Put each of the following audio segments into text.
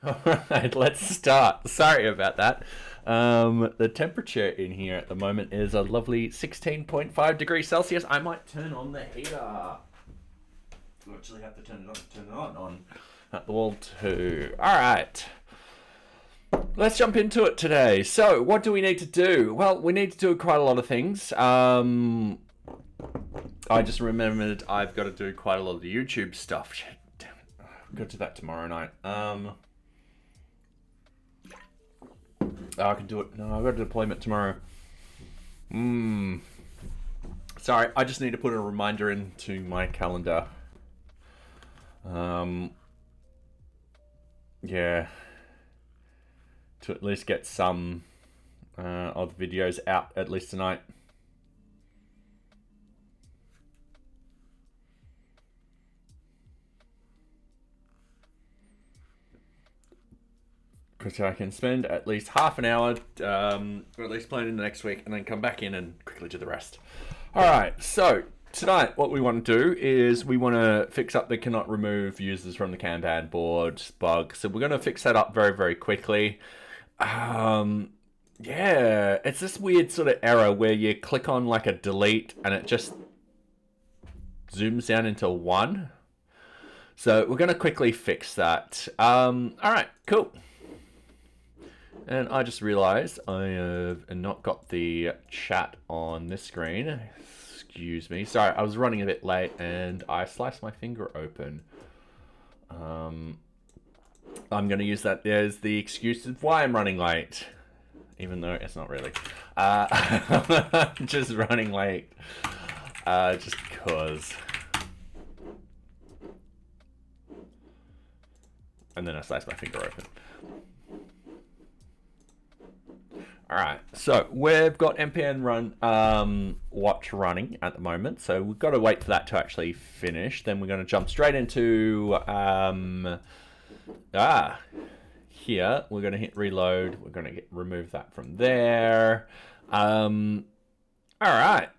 Alright, let's start. Sorry about that. The temperature in here at the moment is a lovely 16.5 degrees Celsius. I might turn on the heater. I actually have to turn it on at the wall too. Alright. Let's jump into it today. So, what do we need to do? Well, we need to do quite a lot of things. I just remembered I've got to do quite a lot of the YouTube stuff. Shit, damn it. I've got to do that tomorrow night. I can do it. No, I've got a deployment tomorrow. Sorry, I just need to put a reminder into my calendar. Yeah. To at least get some of the videos out at least tonight. Because I can spend at least half an hour, or at least planning the next week, and then come back in and quickly do the rest. Alright, so tonight what we want to do is we want to fix up the cannot remove users from the Kanban board bug. So we're going to fix that up very, very quickly. Yeah, it's this weird sort of error where you click on like a delete and it just zooms down into 1. So we're going to quickly fix that. Alright, cool. And I just realized I have not got the chat on this screen. Excuse me. Sorry, I was running a bit late and I sliced my finger open. I'm going to use that as the excuse of why I'm running late. Even though it's not really. Just running late. Just because. And then I sliced my finger open. Alright, so we've got npm run watch running at the moment, so we've got to wait for that to actually finish. Then we're going to jump straight into here. We're going to hit reload. We're going to remove that from there. Alright,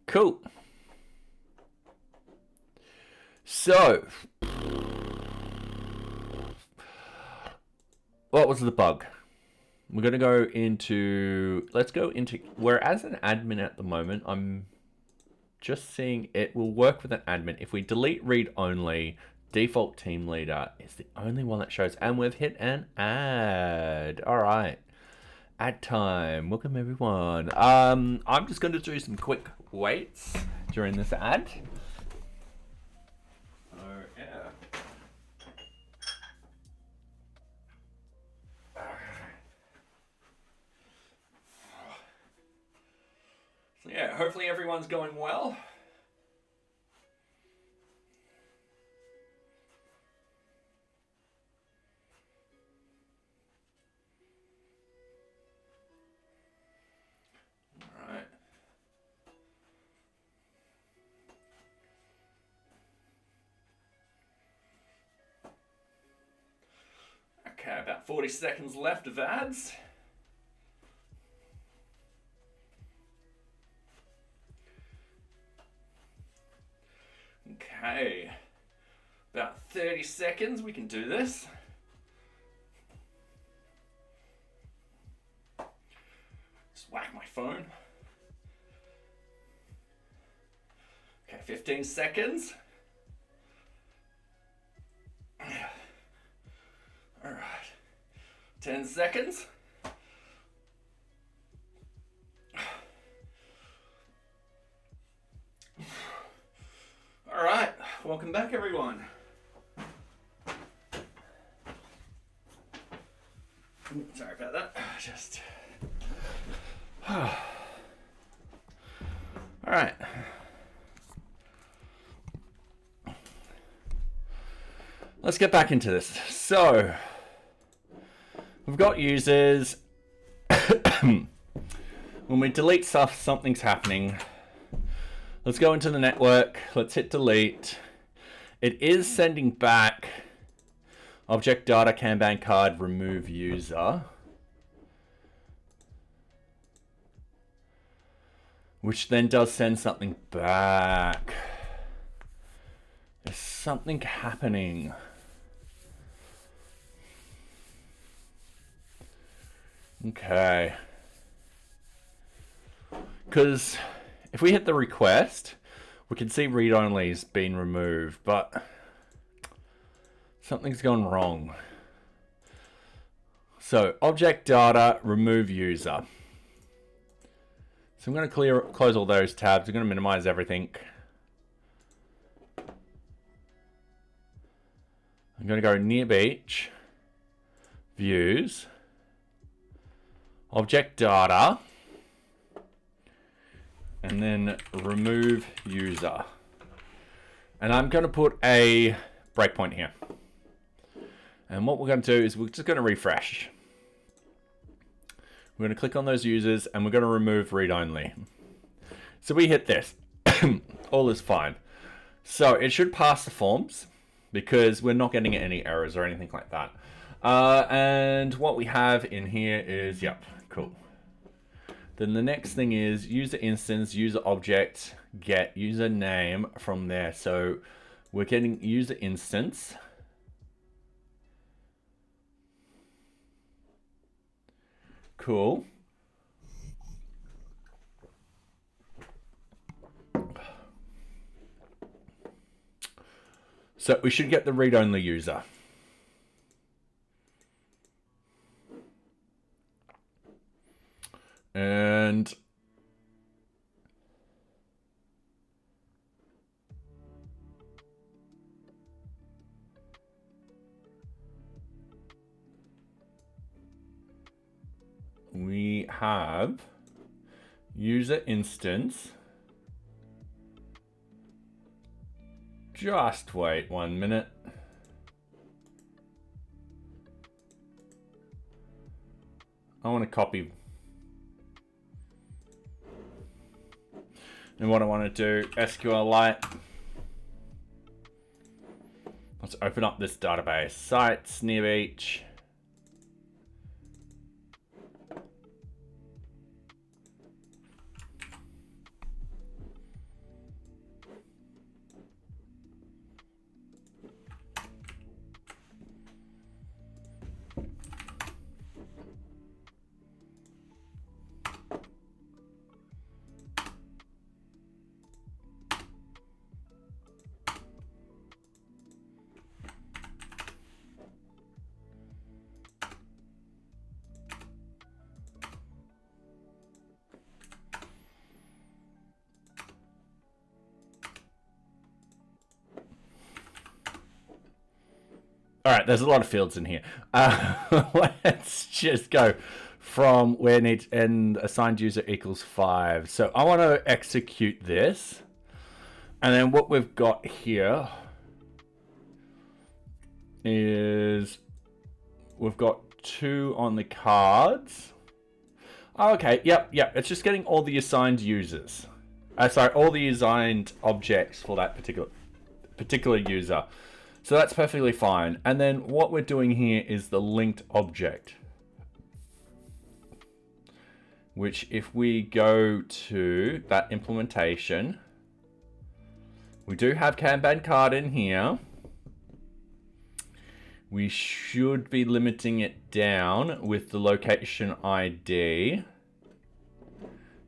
cool. So, what was the bug? We're going to go into, we're as an admin at the moment. I'm just seeing it will work with an admin. If we delete read only, default team leader is the only one that shows. And we've hit an add. All right. Add time. Welcome everyone. I'm just going to do some quick waits during this ad. Yeah, hopefully everyone's going well. All right. Okay, about 40 seconds left of ads. Okay, about 30 seconds, we can do this. Just whack my phone. Okay, 15 seconds. All right, 10 seconds. All right, welcome back everyone. Sorry about that, just. All right. Let's get back into this. So, we've got users. When we delete stuff, something's happening. Let's go into the network. Let's hit delete. It is sending back object data Kanban card remove user, which then does send something back. There's something happening. Okay. Because if we hit the request, we can see read-only has been removed, but something's gone wrong. So object data, remove user. So I'm going to close all those tabs. I'm going to minimize everything. I'm going to go NearBeach, views, object data, and then remove user. And I'm going to put a breakpoint here. And what we're going to do is we're just going to refresh. We're going to click on those users and we're going to remove read-only. So we hit this. All is fine. So it should pass the forms because we're not getting any errors or anything like that. And what we have in here is, yep, cool. Then the next thing is user instance, user object, get user name from there. So we're getting user instance. Cool. So we should get the read-only user. And we have user instance. Just wait 1 minute. I want to copy. And what I want to do, SQLite. Let's open up this database. Sites, NearBeach. All right, there's a lot of fields in here. Let's just go from where needs and assigned user equals 5. So I want to execute this. And then what we've got here is we've got 2 on the cards. Okay, yep. It's just getting all the assigned users. Sorry, all the assigned objects for that particular user. So that's perfectly fine. And then what we're doing here is the linked object, which if we go to that implementation, we do have Kanban card in here. We should be limiting it down with the location ID.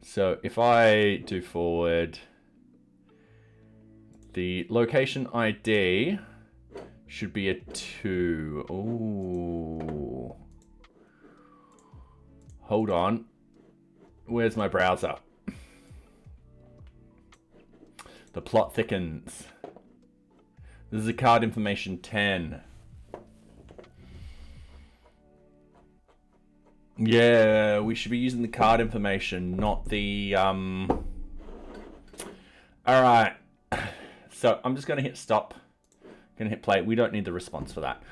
So if I do forward, the location ID should be a 2. Ooh. Hold on. Where's my browser? The plot thickens. This is a card information 10. Yeah, we should be using the card information, not the... All right. So I'm just going to hit stop. Going to hit play. We don't need the response for that.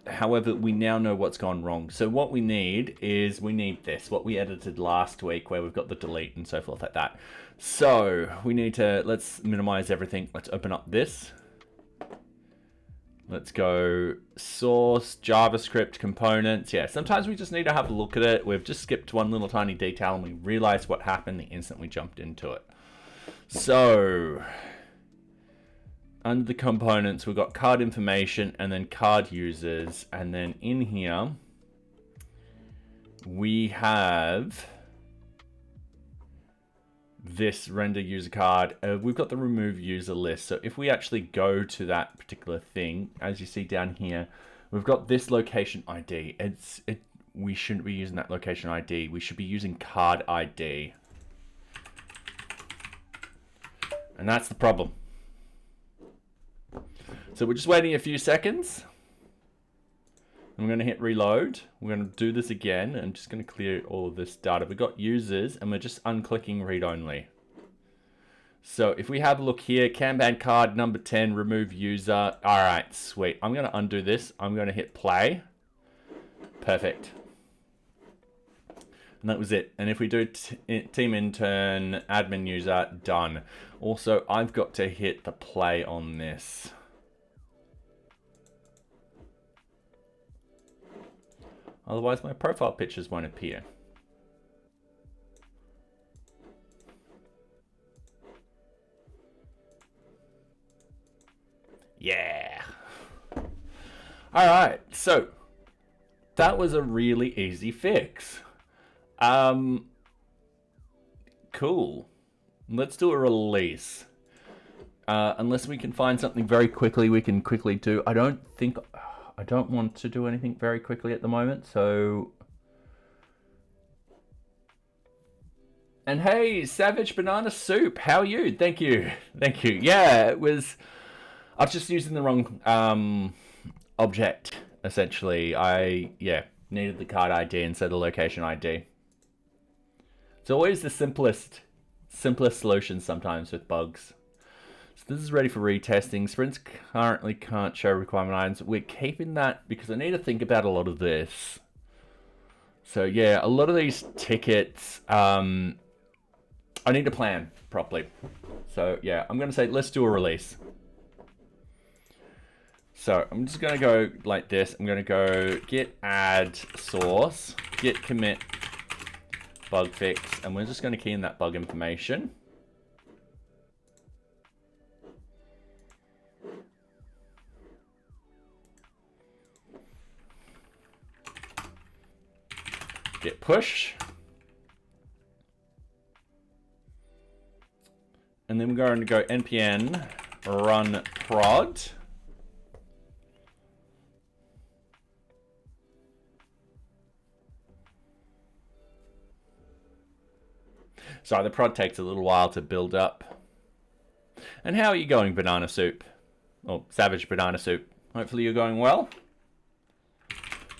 However, we now know what's gone wrong. So what we need is this, what we edited last week where we've got the delete and so forth like that. So we need to, let's minimize everything. Let's open up this. Let's go source, JavaScript components. Yeah, sometimes we just need to have a look at it. We've just skipped one little tiny detail and we realized what happened the instant we jumped into it. So under the components, we've got card information and then card users. And then in here, we have this render user card. We've got the remove user list. So if we actually go to that particular thing, as you see down here, we've got this location ID. We shouldn't be using that location ID. We should be using card ID. And that's the problem. So we're just waiting a few seconds. I'm going to hit reload. We're going to do this again. I'm just going to clear all of this data. We've got users and we're just unclicking read only. So if we have a look here, Kanban card number 10, remove user. All right, sweet. I'm going to undo this. I'm going to hit play. Perfect. And that was it. And if we do team intern, admin user, done. Also, I've got to hit the play on this. Otherwise, my profile pictures won't appear. Yeah. All right. So that was a really easy fix. Cool. Let's do a release. Unless we can find something very quickly, we can quickly do. I don't want to do anything very quickly at the moment, so... And hey, Savage Banana Soup, how are you? Thank you. Thank you. Yeah, it was... I was just using the wrong object, essentially. I needed the card ID instead of location ID. It's always the simplest solution sometimes with bugs. So this is ready for retesting. Sprints currently can't show requirement items. We're keeping that because I need to think about a lot of this. So yeah, a lot of these tickets, I need to plan properly. So yeah, I'm going to say, let's do a release. So I'm just going to go like this. I'm going to go git add source, git commit bug fix, and we're just going to key in that bug information. Git push. And then we're going to go npm run prod. Sorry, the prod takes a little while to build up. And how are you going, Banana Soup? Or Savage Banana Soup? Hopefully you're going well.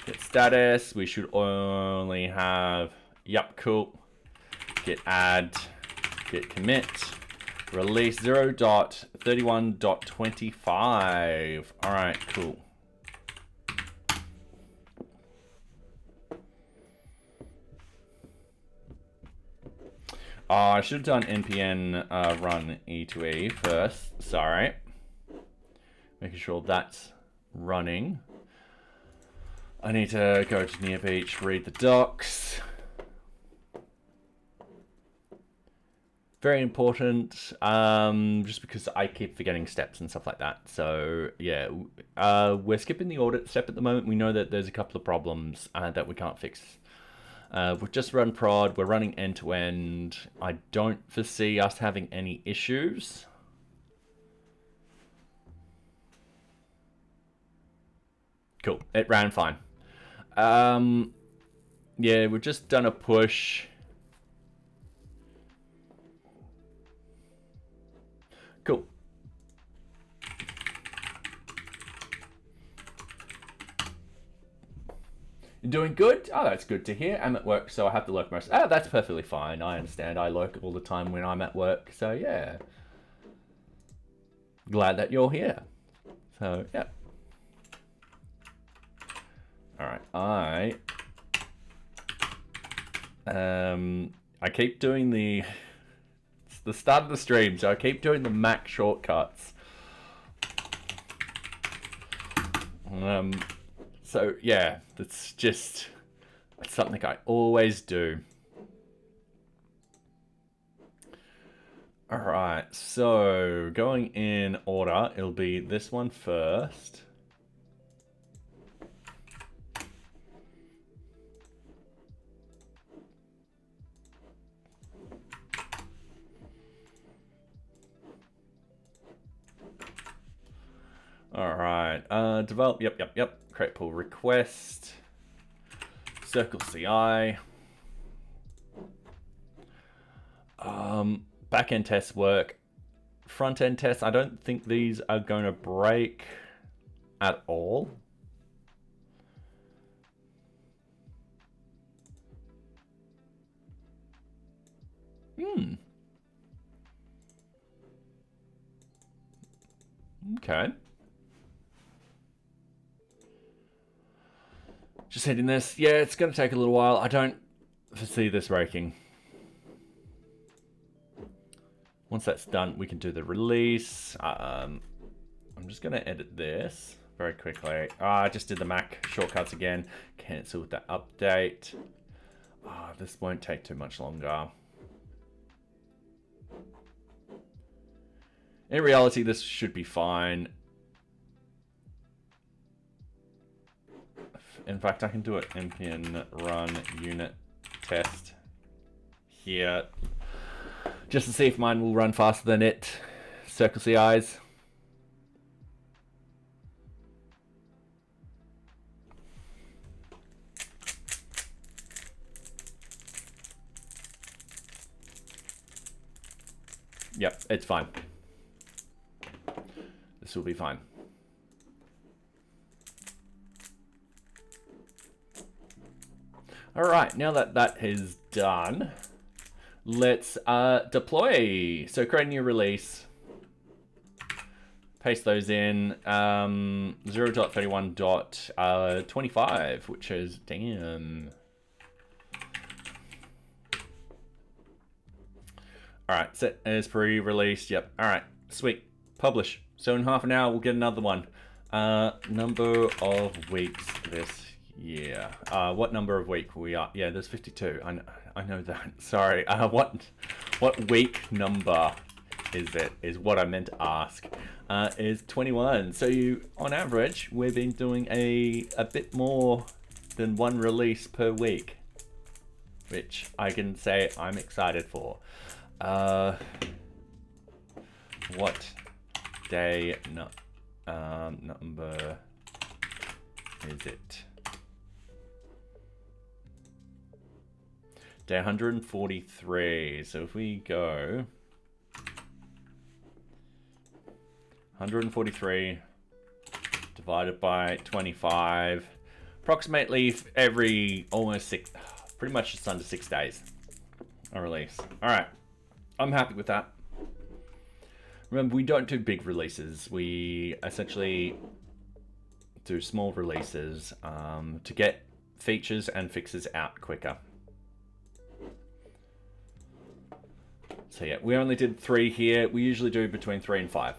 Git status, we should only have, yep, cool. Git add, git commit, release 0.31.25. All right, cool. I should have done npm run e2e first, sorry. Making sure that's running. I need to go to NearBeach, read the docs. Very important, just because I keep forgetting steps and stuff like that. So yeah, we're skipping the audit step at the moment. We know that there's a couple of problems that we can't fix. We've just run prod, we're running end-to-end. I don't foresee us having any issues. Cool, it ran fine. Yeah, we've just done a push. Cool. You're doing good? Oh, that's good to hear. I'm at work, so I have to lurk most. Oh, that's perfectly fine. I understand. I lurk all the time when I'm at work, so yeah. Glad that you're here. So, yeah. All right, I keep doing it's the start of the stream, so I keep doing the Mac shortcuts. So yeah, that's something I always do. All right, so going in order, it'll be this one first. Develop, yep. Create pull request. Circle CI. Backend tests work. Front-end tests, I don't think these are going to break at all. Okay. Just hitting this. Yeah, it's going to take a little while. I don't foresee this breaking. Once that's done, we can do the release. I'm just going to edit this very quickly. I just did the Mac shortcuts again. Cancel with that update. This won't take too much longer. In reality, this should be fine. In fact, I can do it npm run unit test here, just to see if mine will run faster than it. Circle CIs. Yep, it's fine. This will be fine. All right, now that that is done, let's deploy. So create a new release, paste those in, 0.31.25, which is, damn. All right, set as pre-released, yep. All right, sweet, publish. So in half an hour, we'll get another one. Number of weeks this year. What number of week we are? Yeah, there's 52. I know that. Sorry. What week number is it? Is what I meant to ask. Is 21. So on average, we've been doing a bit more than one release per week, which I can say I'm excited for. What day number is it? Day 143. So if we go 143 divided by 25, approximately every almost pretty much just under 6 days a release. All right, I'm happy with that. Remember, we don't do big releases. We essentially do small releases to get features and fixes out quicker. So yeah, we only did 3 here. We usually do between 3 and 5.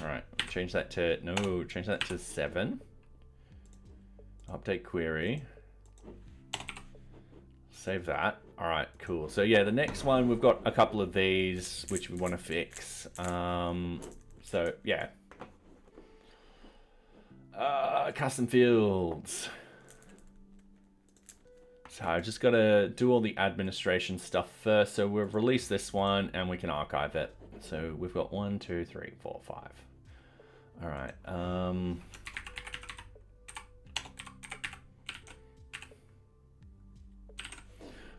All right, change that to 7. Update query. Save that. All right, cool. So yeah, the next one, we've got a couple of these which we want to fix. So yeah. Custom fields. So I just got to do all the administration stuff first. So we've released this one and we can archive it. So we've got 1, 2, 3, 4, 5. All right.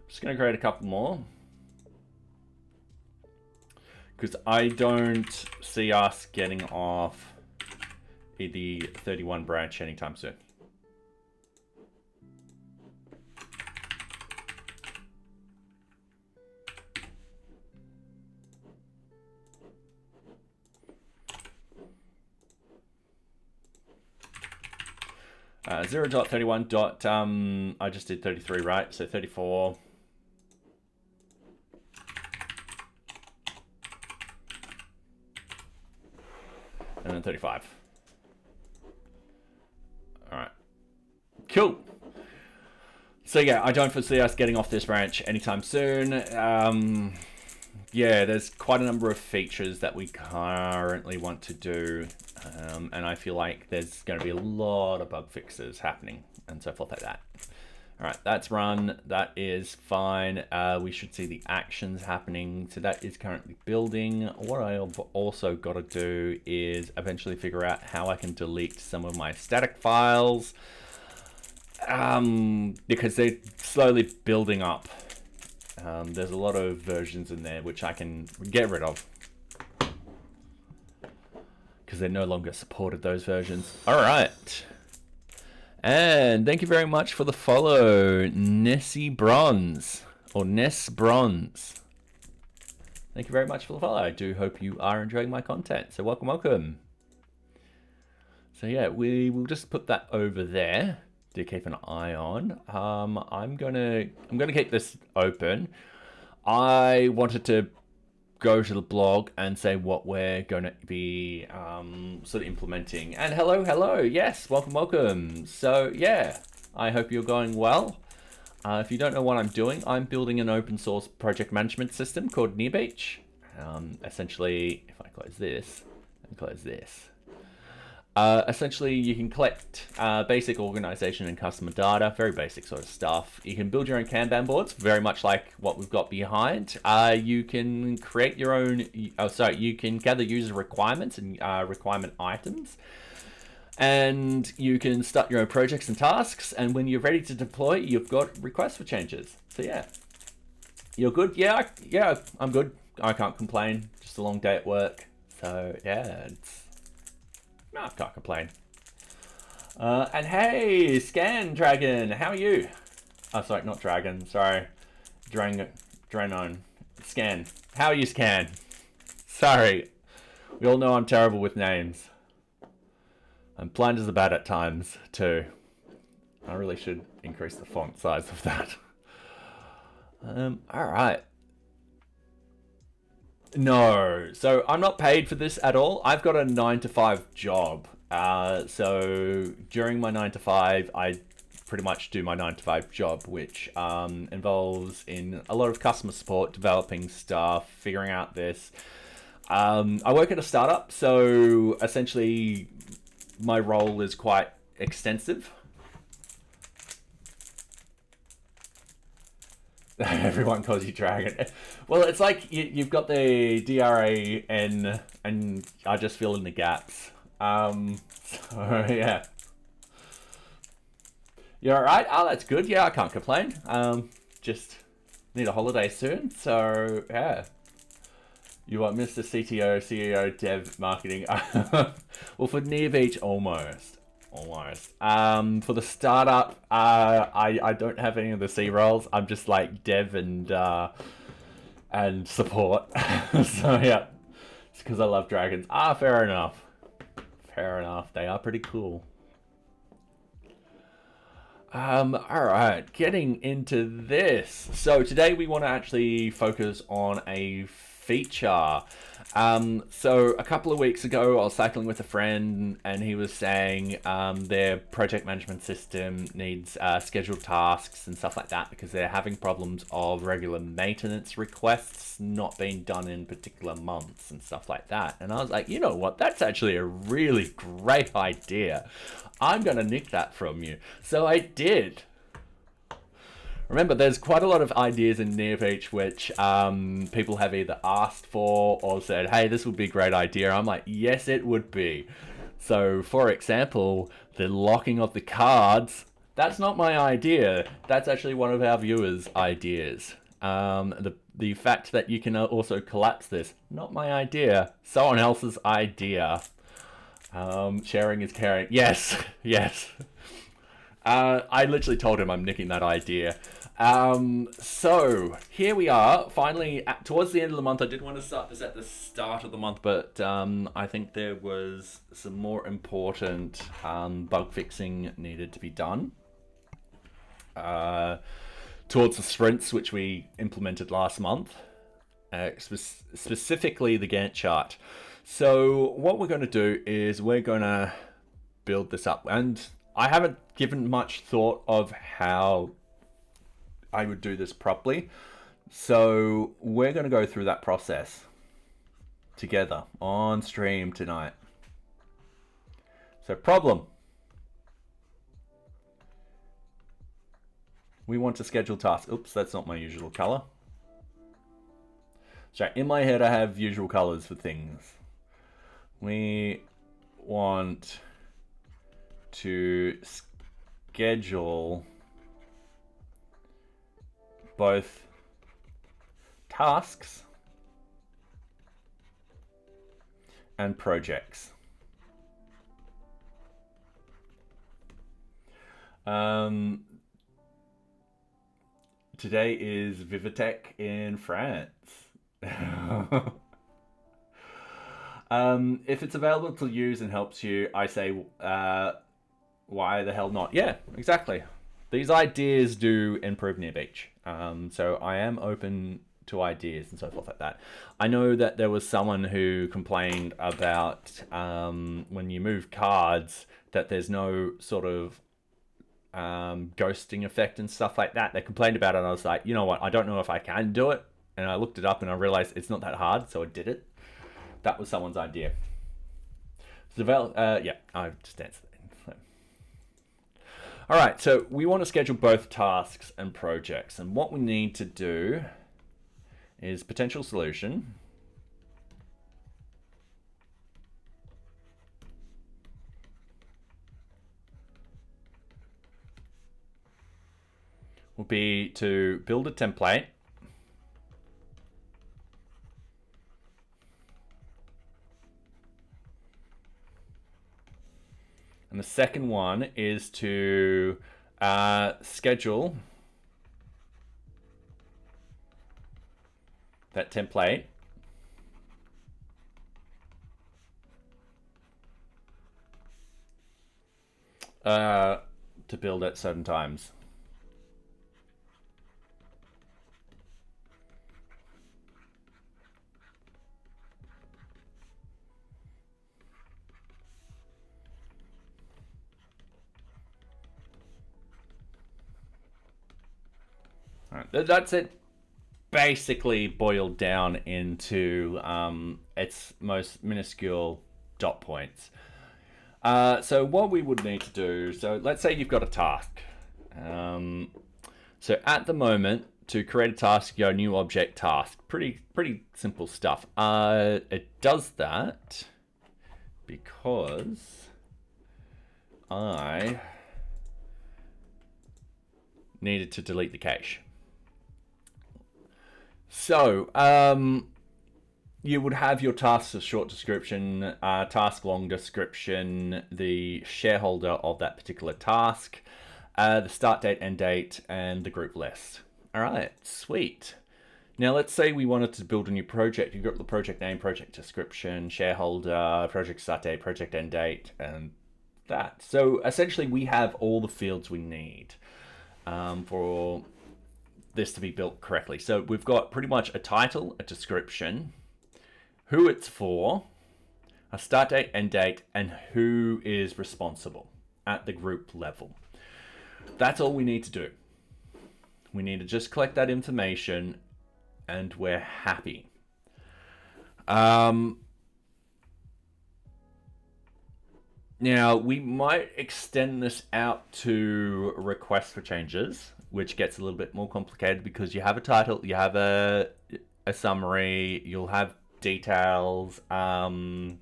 Just going to create a couple more, because I don't see us getting off the 31 branch anytime soon. Uh, 0.31. I just did 33, right? So 34. And then 35. All right. Cool. So yeah, I don't foresee us getting off this branch anytime soon. Yeah, there's quite a number of features that we currently want to do. And I feel like there's going to be a lot of bug fixes happening and so forth like that. All right, that's run. That is fine. We should see the actions happening. So that is currently building. What I've also got to do is eventually figure out how I can delete some of my static files, because they're slowly building up. There's a lot of versions in there which I can get rid of because they're no longer supported, those versions. All right. And thank you very much for the follow, Nessie Bronze, or Ness Bronze. Thank you very much for the follow. I do hope you are enjoying my content. So welcome, welcome. So yeah, we will just put that over there to keep an eye on. I'm gonna keep this open. I wanted to go to the blog and say what we're going to be sort of implementing. And hello, yes, welcome. So yeah, I hope you're going well. If you don't know what I'm doing, I'm building an open source project management system called NearBeach. Essentially, if I close this and close this, essentially you can collect basic organization and customer data, very basic sort of stuff. You can build your own Kanban boards, very much like what we've got behind. You can create your own, you can gather user requirements and requirement items. And you can start your own projects and tasks. And when you're ready to deploy, you've got requests for changes. So yeah, you're good. Yeah, I'm good. I can't complain. Just a long day at work. So yeah, no, I can't complain. And hey, Scan Dragon, how are you? Oh, sorry, not Dragon, sorry. Dranon. Scan. How are you, Scan? Sorry. We all know I'm terrible with names. I'm blind as a bat at times, too. I really should increase the font size of that. Alright. No, so I'm not paid for this at all. I've got a 9-to-5 job. So during my 9 to 5, I pretty much do my 9-to-5 job, which involves in a lot of customer support, developing stuff, figuring out this. I work at a startup, so essentially my role is quite extensive. Everyone calls you Dragon. Well, it's like you've got the DRAN, and I just fill in the gaps. So yeah. You alright? Oh, that's good. Yeah, I can't complain. Just need a holiday soon. So yeah. You are Mr. CTO, CEO, Dev, Marketing. Well, for NearBeach, almost. For the startup, I don't have any of the C roles. I'm just like dev and support. So yeah, it's because I love dragons. Fair enough. They are pretty cool. All right, getting into this. So today we want to actually focus on a feature. So a couple of weeks ago, I was cycling with a friend and he was saying their project management system needs scheduled tasks and stuff like that because they're having problems of regular maintenance requests not being done in particular months and stuff like that. And I was like, you know what? That's actually a really great idea. I'm going to nick that from you. So I did. Remember, there's quite a lot of ideas in NearBeach which people have either asked for or said, hey, this would be a great idea. I'm like, yes, it would be. So, for example, the locking of the cards, that's not my idea. That's actually one of our viewers' ideas. The fact that you can also collapse this, not my idea, someone else's idea. Sharing is caring. Yes. I literally told him I'm nicking that idea. So here we are, finally towards the end of the month. I did want to start this at the start of the month, but I think there was some more important bug fixing needed to be done towards the sprints which we implemented last month, specifically the Gantt chart. So what we're going to do is we're going to build this up, and I haven't given much thought of how I would do this properly. So we're going to go through that process together on stream tonight. So problem. We want to schedule tasks. Oops, that's not my usual color. So in my head, I have usual colors for things. We want to schedule both tasks and projects. Today is Vivatech in France. If it's available to use and helps you, I say, why the hell not? Yeah, exactly. These ideas do improve NearBeach. So I am open to ideas and so forth like that. I know that there was someone who complained about when you move cards that there's no sort of ghosting effect and stuff like that. They complained about it, and I was like, you know what? I don't know if I can do it. And I looked it up, and I realized it's not that hard, so I did it. That was someone's idea. Yeah, I just answered that. All right, so we want to schedule both tasks and projects, and what we need to do is potential solution. Will be to build a template. And the second one is to schedule that template to build at certain times. That's it, basically boiled down into its most minuscule dot points. So what we would need to do, so let's say you've got a task. So at the moment, to create a task, you go new object task. Pretty simple stuff. It does that because I needed to delete the cache. So, you would have your tasks a short description, task long description, the shareholder of that particular task, the start date, end date, and the group list. All right, sweet. Now let's say we wanted to build a new project. You've got the project name, project description, shareholder, project start date, project end date, and that. So essentially we have all the fields we need for this to be built correctly. So we've got pretty much a title, a description, who it's for, a start date, end date, and who is responsible at the group level. That's all we need to do. We need to just collect that information and we're happy. Now we might extend this out to requests for changes, which gets a little bit more complicated because you have a title, you have a summary, you'll have details. So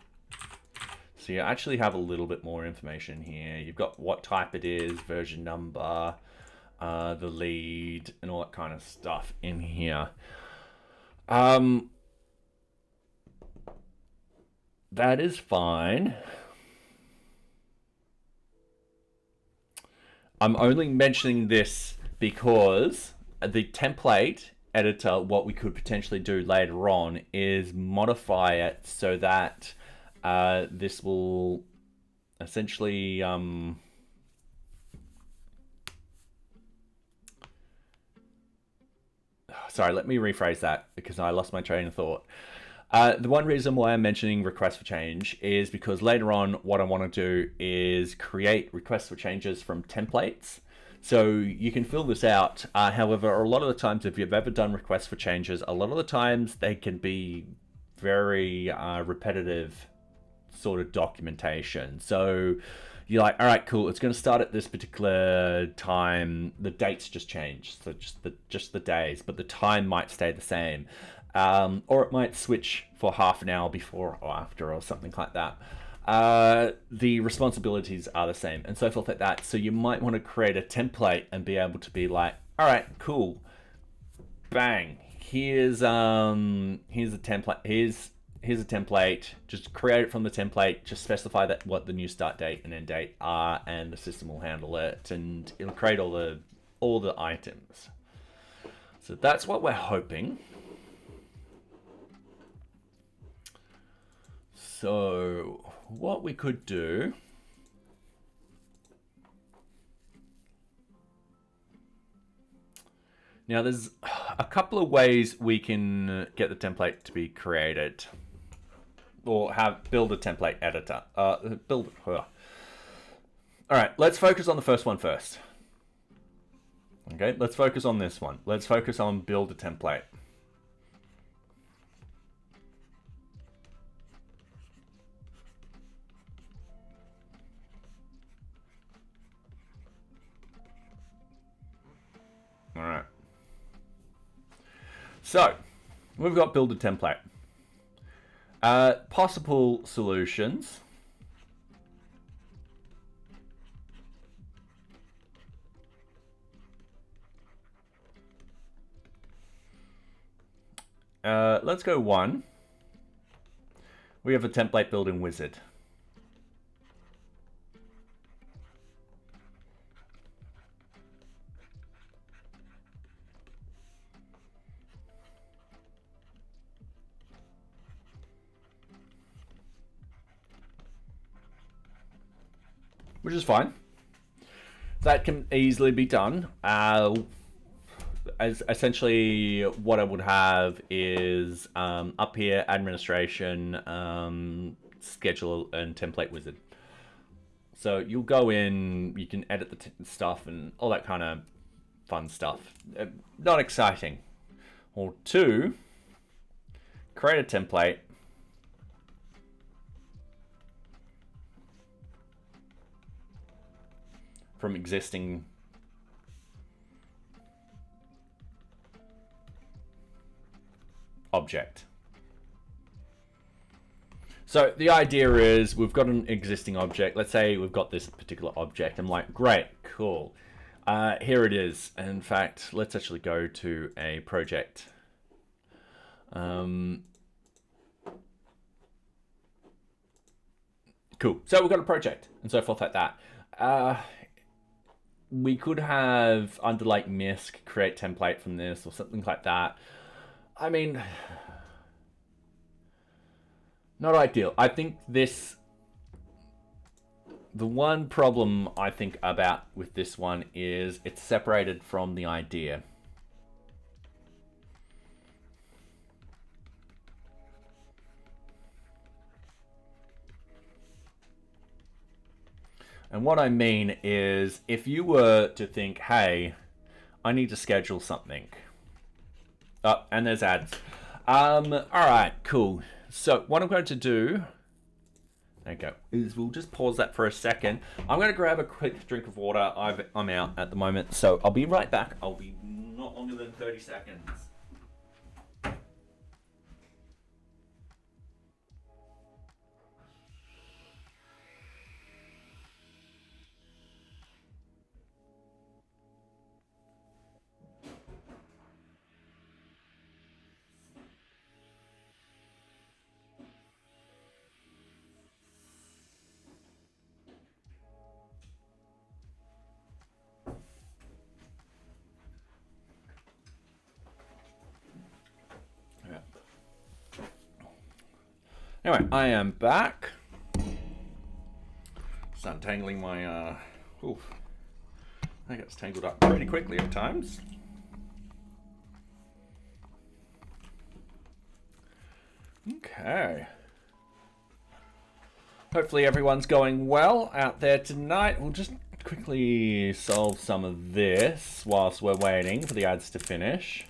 you actually have a little bit more information here. You've got what type it is, version number, the lead, and all that kind of stuff in here. That is fine. I'm only mentioning this because the template editor, what we could potentially do later on is modify it so that this will essentially sorry, let me rephrase that because I lost my train of thought. The one reason why I'm mentioning requests for change is because later on what I want to do is create requests for changes from templates. So you can fill this out. However, a lot of the times if you've ever done requests for changes, a lot of the times they can be very repetitive sort of documentation. So you're like, all right, cool, it's going to start at this particular time. The dates just change, so just the days, but the time might stay the same, or it might switch for half an hour before or after, or something like that. The responsibilities are the same, and so forth like that. So you might want to create a template and be able to be like, all right, cool, bang, here's a template, here's a template, just create it from the template, just specify that what the new start date and end date are, and the system will handle it, and it'll create all the items. So that's what we're hoping. So what we could do, now there's a couple of ways we can get the template to be created, or build a template editor. All right, let's focus on the first one first. Okay, let's focus on this one. Let's focus on build a template. All right. So we've got build a template. Possible solutions. Let's go one. We have a template building wizard. Which is fine. That can easily be done. As essentially what I would have is up here, administration, schedule, and template wizard. So you'll go in, you can edit the stuff and all that kind of fun stuff. Not exciting. Or two, create a template. From existing object. So the idea is we've got an existing object. Let's say we've got this particular object. I'm like, great, cool. Here it is. In fact, let's actually go to a project. Cool. So we've got a project and so forth like that. We could have under like MISC create template from this or something like that. I mean, not ideal. I think the one problem I think about with this one is it's separated from the idea. And what I mean is, if you were to think, hey, I need to schedule something. Oh, and there's ads. All right, cool. So what I'm going to do, there you go, is we'll just pause that for a second. I'm going to grab a quick drink of water. I'm out at the moment, so I'll be right back. I'll be not longer than 30 seconds. Anyway, I am back. Just untangling my, I get tangled up pretty quickly at times. Okay. Hopefully everyone's going well out there tonight. We'll just quickly solve some of this whilst we're waiting for the ads to finish.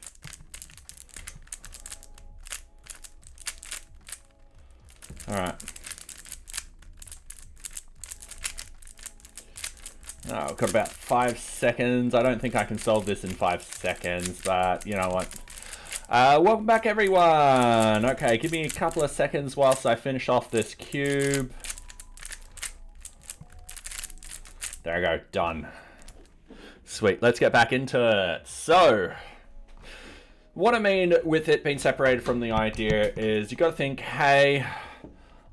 All right. Oh, I've got about 5 seconds. I don't think I can solve this in 5 seconds, but you know what? Welcome back, everyone. Okay, give me a couple of seconds whilst I finish off this cube. There I go, done. Sweet, let's get back into it. So, what I mean with it being separated from the idea is you got to think, hey,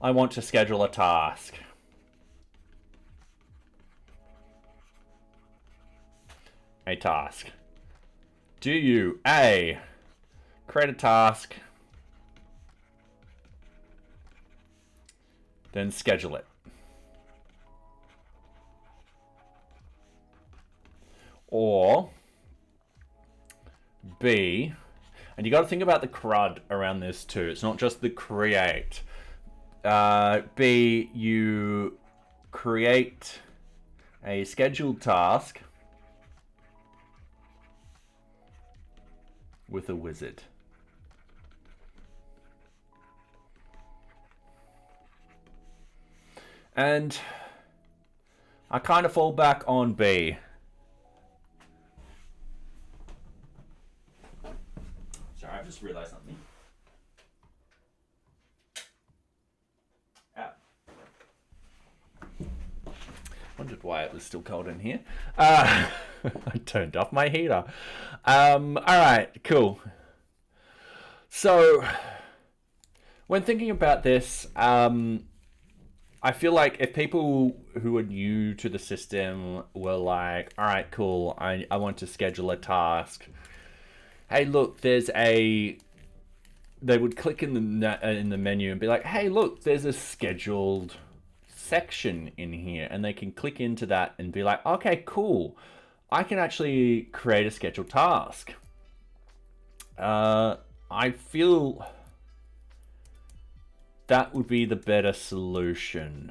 I want to schedule a task. A task. Do you A, create a task, then schedule it? Or B, and you got to think about the CRUD around this too. It's not just the create. B, you create a scheduled task with a wizard. And I kind of fall back on B. Sorry, I just realized something. Wondered why it was still cold in here. I turned off my heater. All right, cool. So, when thinking about this, I feel like if people who are new to the system were like, all right, cool, I want to schedule a task. Hey, look, there's a... They would click in the menu and be like, hey, look, there's a scheduled section in here, and they can click into that and be like, okay, cool, I can actually create a scheduled task. I feel that would be the better solution.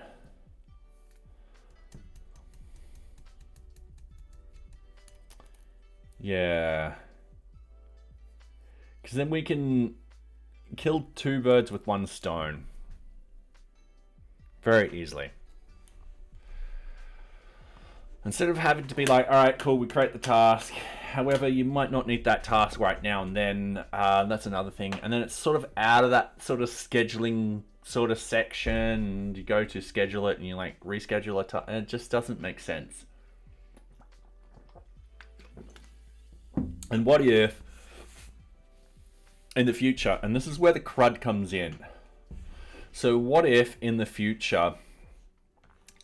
Yeah, because then we can kill 2 birds with 1 stone very easily. Instead of having to be like, all right, cool, we create the task. However, you might not need that task right now and then. That's another thing. And then it's sort of out of that sort of scheduling sort of section. And you go to schedule it and you like reschedule it. And it just doesn't make sense. And what if in the future, and this is where the CRUD comes in. So what if in the future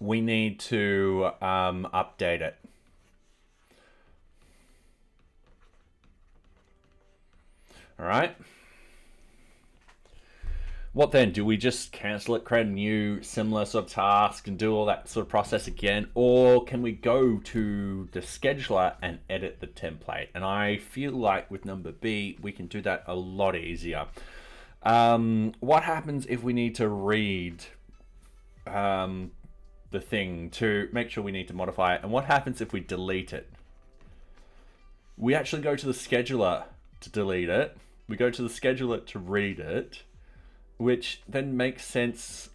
we need to update it? All right. What then? Do we just cancel it, create a new similar sort of task and do all that sort of process again? Or can we go to the scheduler and edit the template? And I feel like with number B, we can do that a lot easier. What happens if we need to read the thing to make sure we need to modify it? And what happens if we delete it? We actually go to the scheduler to delete it. We go to the scheduler to read it, which then makes sense.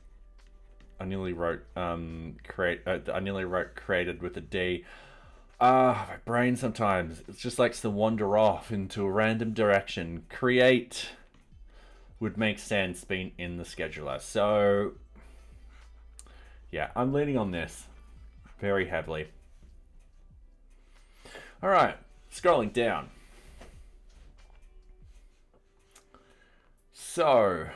I nearly wrote created with a D. My brain sometimes, it just likes to wander off into a random direction. Create would make sense being in the scheduler. So yeah, I'm leaning on this very heavily. All right, scrolling down. So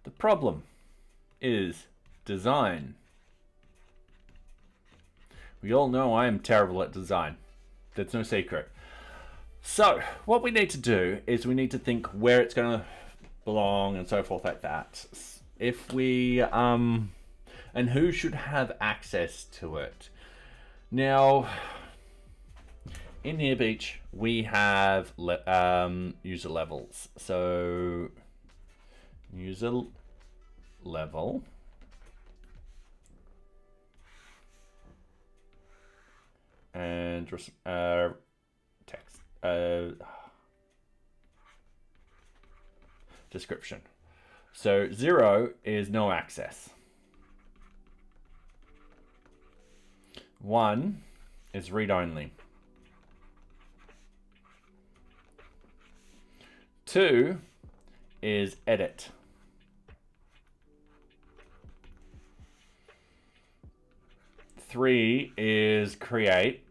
the problem is design. We all know I am terrible at design. That's no secret. So what we need to do is we need to think where it's going to belong and so forth like that. If we and who should have access to it. Now in NearBeach we have user levels. So user level and text description. So 0 is no access. 1 is read-only. 2 is edit. 3 is create.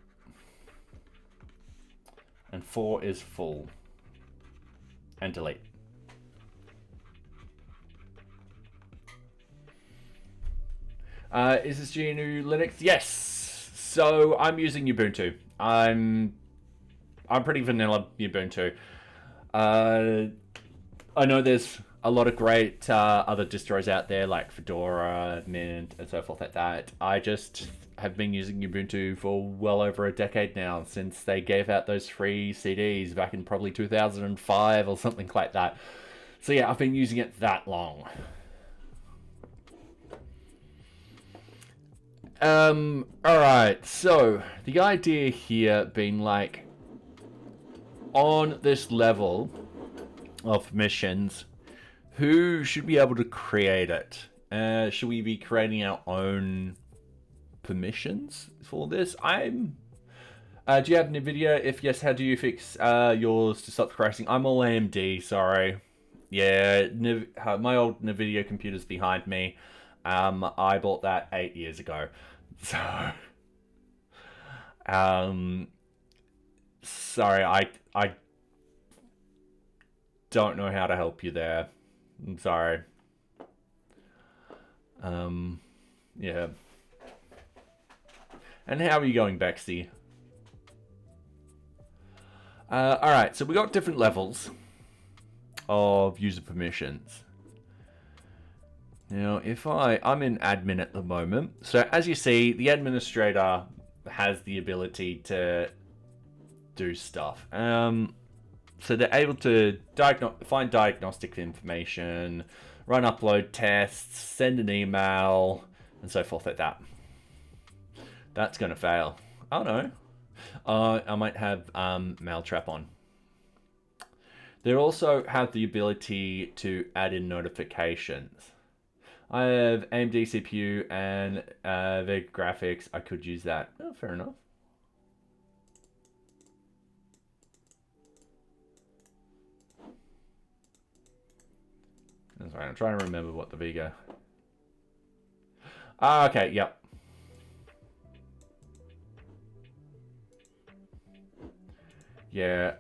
And 4 is full. And delete. Is this GNU Linux? Yes. So I'm using Ubuntu. I'm pretty vanilla Ubuntu. I know there's a lot of great other distros out there like Fedora, Mint, and so forth like that. I just have been using Ubuntu for well over a decade now, since they gave out those free CDs back in probably 2005 or something like that. So yeah, I've been using it that long. Alright, so the idea here being like, on this level of permissions, who should be able to create it? Should we be creating our own permissions for this? Do you have NVIDIA? If yes, how do you fix yours to stop crashing? I'm all AMD, sorry. Yeah, my old NVIDIA computer's behind me. I bought that 8 years ago. So, sorry, I don't know how to help you there. I'm sorry. Yeah. And how are you going, Bexy? Alright, so we got different levels of user permissions. Now, if I'm in admin at the moment. So as you see, the administrator has the ability to do stuff. So they're able to find diagnostic information, run upload tests, send an email, and so forth like that. That's going to fail. Oh no. I might have Mailtrap on. They also have the ability to add in notifications. I have AMD CPU and the graphics. I could use that. Oh, fair enough. That's right. I'm trying to remember what the Vega. Ah, okay. Yep. Yeah.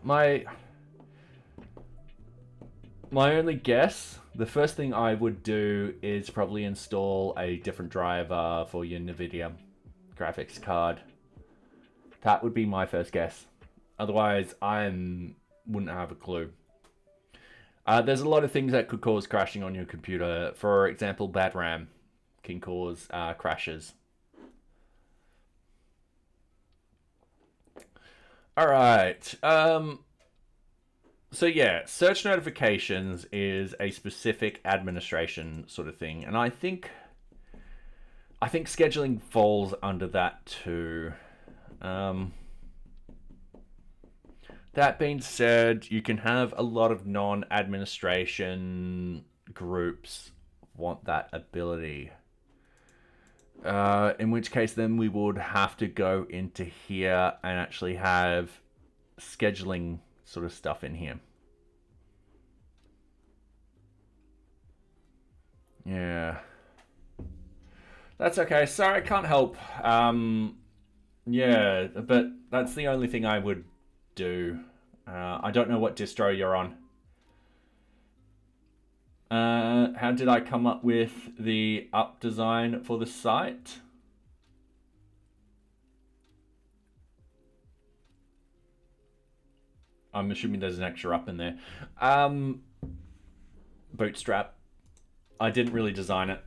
My only guess, the first thing I would do is probably install a different driver for your NVIDIA graphics card. That would be my first guess. Otherwise, wouldn't have a clue. There's a lot of things that could cause crashing on your computer. For example, bad RAM can cause crashes. All right. So yeah, search notifications is a specific administration sort of thing, and I think scheduling falls under that too. That being said, you can have a lot of non-administration groups want that ability. In which case then we would have to go into here and actually have scheduling sort of stuff in here. Yeah. That's okay. Sorry, I can't help. Yeah, but that's the only thing I would do. I don't know what distro you're on. How did I come up with the up design for the site? I'm assuming there's an extra up in there. Bootstrap. I didn't really design it.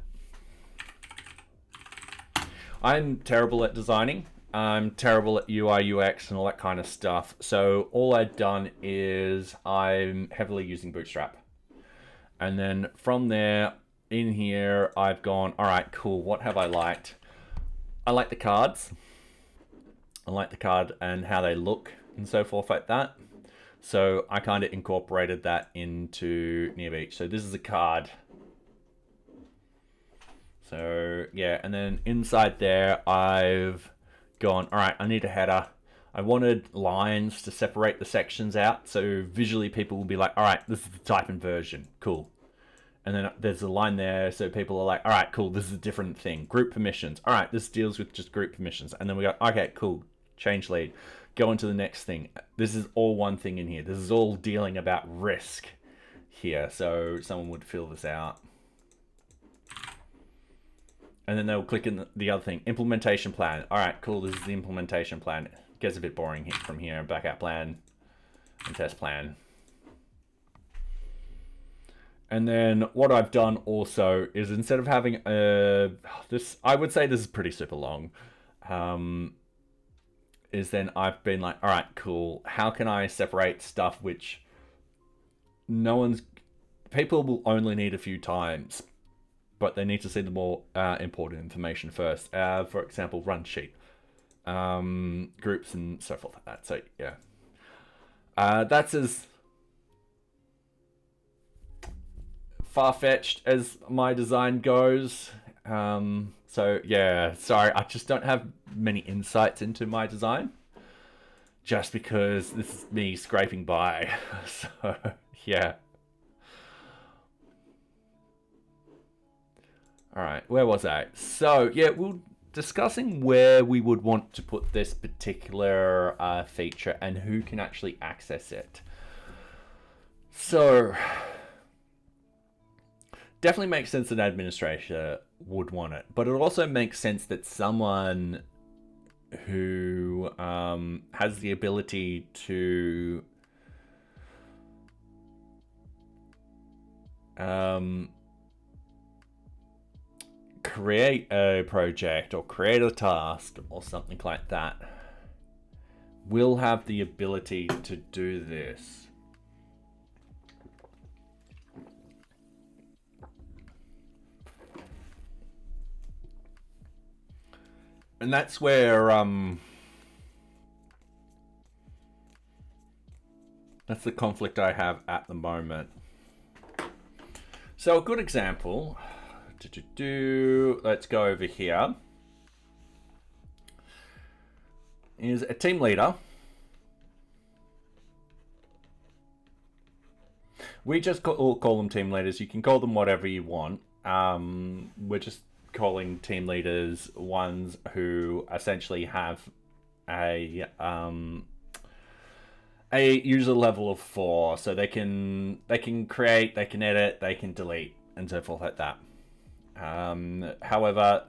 I'm terrible at designing. I'm terrible at UI, UX, and all that kind of stuff. So all I've done is I'm heavily using Bootstrap. And then from there, in here, I've gone, all right, cool, what have I liked? I like the cards. I like the card and how they look and so forth like that. So I kind of incorporated that into NearBeach. So this is a card. So yeah, and then inside there, I've gone, all right, I need a header. I wanted lines to separate the sections out. So visually people will be like, all right, this is the type and version. Cool. And then there's a line there, so people are like, all right, cool, this is a different thing. Group permissions. All right, this deals with just group permissions. And then we go, okay, cool, change lead. Go on to the next thing. This is all one thing in here. This is all dealing about risk here. So someone would fill this out. And then they'll click in the other thing, implementation plan. All right, cool, this is the implementation plan. It gets a bit boring from here. Backup plan and test plan. And then what I've done also is instead of having this, I would say this is pretty super long, is then I've been like, all right, cool. How can I separate stuff which people will only need a few times, but they need to see the more important information first. For example, run sheet, groups and so forth like that. So yeah, that's as far-fetched as my design goes. So yeah, sorry, I just don't have many insights into my design, just because this is me scraping by. So yeah. All right, where was I? So yeah, we're discussing where we would want to put this particular feature and who can actually access it. So definitely makes sense that an administrator would want it, but it also makes sense that someone who has the ability to create a project or create a task or something like that will have the ability to do this. And that's where that's the conflict I have at the moment. So a good example, let's go over here, is a team leader. We just call them team leaders. You can call them whatever you want. We're just calling team leaders ones who essentially have a user level of 4, so they can create, they can edit, they can delete, and so forth like that. However,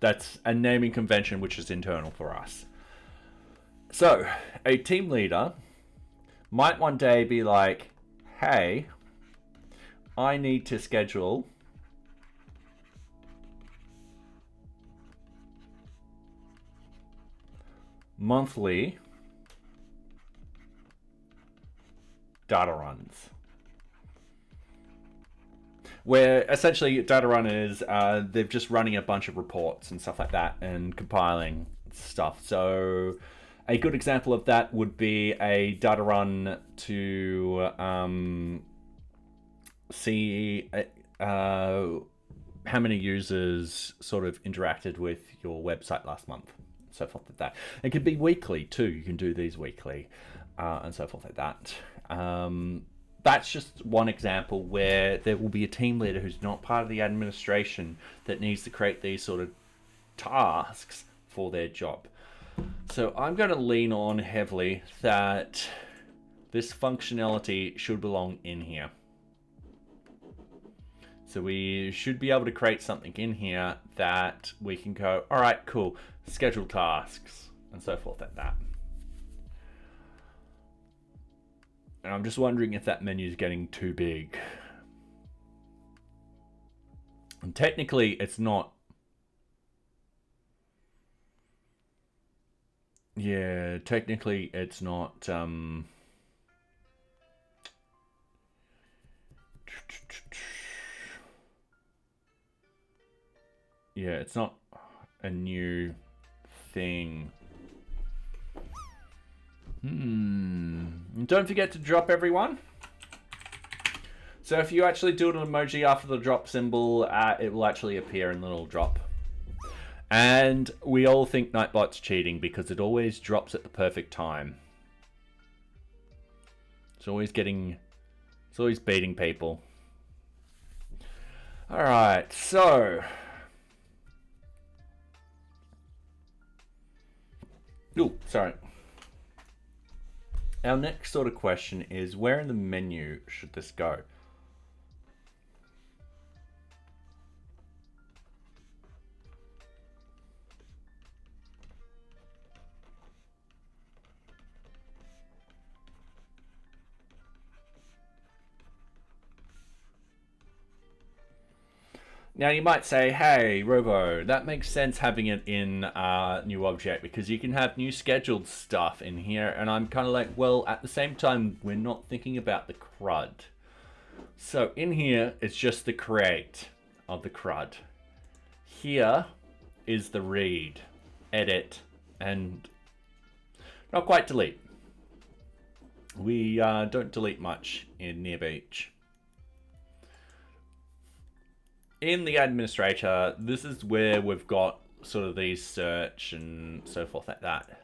that's a naming convention which is internal for us. So a team leader might one day be like, hey, I need to schedule monthly data runs, where essentially data run is they're just running a bunch of reports and stuff like that and compiling stuff. So a good example of that would be a data run to see how many users sort of interacted with your website last month, so forth like that. It could be weekly too. You can do these weekly and so forth like that. That's just one example where there will be a team leader who's not part of the administration that needs to create these sort of tasks for their job. So I'm going to lean on heavily that this functionality should belong in here. So we should be able to create something in here that we can go, all right, cool, schedule tasks and so forth like that. And I'm just wondering if that menu is getting too big. And technically, it's not. Yeah, technically, it's not. Yeah, it's not a new thing. And don't forget to drop everyone. So if you actually do an emoji after the drop symbol, it will actually appear in the little drop. And we all think Nightbot's cheating because it always drops at the perfect time. It's always beating people. All right, so. Oh, sorry. Our next sort of question is, where in the menu should this go? Now you might say, hey, Robo, that makes sense having it in new object because you can have new scheduled stuff in here. And I'm kind of like, well, at the same time, we're not thinking about the CRUD. So in here, it's just the create of the CRUD. Here is the read, edit, and not quite delete. We don't delete much in NearBeach. In the administrator, this is where we've got sort of these search and so forth like that.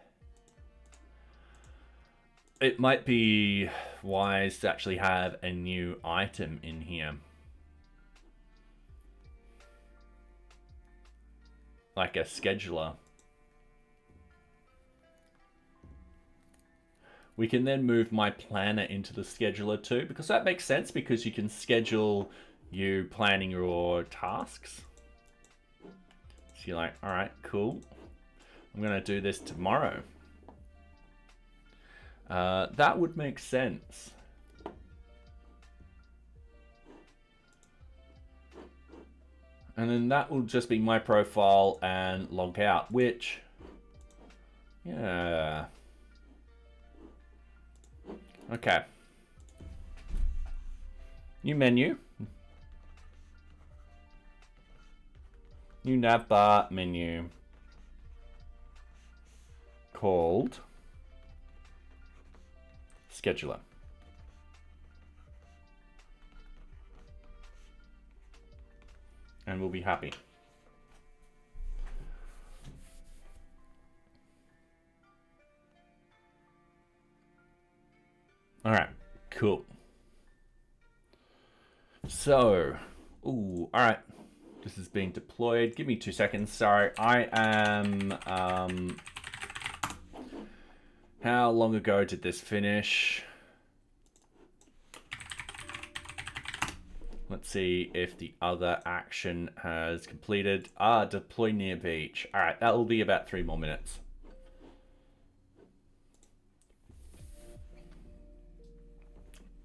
It might be wise to actually have a new item in here. Like a scheduler. We can then move my planner into the scheduler too, because that makes sense because you can schedule you planning your tasks. So you're like, all right, cool. I'm gonna do this tomorrow. That would make sense. And then that will just be my profile and log out, which, yeah. Okay. New menu. New navbar menu called scheduler. And we'll be happy. All right, cool. So, all right. This is being deployed. Give me 2 seconds. Sorry, I am. How long ago did this finish? Let's see if the other action has completed. Deploy NearBeach. All right, that will be about 3 more minutes.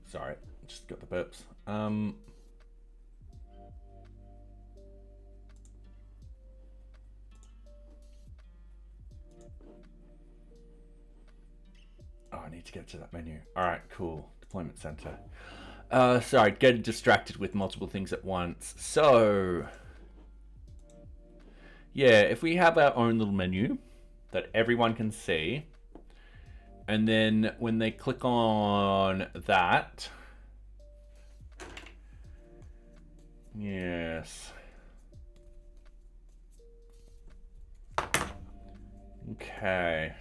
Sorry, just got the burps. I need to get to that menu. All right, cool. Deployment center. Sorry, getting distracted with multiple things at once. So, yeah, if we have our own little menu that everyone can see, and then when they click on that, yes. Okay.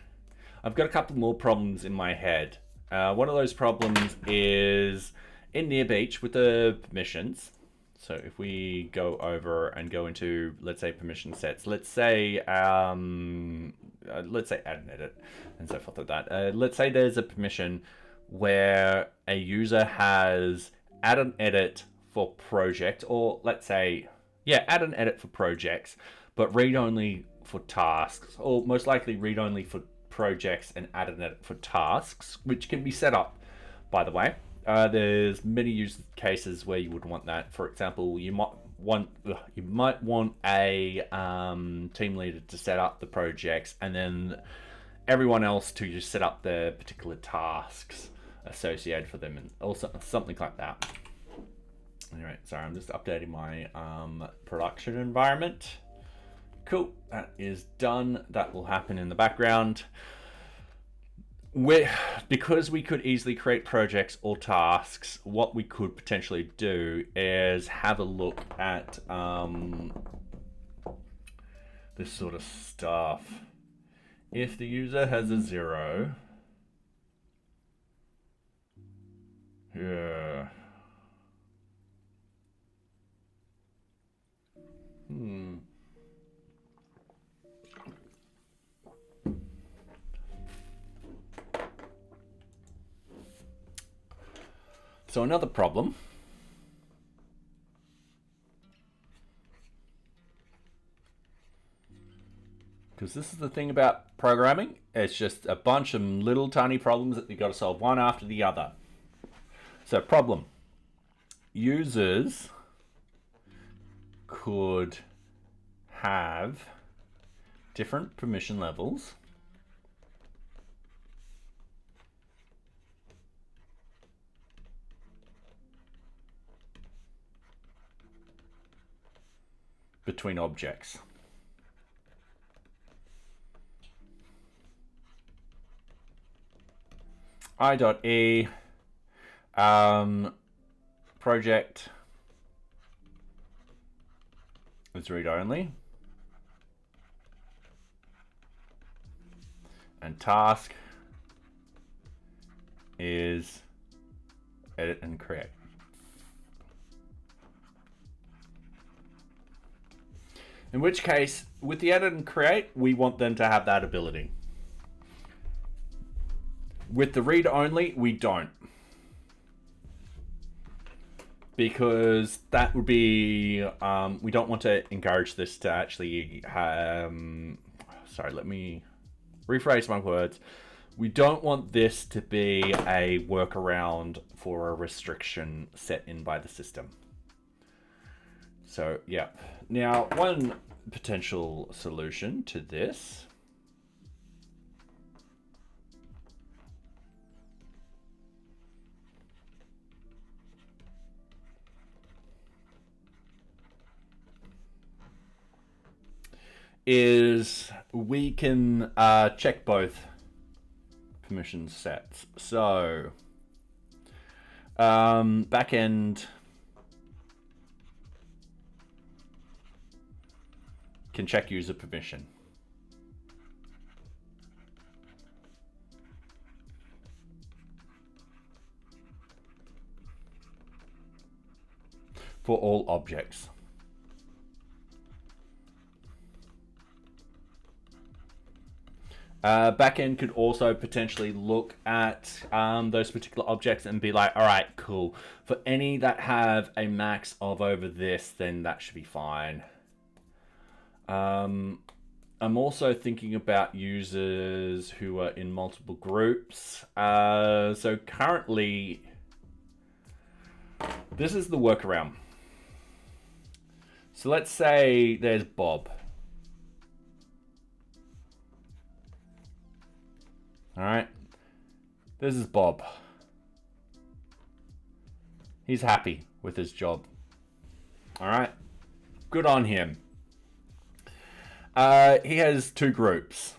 I've got a couple more problems in my head. One of those problems is in NearBeach with the permissions. So if we go over and go into, let's say, permission sets, let's say add and edit and so forth like that. Let's say there's a permission where a user has add and edit for project, or let's say, yeah, add and edit for projects, but read only for tasks, or most likely read only for projects and add and edit for tasks, which can be set up, by the way. There's many use cases where you would want that. For example, you might want a team leader to set up the projects, and then everyone else to just set up the particular tasks associated for them, and also something like that. Anyway, sorry, I'm just updating my production environment. Cool, that is done. That will happen in the background. because we could easily create projects or tasks, what we could potentially do is have a look at this sort of stuff. If the user has a 0, yeah. So another problem because this is the thing about programming, it's just a bunch of little tiny problems that you've got to solve one after the other. So problem, users could have different permission levels between objects. I.E project is read only, and task is edit and create. In which case, with the edit and create, we want them to have that ability. With the read only, we don't. Because that would be, we don't want to encourage this to actually, sorry, let me rephrase my words. We don't want this to be a workaround for a restriction set in by the system. So, yeah. Now, one potential solution to this is we can check both permission sets. So, backend can check user permission. For all objects. Backend could also potentially look at those particular objects and be like, all right, cool. For any that have a max of over this, then that should be fine. I'm also thinking about users who are in multiple groups. So currently, this is the workaround. So let's say there's Bob. All right, this is Bob. He's happy with his job. All right, good on him. He has two groups.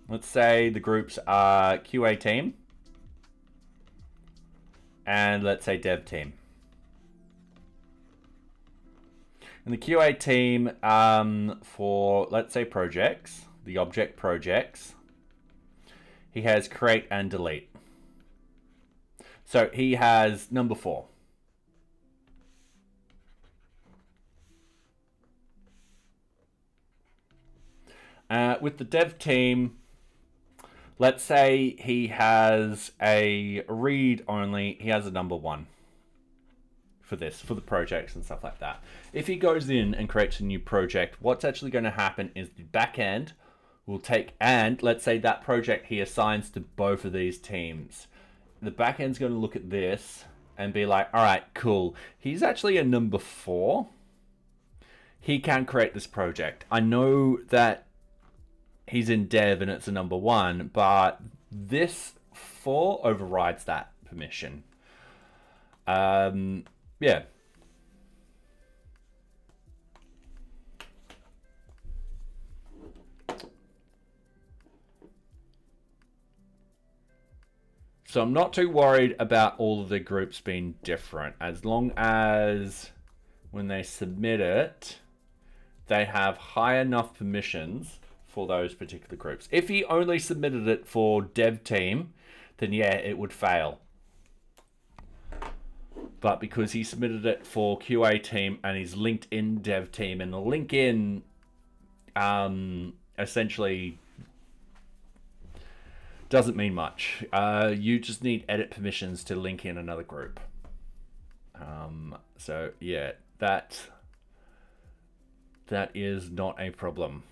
Let's say the groups are QA team and let's say dev team. And the QA team for, let's say, projects, the object projects, he has create and delete. So he has number 4. With the dev team, let's say he has a read only, he has a number 1 for this, for the projects and stuff like that. If he goes in and creates a new project, what's actually going to happen is the backend will take, and let's say that project he assigns to both of these teams. The backend's going to look at this and be like, all right, cool. He's actually a number 4. He can create this project. I know that he's in dev and it's a number 1, but this 4 overrides that permission. Yeah. So I'm not too worried about all of the groups being different, as long as when they submit it, they have high enough permissions for those particular groups. If he only submitted it for dev team, then yeah, it would fail. But because he submitted it for QA team and he's linked in dev team, and the link in essentially doesn't mean much. You just need edit permissions to link in another group. So yeah, that is not a problem.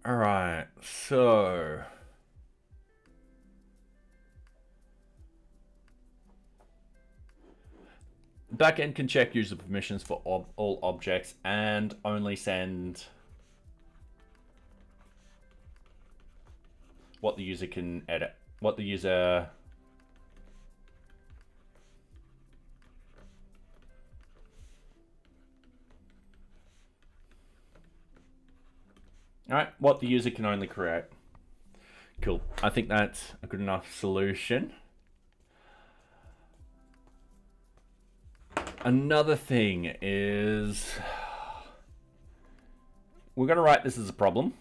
All right, so backend can check user permissions for all objects and only send what the user can edit, what the user what the user can only create. Cool. I think that's a good enough solution. Another thing is we're going to write this as a problem.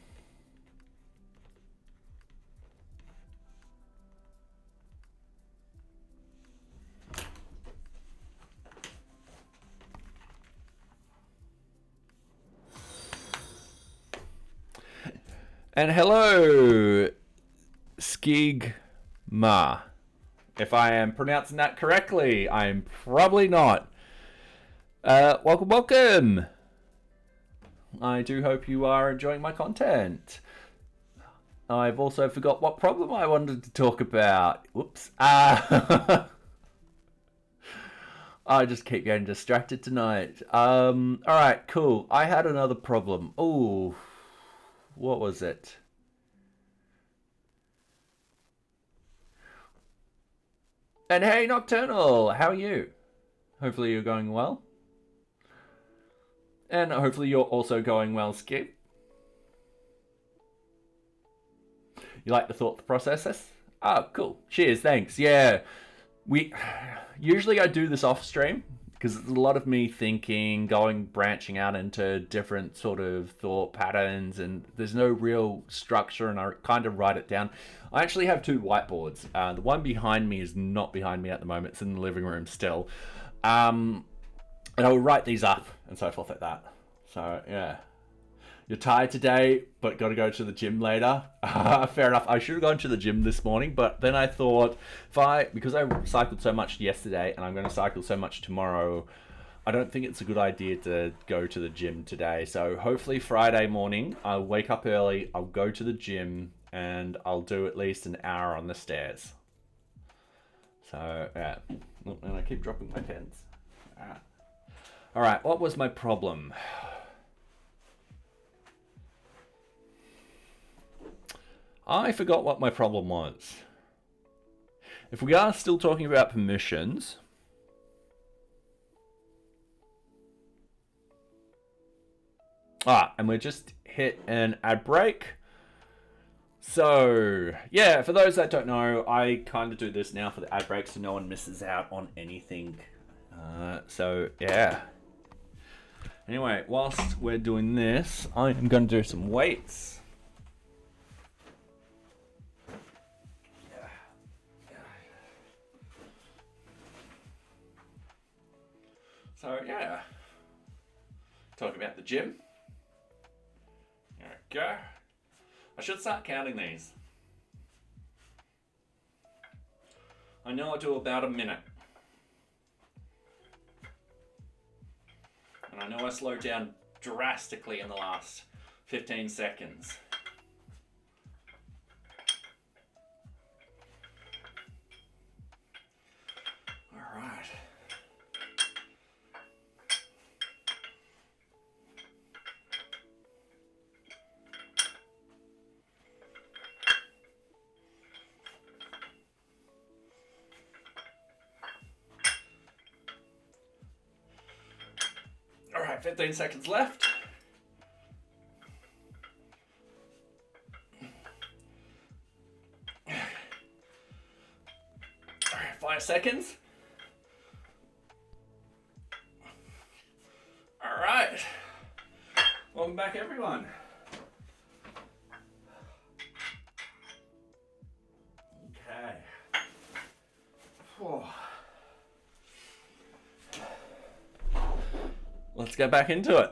And hello, Skigma. If I am pronouncing that correctly, I'm probably not. Welcome. I do hope you are enjoying my content. I've also forgot what problem I wanted to talk about. Whoops. I just keep getting distracted tonight. All right, cool. I had another problem. Oh, what was it? And hey, Nocturnal, how are you? Hopefully you're going well. And hopefully you're also going well, Skip. You like the thought processes? Oh, cool. Cheers, thanks. Yeah, usually I do this off stream because it's a lot of me thinking, branching out into different sort of thought patterns, and there's no real structure, and I kind of write it down. I actually have two whiteboards. The one behind me is not behind me at the moment. It's in the living room still. And I will write these up and so forth like that. So, yeah. You're tired today, but got to go to the gym later. Fair enough. I should have gone to the gym this morning, but then I thought, because I cycled so much yesterday and I'm going to cycle so much tomorrow, I don't think it's a good idea to go to the gym today. So hopefully Friday morning, I'll wake up early, I'll go to the gym, and I'll do at least an hour on the stairs. So, yeah. And I keep dropping my pens. All right, what was my problem? I forgot what my problem was. If we are still talking about permissions, and we just hit an ad break. So, yeah, for those that don't know, I kind of do this now for the ad break so no one misses out on anything. So, yeah. Anyway, whilst we're doing this, I am going to do some weights. So, yeah. Talk about the gym. There we go. I should start counting these. I know I do about a minute. And I know I slowed down drastically in the last 15 seconds. All right. All right, 15 seconds left. 5 seconds. All right. Welcome back, everyone. Okay. Whew. Let's get back into it.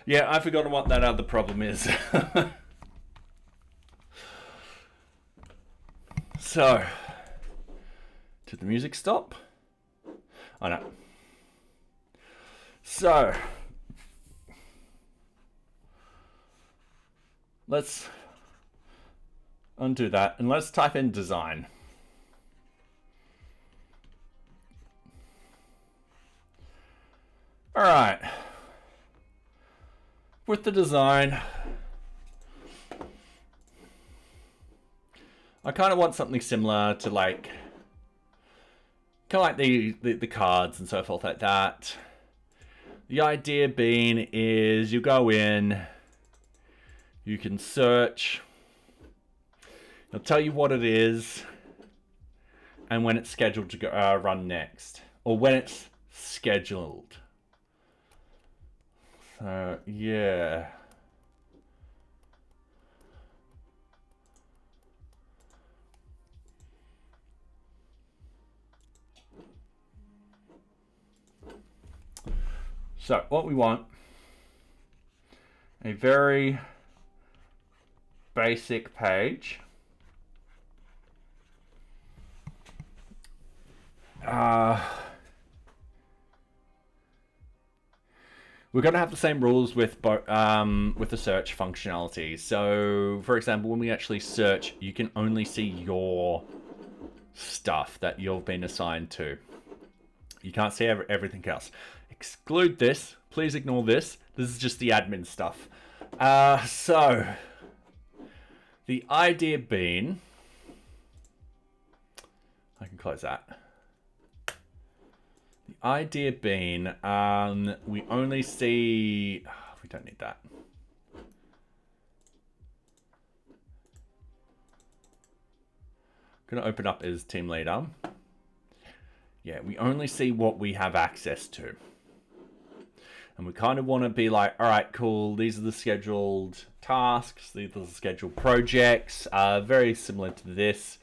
Yeah, I've forgotten what that other problem is. So, did the music stop? Oh no. So, let's undo that and let's type in design. All right. With the design, I kind of want something similar to like, kind of like the cards and so forth like that. The idea being is you go in, you can search, it'll tell you what it is, and when it's scheduled to go, run next, or when it's scheduled. So, yeah. So, what we want, a very basic page. We're going to have the same rules with the search functionality. So, for example, when we actually search, you can only see your stuff that you've been assigned to. You can't see everything else. Exclude this. Please ignore this. This is just the admin stuff. So, the idea being, I can close that. The idea being, we only see, we don't need that. I'm going to open up as team leader. Yeah, we only see what we have access to. And we kind of want to be like, all right, cool. These are the scheduled tasks. These are the scheduled projects. Very similar to this.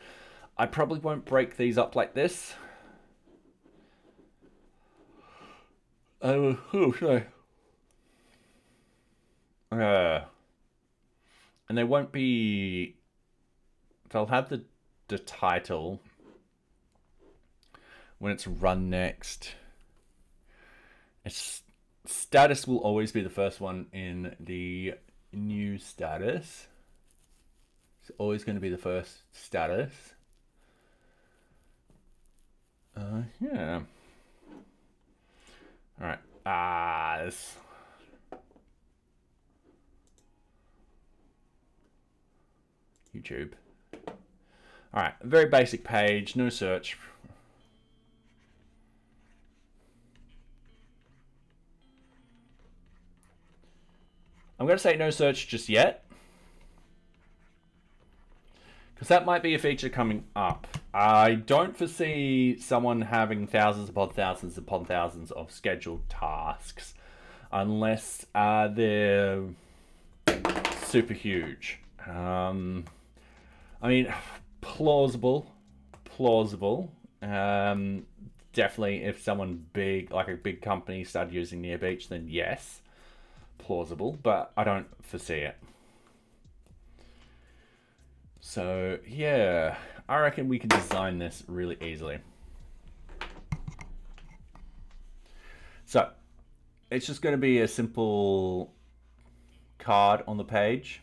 I probably won't break these up like this. Oh, sorry. And they won't be. They'll have the title when it's run next. It's status will always be the first one in the new status. It's always going to be the first status. Yeah. All right. This. YouTube. All right. Very basic page. No search. I'm going to say no search just yet, because that might be a feature coming up. I don't foresee someone having thousands upon thousands of scheduled tasks, unless they're super huge. I mean, plausible. Definitely, if someone big, like a big company, started using NearBeach, then yes. Plausible, but I don't foresee it. So yeah, I reckon we can design this really easily. So it's just going to be a simple card on the page,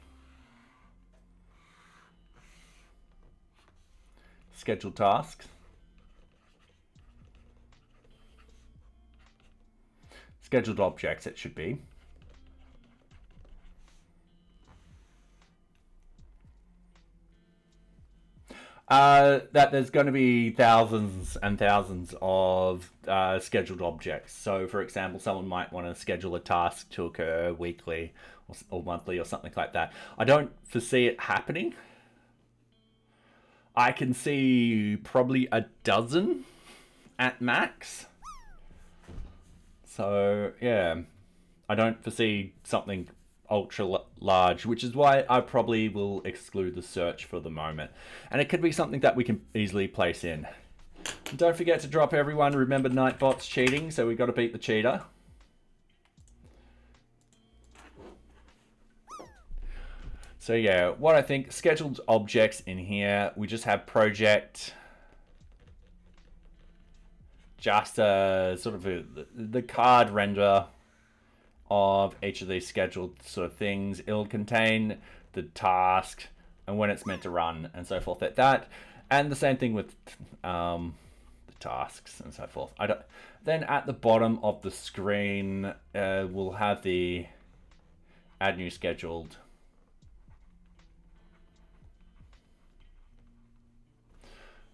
scheduled tasks, scheduled objects it should be. That there's going to be thousands and thousands of scheduled objects. So, for example, someone might want to schedule a task to occur weekly or monthly or something like that. I don't foresee it happening. I can see probably a dozen at max. So yeah, I don't foresee something ultra large, which is why I probably will exclude the search for the moment. And it could be something that we can easily place in. And don't forget to drop everyone. Remember, Nightbot's cheating, so we got to beat the cheater. So yeah, what I think, scheduled objects in here, we just have project, just a sort of the card render of each of these scheduled sort of things. It'll contain the task and when it's meant to run and so forth like that. And the same thing with the tasks and so forth. Then at the bottom of the screen, we'll have the add new scheduled.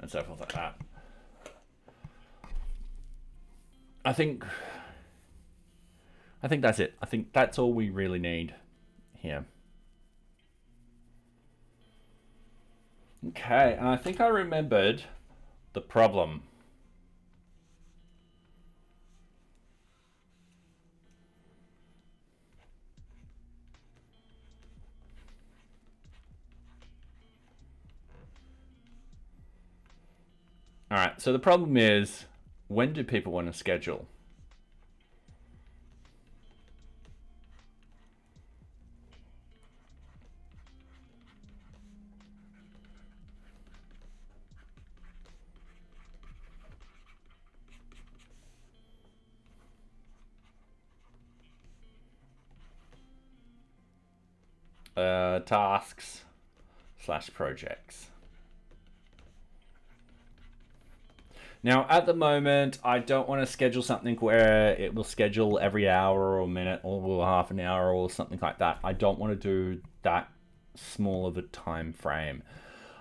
And so forth like that. I think that's it. I think that's all we really need here. Okay, and I think I remembered the problem. All right, so the problem is, when do people want to schedule? Tasks / projects. Now, at the moment, I don't want to schedule something where it will schedule every hour or minute or half an hour or something like that. I don't want to do that small of a time frame.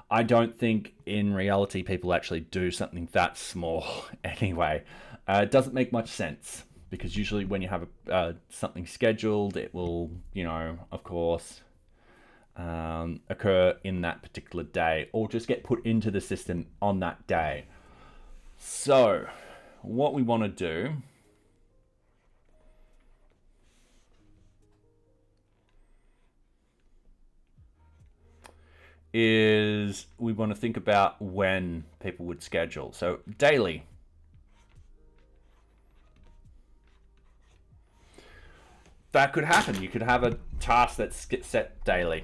I don't think in reality people actually do something that small anyway. It doesn't make much sense because usually when you have something scheduled, it will, of course, occur in that particular day or just get put into the system on that day. So what we want to do is we want to think about when people would schedule. So daily. That could happen. You could have a task that's set daily.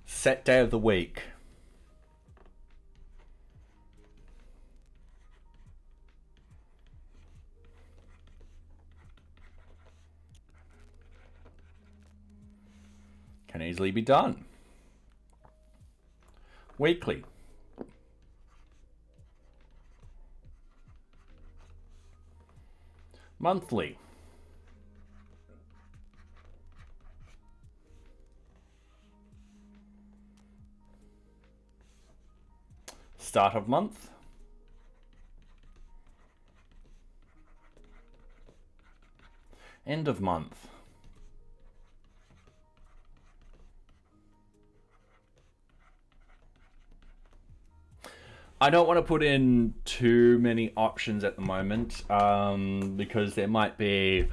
Set day of the week. Can easily be done. Weekly. Monthly. Start of month. End of month. I don't want to put in too many options at the moment because there might be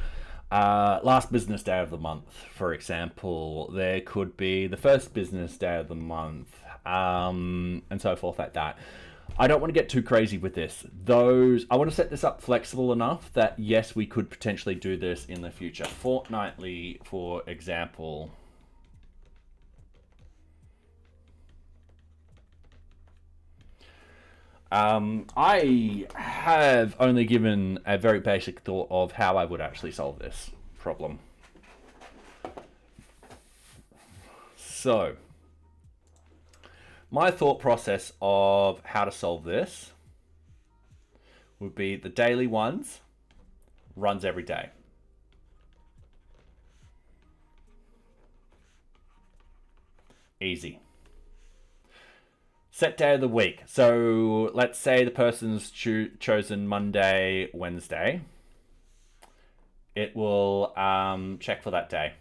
last business day of the month, for example. There could be the first business day of the month and so forth like that. I don't want to get too crazy with this. I want to set this up flexible enough that, yes, we could potentially do this in the future. Fortnightly, for example. I have only given a very basic thought of how I would actually solve this problem. So, my thought process of how to solve this would be the daily ones runs every day. Easy. Set day of the week. So let's say the person's chosen Monday, Wednesday. It will check for that day.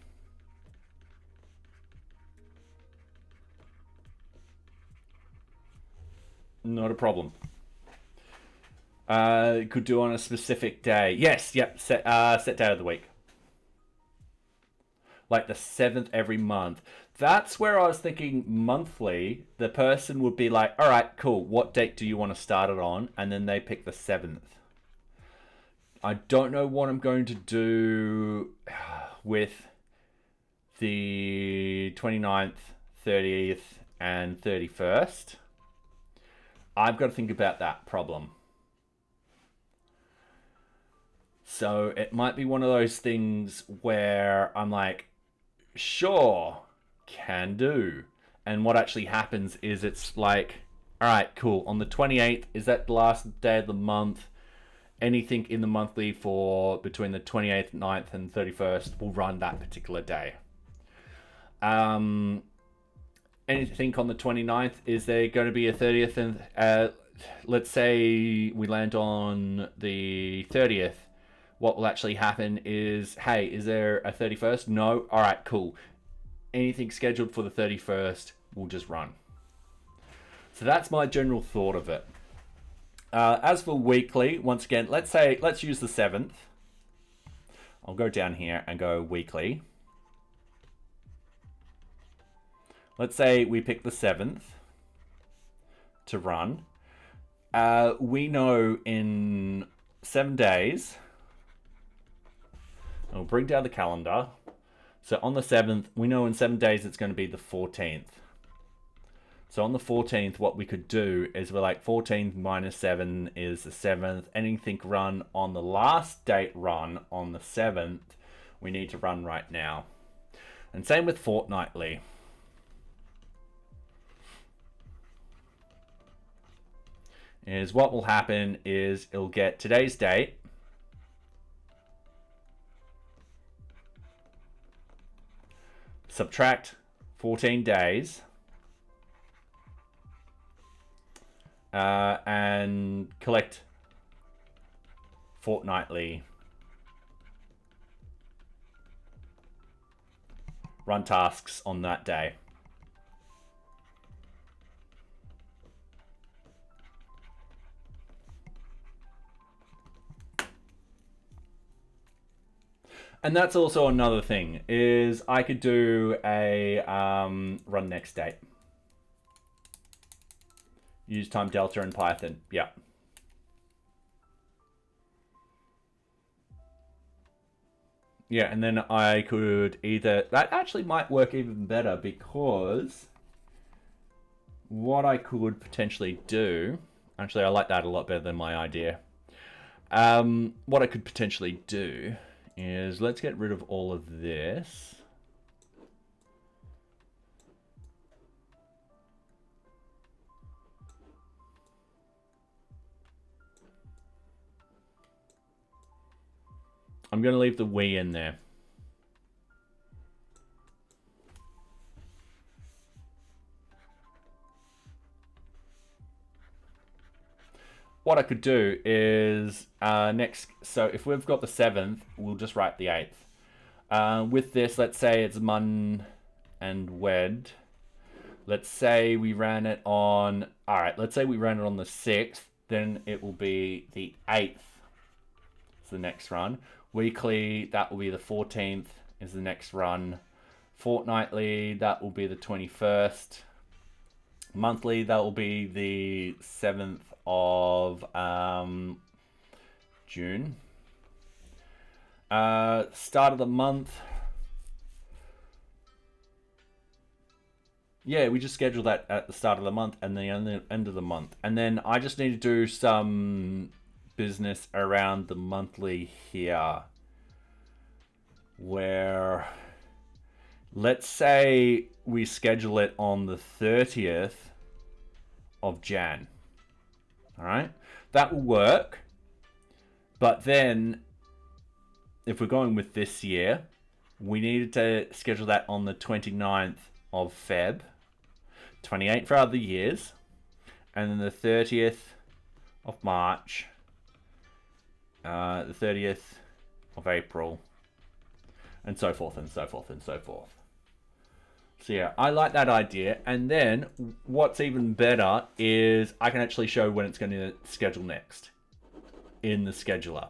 Not a problem. Could do on a specific day. Yes, yep, set day of the week. Like the 7th every month. That's where I was thinking monthly, the person would be like, all right, cool, what date do you want to start it on? And then they pick the 7th. I don't know what I'm going to do with the 29th, 30th, and 31st. I've got to think about that problem. So it might be one of those things where I'm like, sure, can do. And what actually happens is it's like, all right, cool. On the 28th, is that the last day of the month? Anything in the monthly for between the 28th, 9th, and 31st will run that particular day. Anything on the 29th, is there going to be a 30th? And let's say we land on the 30th. What will actually happen is, hey, is there a 31st? No? All right, cool. Anything scheduled for the 31st will just run. So that's my general thought of it. As for weekly, once again, let's use the 7th. I'll go down here and go weekly. Let's say we pick the 7th to run. We know in 7 days, I'll bring down the calendar. So on the 7th, we know in 7 days it's going to be the 14th. So on the 14th, what we could do is we're like 14 minus 7 is the 7th. Anything run on the last date run on the 7th, we need to run right now. And same with fortnightly. Is what will happen is it'll get today's date. Subtract 14 days. And collect fortnightly. Run tasks on that day. And that's also another thing, is I could do a run next date. Use time delta in Python. Yeah. Yeah, and then I could either... That actually might work even better, because what I could potentially do... Actually, I like that a lot better than my idea. What I could potentially do is, let's get rid of all of this. I'm going to leave the we in there. What I could do is next, so if we've got the 7th, we'll just write the 8th. With this, let's say it's Mun and Wed. Let's say we ran it on, all right, let's say we ran it on the 6th, then it will be the 8th. It's the next run. Weekly, that will be the 14th is the next run. Fortnightly, that will be the 21st. Monthly, that will be the 7th of June. Start of the month. Yeah, we just schedule that at the start of the month and the end of the month. And then I just need to do some business around the monthly here, where let's say we schedule it on the 30th of Jan. All right, that will work. But then if we're going with this year, we needed to schedule that on the 29th of Feb, 28 for other years, and then the 30th of March, the 30th of April, and so forth and so forth and so forth. So yeah, I like that idea. And then what's even better is I can actually show when it's going to schedule next in the scheduler,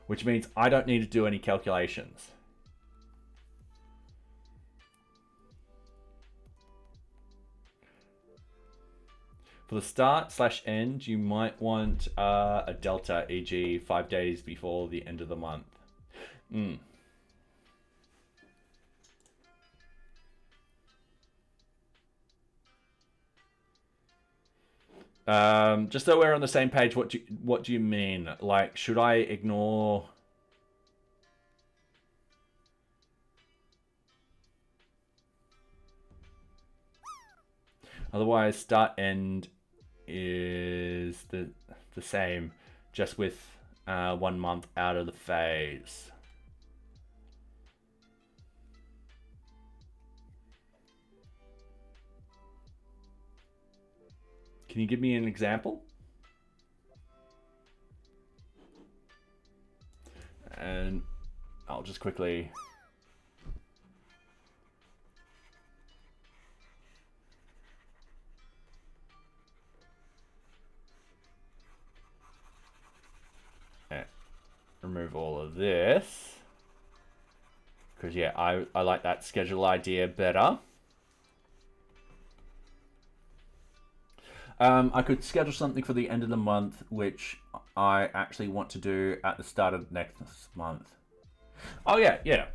which means I don't need to do any calculations. For the start/end, you might want a delta, e.g. 5 days before the end of the month. Just so we're on the same page, what do you mean? Like, should I ignore? Otherwise, start/end is the same, just with 1 month out of the phase. Can you give me an example? And I'll just quickly... remove all of this. Because, yeah, I like that schedule idea better. I could schedule something for the end of the month, which I actually want to do at the start of next month. Oh, yeah.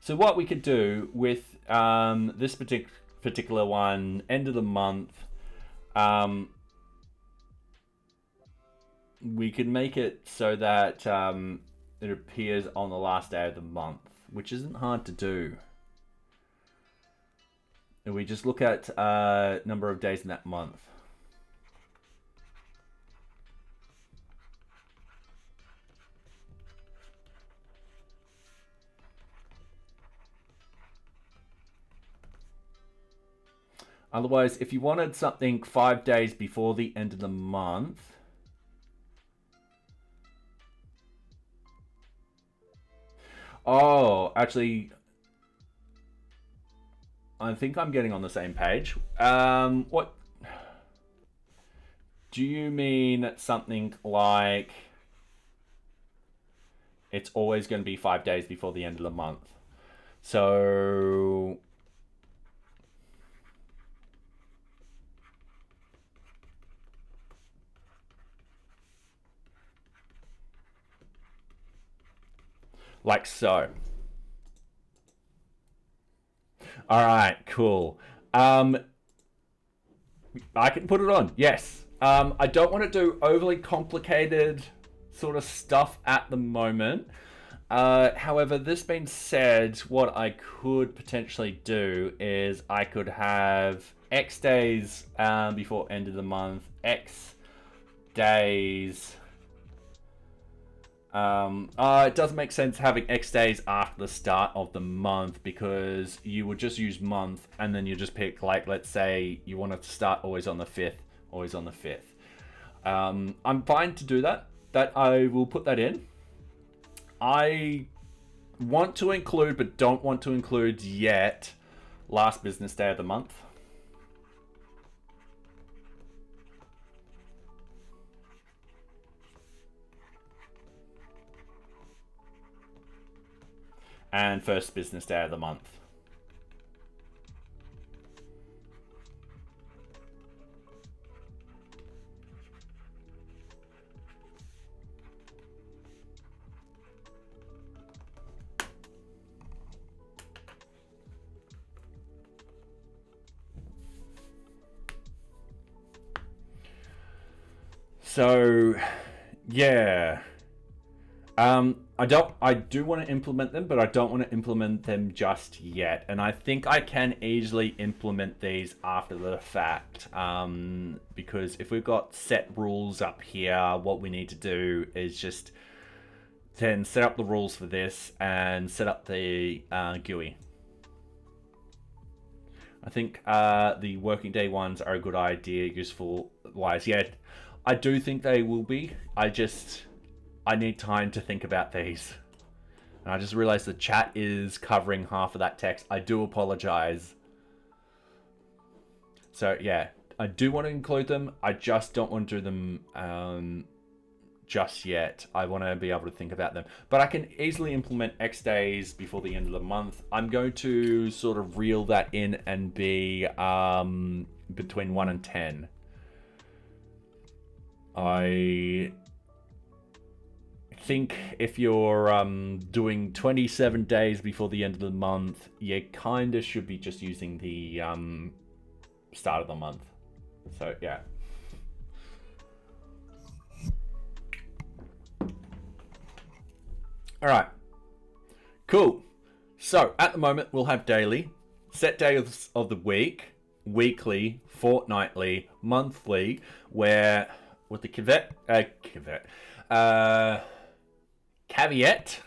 So what we could do with this particular one, end of the month, we could make it so that it appears on the last day of the month, which isn't hard to do. And we just look at number of days in that month. Otherwise, if you wanted something 5 days before the end of the month, oh, actually, I think I'm getting on the same page. What do you mean? Something like it's always going to be 5 days before the end of the month. So like so. All right, cool. I can put it on, yes. I don't want to do overly complicated sort of stuff at the moment. However, this being said, what I could potentially do is I could have X days before end of the month, X days. It does make sense having X days after the start of the month, because you would just use month and then you just pick, like, let's say you want it to start always on the 5th, always on the 5th. I'm fine to do that. I will put that in. I want to include, but don't want to include yet, last business day of the month. And first business day of the month. So, yeah. I do want to implement them, but I don't want to implement them just yet. And I think I can easily implement these after the fact. Because if we've got set rules up here, what we need to do is just then set up the rules for this and set up the GUI. I think the working day ones are a good idea, useful wise. Yeah, I do think they will be. I need time to think about these. And I just realized the chat is covering half of that text. I do apologize. So yeah, I do want to include them. I just don't want to do them just yet. I want to be able to think about them. But I can easily implement X days before the end of the month. I'm going to sort of reel that in and be between 1 and 10. I think if you're doing 27 days before the end of the month, you kind of should be just using the start of the month. So yeah. All right, cool. So at the moment we'll have daily, set days of the week, weekly, fortnightly, monthly, where with the caveat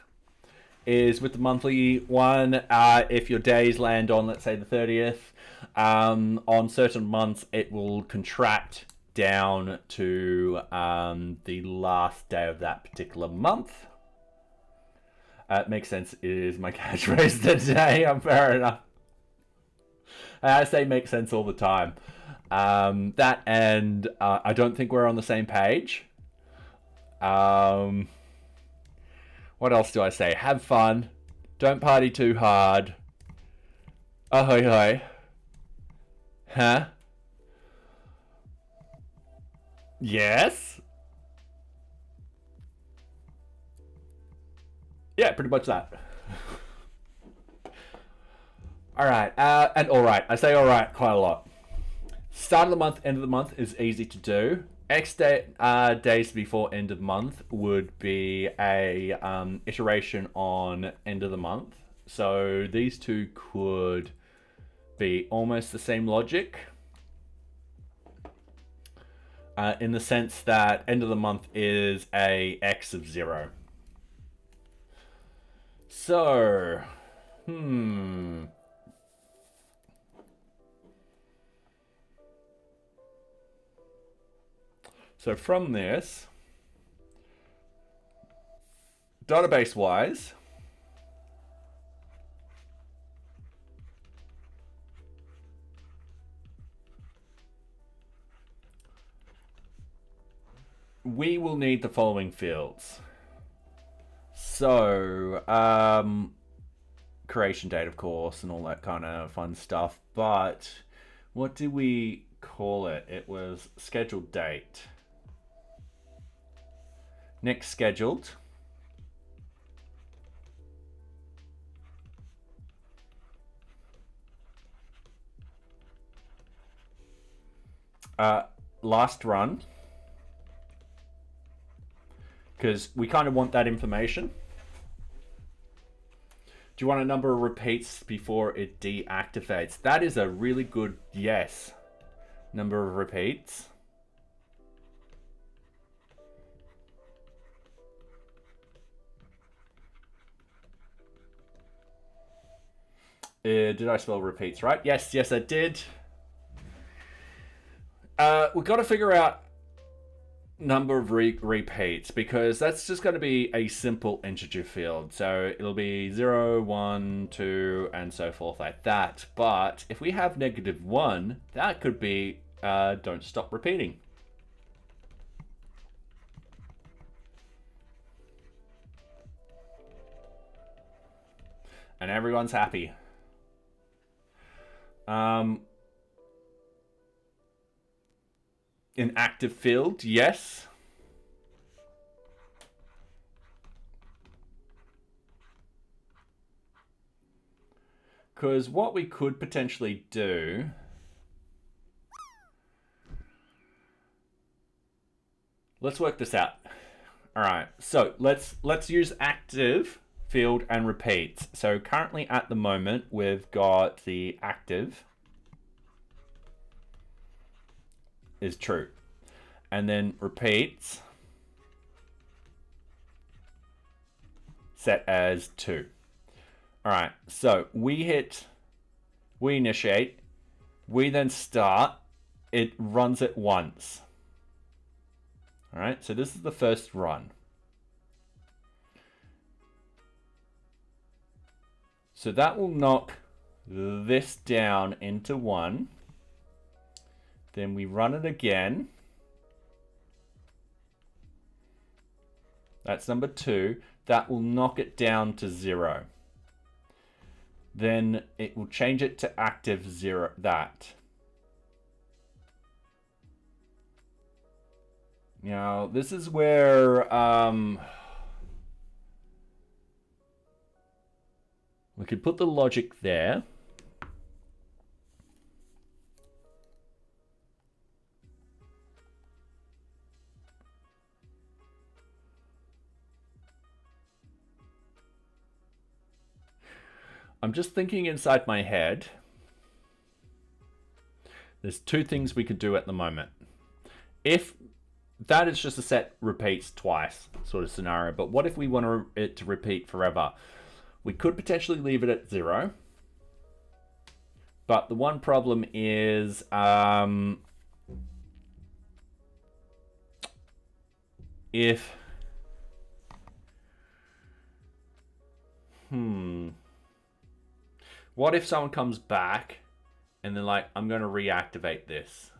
is with the monthly one, if your days land on, let's say, the 30th, on certain months it will contract down to the last day of that particular month. Makes sense is my catchphrase today. I'm fair enough. I say makes sense all the time. That and I don't think we're on the same page. What else do I say? Have fun. Don't party too hard. Ahoy hoy. Huh? Yes? Yeah, pretty much that. Alright, and alright. I say alright quite a lot. Start of the month, end of the month is easy to do. X days before end of month would be a iteration on end of the month. So these two could be almost the same logic. In the sense that end of the month is a X of 0. So, So from this, database-wise, we will need the following fields. So, creation date, of course, and all that kind of fun stuff. But what did we call it? It was scheduled date. Next scheduled. Last run. Because we kind of want that information. Do you want a number of repeats before it deactivates? That is a really good yes. Number of repeats. Did I spell repeats right? Yes, I did. We've got to figure out number of repeats, because that's just going to be a simple integer field. So it'll be 0, 1, 2, and so forth like that. But if we have -1, that could be don't stop repeating. And everyone's happy. An active field, yes. Because what we could potentially do, let's work this out. All right, so let's use active field and repeats. So currently at the moment we've got the active is true, and then repeats set as 2. All right, so we initiate, we then start, it runs it once. All right, so this is the first run. So that will knock this down into 1. Then we run it again. That's number 2. That will knock it down to 0. Then it will change it to active 0, that. Now, this is where we could put the logic there. I'm just thinking inside my head. There's 2 things we could do at the moment. If that is just a set repeats twice sort of scenario, but what if we want it to repeat forever? We could potentially leave it at 0. But the one problem is if what if someone comes back and they're like, I'm going to reactivate this?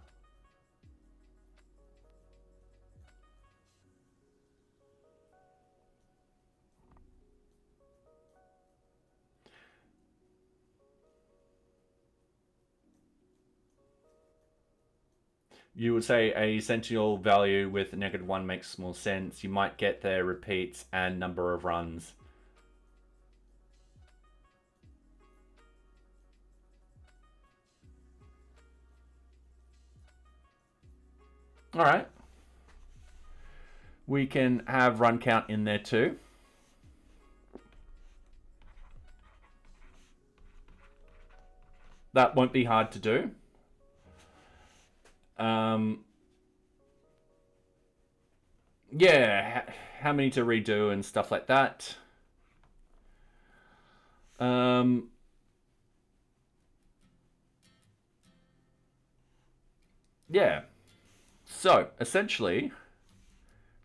You would say a sentinel value with -1 makes more sense. You might get their repeats and number of runs. All right. We can have run count in there too. That won't be hard to do. Yeah, how many to redo and stuff like that. Yeah. So essentially,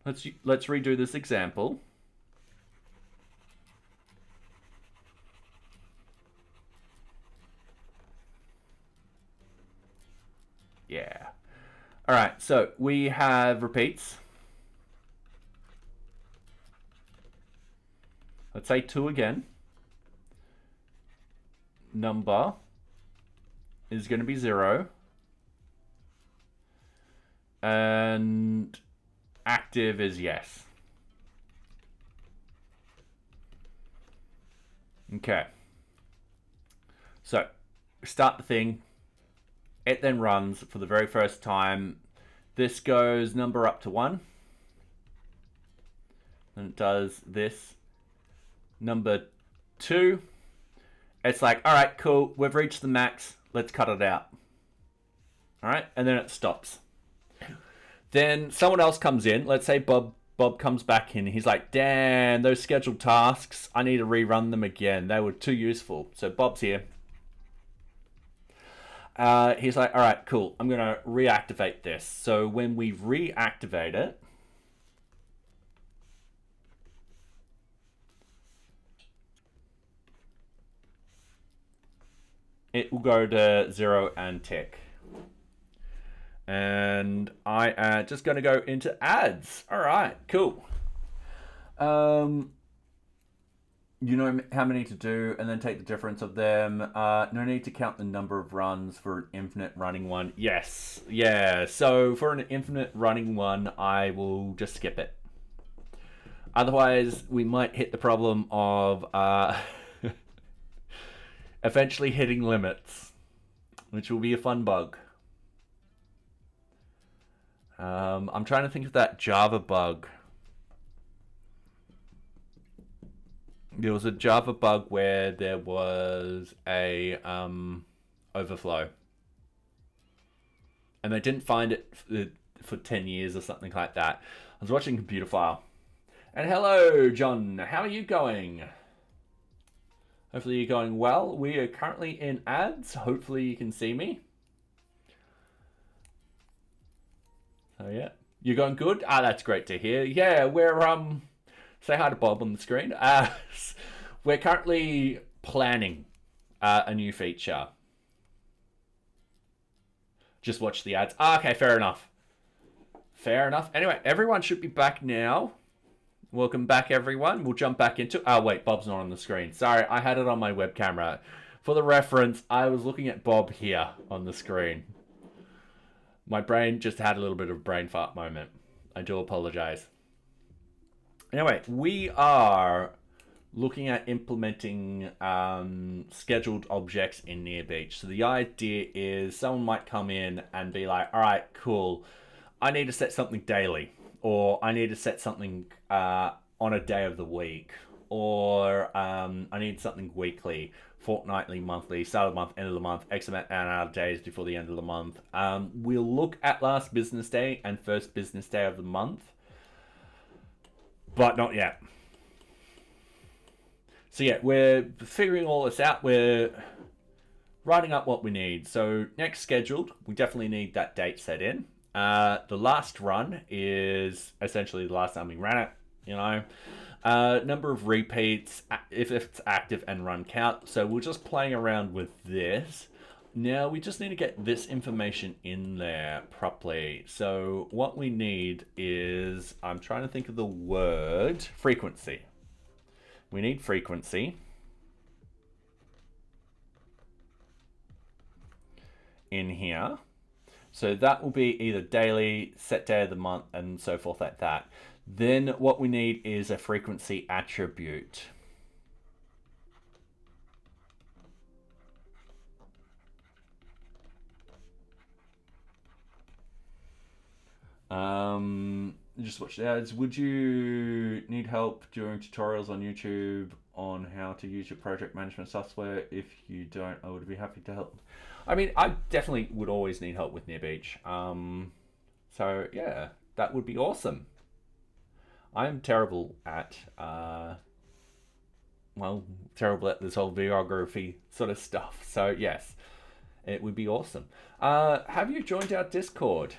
let's redo this example. Yeah. All right, so we have repeats. Let's say 2 again. Number is going to be 0. And active is yes. Okay. So start the thing. It then runs for the very first time. This goes number up to 1. And it does this. Number 2. It's like, all right, cool. We've reached the max. Let's cut it out. All right. And then it stops. Then someone else comes in. Let's say Bob comes back in. He's like, damn, those scheduled tasks, I need to rerun them again. They were too useful. So Bob's here. He's like, all right, cool. I'm going to reactivate this. So when we reactivate it, it will go to 0 and tick. And I am just going to go into ads. All right, cool. You know how many to do and then take the difference of them. No need to count the number of runs for an infinite running one. Yes, yeah. So for an infinite running one, I will just skip it. Otherwise, we might hit the problem of eventually hitting limits, which will be a fun bug. I'm trying to think of that Java bug. There was a Java bug where there was a overflow. And they didn't find it for 10 years or something like that. I was watching Computer File. And hello, John. How are you going? Hopefully you're going well. We are currently in ads. Hopefully you can see me. So yeah, you're going good? Ah, that's great to hear. Yeah, we're say hi to Bob on the screen. We're currently planning a new feature. Just watch the ads. Ah, okay, fair enough. Fair enough. Anyway, everyone should be back now. Welcome back, everyone. We'll jump back into... Oh, wait, Bob's not on the screen. Sorry, I had it on my web camera. For the reference, I was looking at Bob here on the screen. My brain just had a little bit of a brain fart moment. I do apologize. Anyway, we are looking at implementing scheduled objects in NearBeach. So the idea is someone might come in and be like, all right, cool. I need to set something daily, or I need to set something on a day of the week, or I need something weekly, fortnightly, monthly, start of the month, end of the month, X amount of days before the end of the month. We'll look at last business day and first business day of the month, but not yet. So yeah, we're figuring all this out. We're writing up what we need. So next scheduled, we definitely need that date set in. The last run is essentially the last time we ran it, you know. Number of repeats, if it's active, and run count. So we're just playing around with this. Now we just need to get this information in there properly. So what we need is, I'm trying to think of the word, frequency. We need frequency in here. So that will be either daily, set day of the month, and so forth like that. Then what we need is a frequency attribute. Just watch the ads. Would you need help during tutorials on YouTube on how to use your project management software? If you don't, I would be happy to help. I mean, I definitely would always need help with NearBeach. So yeah, that would be awesome. I'm terrible at, terrible at this whole videography sort of stuff. So yes, it would be awesome. Have you joined our Discord?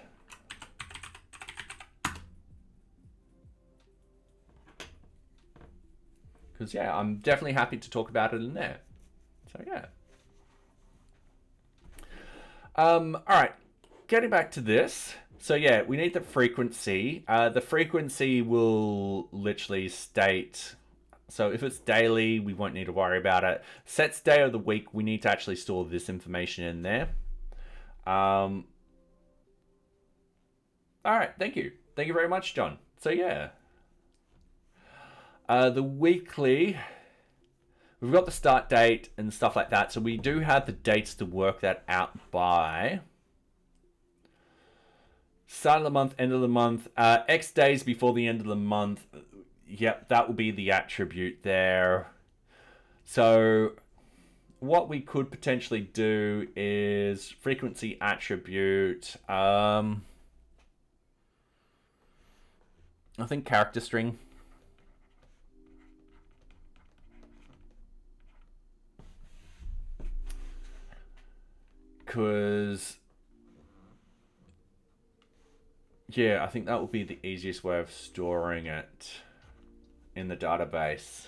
Because yeah, I'm definitely happy to talk about it in there. So yeah. All right, getting back to this. So yeah, we need the frequency. The frequency will literally state, so if it's daily, we won't need to worry about it. Sets day of the week, we need to actually store this information in there. All right, thank you. Thank you very much, John. So yeah. The weekly, we've got the start date and stuff like that. So we do have the dates to work that out by. Start of the month, end of the month, X days before the end of the month. Yep, that will be the attribute there. So what we could potentially do is frequency attribute. I think character string. Because, yeah, I think that would be the easiest way of storing it in the database.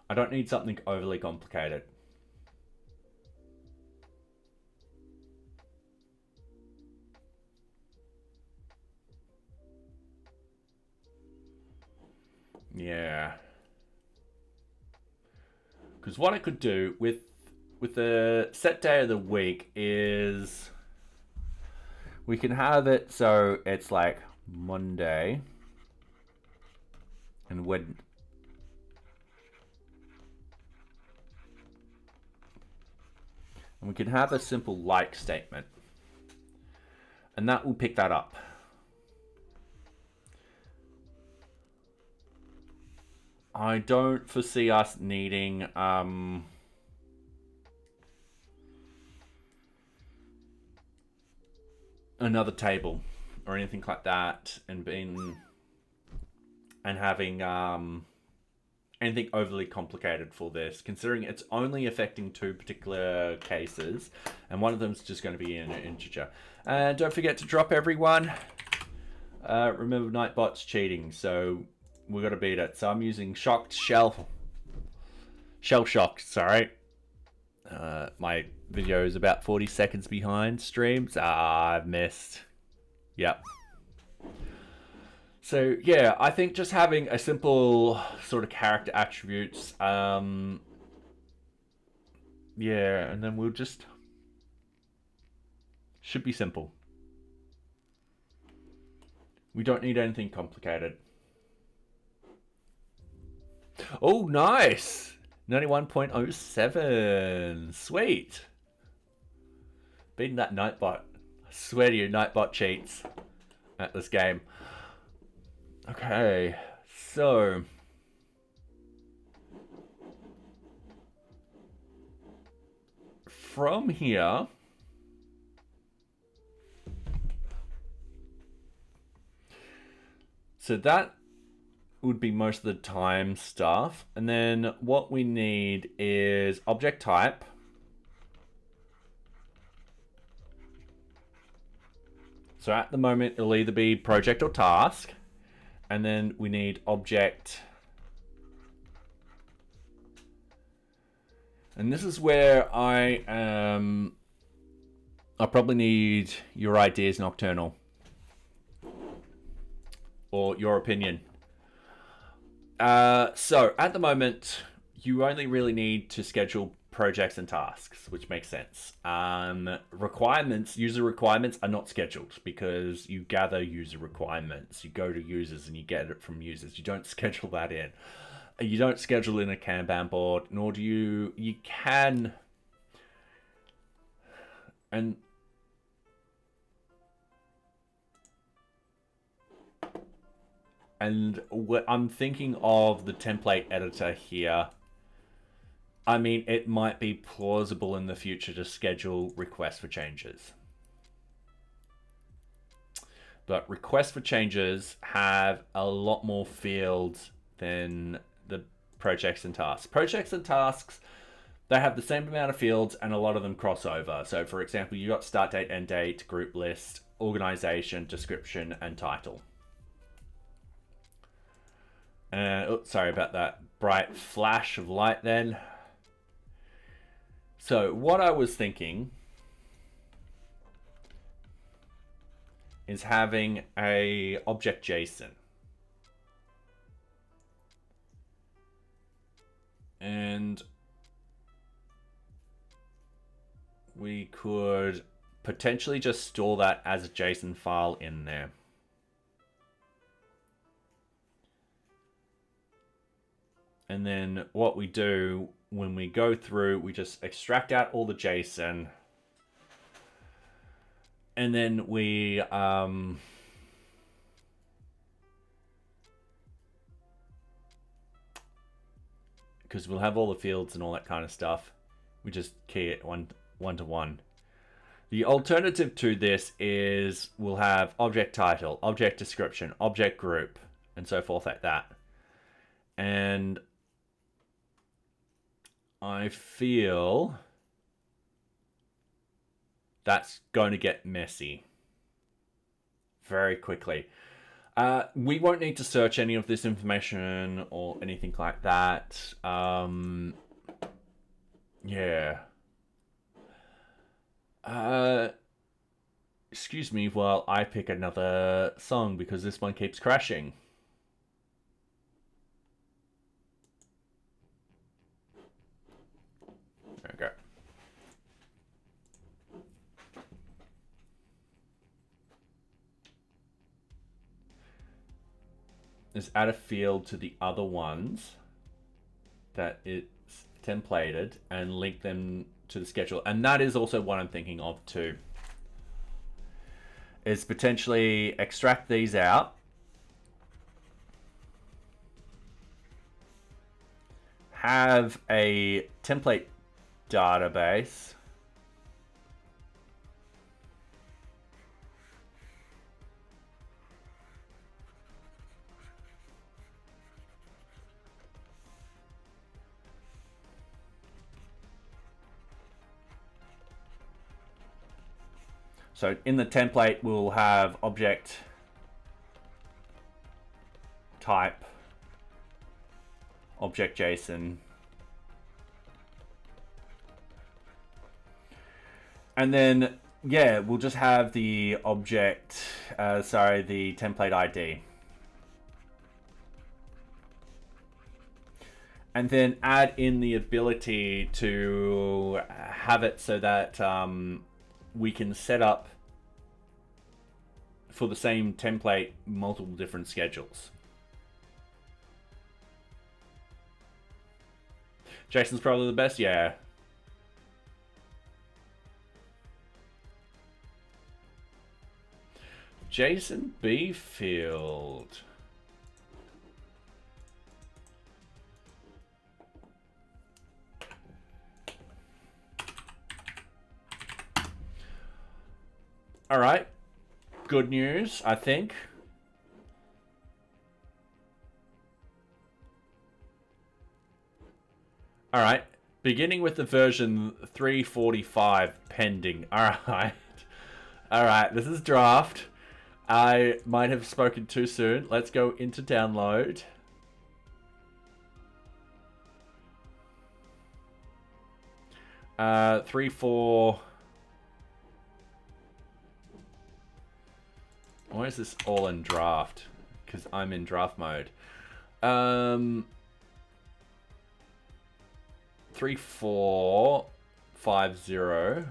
I don't need something overly complicated. Yeah. Because what I could do with the set day of the week is we can have it so it's like Monday and when and we can have a simple like statement and that will pick that up. I don't foresee us needing another table or anything like that, and having anything overly complicated for this, considering it's only affecting 2 particular cases, and one of them is just going to be an integer. And don't forget to drop, everyone. Remember, Nightbot's cheating, so we got to beat it. So I'm using shell shocked. Sorry, my video is about 40 seconds behind streams. I've missed. Yep. So yeah, I think just having a simple sort of character attributes, yeah, and then we'll just should be simple. We don't need anything complicated. Oh, nice! 91.07. Sweet. Beating that Nightbot. I swear to you, Nightbot cheats at this game. Okay, so from here, so that would be most of the time stuff. And then what we need is object type. So at the moment, it'll either be project or task. And then we need object. And this is where I probably need your ideas, Nocturnal. Or your opinion. So at the moment, you only really need to schedule projects and tasks, which makes sense. Requirements, user requirements are not scheduled because you gather user requirements. You go to users and you get it from users. You don't schedule that in. You don't schedule in a Kanban board, nor do you can. And I'm thinking of the template editor here. I mean, it might be plausible in the future to schedule requests for changes. But requests for changes have a lot more fields than the projects and tasks. Projects and tasks, they have the same amount of fields and a lot of them cross over. So for example, you got start date, end date, group list, organization, description, and title. Sorry about that bright flash of light then. So what I was thinking is having a object JSON. And we could potentially just store that as a JSON file in there. And then what we do when we go through, we just extract out all the JSON. And then we because we'll have all the fields and all that kind of stuff, we just key it one to one. The alternative to this is we'll have object title, object description, object group, and so forth like that. And I feel that's going to get messy very quickly. We won't need to search any of this information or anything like that. Yeah. Excuse me while I pick another song because this one keeps crashing. Okay. Just add a field to the other ones that it's templated and link them to the schedule. And that is also what I'm thinking of too. Is potentially extract these out. Have a template database. So in the template, we'll have object type object JSON. And then, yeah, we'll just have the object, the template ID. And then add in the ability to have it so that we can set up for the same template multiple different schedules. JSON's probably the best, yeah. JSON B field. All right. Good news, I think. All right. Beginning with the version 345 pending. All right. All right. This is draft. I might have spoken too soon. Let's go into download. Three, four. Why is this all in draft? Because I'm in draft mode. 3450.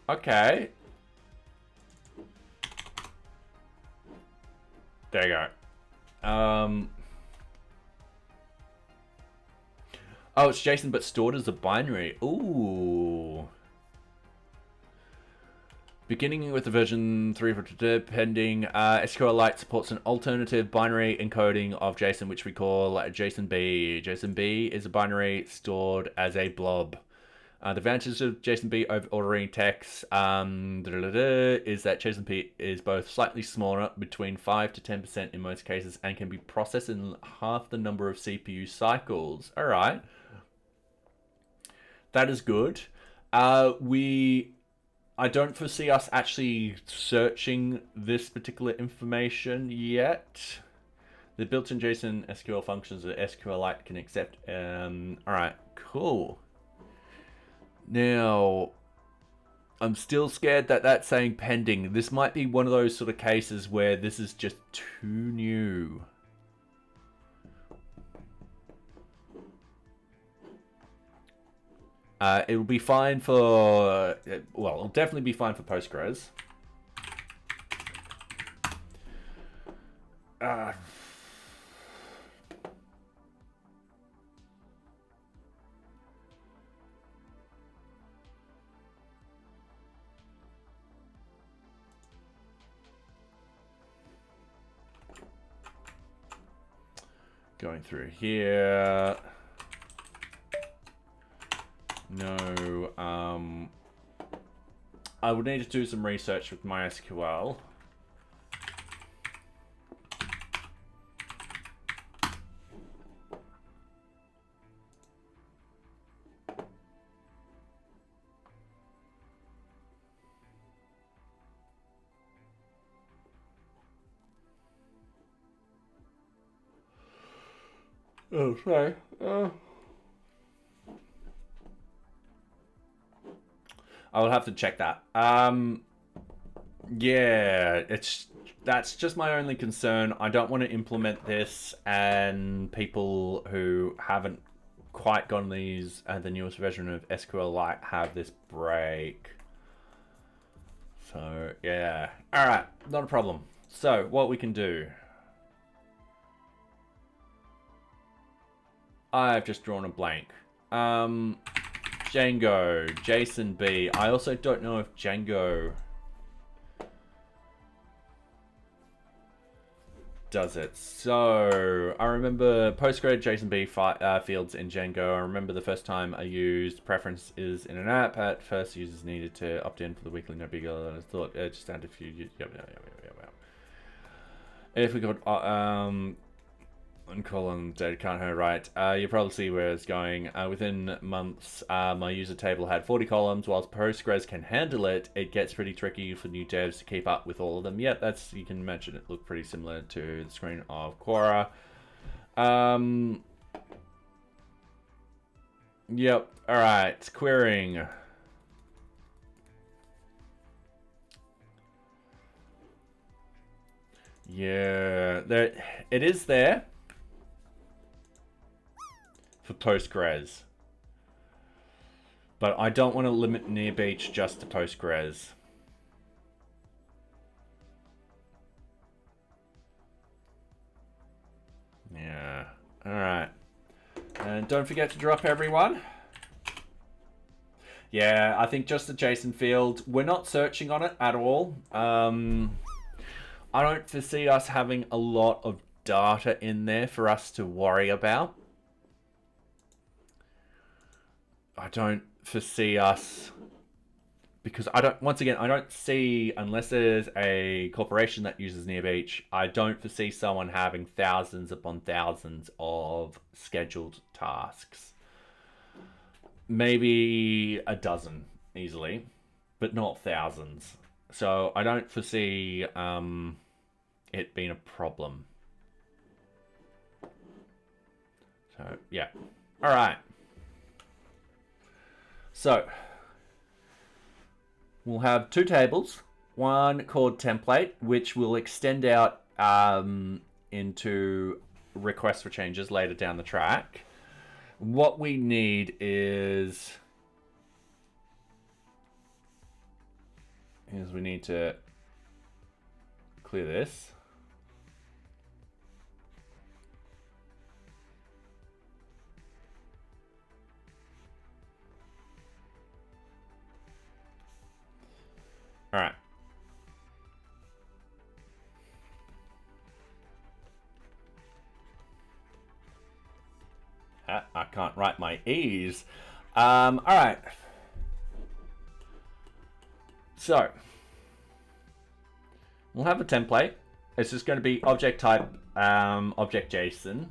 Okay. There you go. Oh, it's JSON but stored as a binary. Ooh. Beginning with the version 3 pending, SQLite supports an alternative binary encoding of JSON, which we call JSON-B. JSON-B is a binary stored as a blob. The advantage of JSON-B over ordering text is that JSON-B is both slightly smaller, between 5 to 10% in most cases, and can be processed in half the number of CPU cycles. All right. That is good. I don't foresee us actually searching this particular information yet. The built-in JSON SQL functions that SQLite can accept. All right, cool. Now, I'm still scared that that's saying pending. This might be one of those sort of cases where this is just too new. It will be fine for, well, it'll definitely be fine for Postgres. Going through here. No, I would need to do some research with MySQL. Oh, sorry. I will have to check that. Yeah, that's just my only concern. I don't want to implement this and people who haven't quite gotten these the newest version of SQLite have this break. So yeah, all right, not a problem. So what we can do, I've just drawn a blank. Django, JSON-B. I also don't know if Django does it. So I remember Postgres JSON-B fields in Django. I remember the first time I used preferences in an app. At first, users needed to opt in for the weekly no big deal. And I thought it just added a few. If we got And column data can't hurt right. You probably see where it's going. Within months, my user table had 40 columns. Whilst Postgres can handle it, it gets pretty tricky for new devs to keep up with all of them. Yep, that's, you can imagine it looked pretty similar to the screen of Quora. Yep. All right. Querying. Yeah, there it is there for Postgres, but I don't want to limit NearBeach just to Postgres. Yeah. All right. And don't forget to drop everyone. Yeah, I think just the JSON field. We're not searching on it at all. I don't foresee us having a lot of data in there for us to worry about. I don't foresee us, because once again, I don't see, unless there's a corporation that uses NearBeach, I don't foresee someone having thousands upon thousands of scheduled tasks. Maybe a dozen easily, but not thousands. So I don't foresee it being a problem. So yeah. All right. So we'll have two tables. One called template, which will extend out into requests for changes later down the track. What we need is we need to clear this. All right. I can't write my E's. All right. So we'll have a template. It's just going to be object type, object JSON.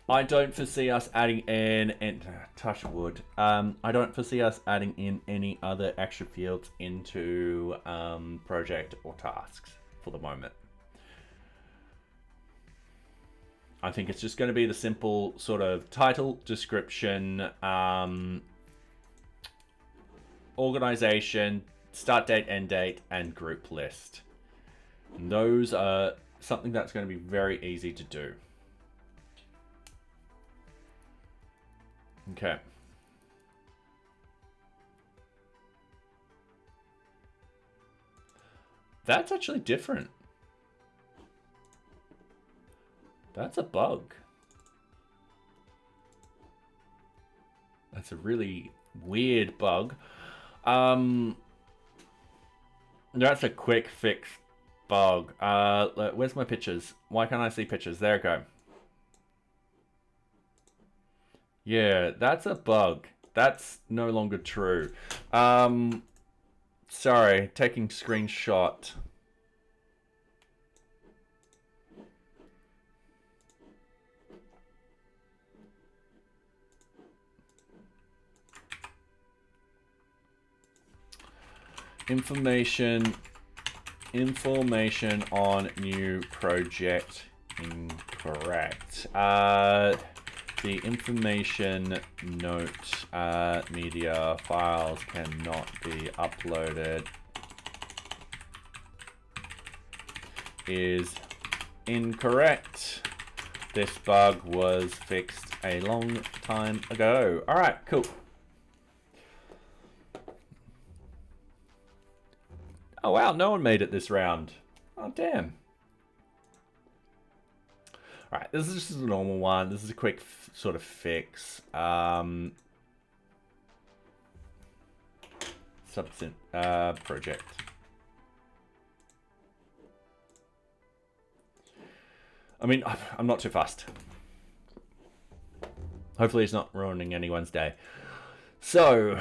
I don't foresee us adding in, and touch wood. I don't foresee us adding in any other extra fields into project or tasks for the moment. I think it's just going to be the simple sort of title, description, organization, start date, end date, and group list. And those are something that's going to be very easy to do. Okay. That's actually different. That's a bug. That's a really weird bug. That's a quick fix bug. Where's my pictures? Why can't I see pictures? There we go. Yeah, that's a bug. That's no longer true. Sorry, taking screenshot. Information on new project incorrect. The information note media files cannot be uploaded is incorrect. This bug was fixed a long time ago. All right, cool. Oh wow, no one made it this round. Oh damn. All right, this is just a normal one. This is a quick sort of fix. Project. I mean, I'm not too fast. Hopefully it's not ruining anyone's day. So,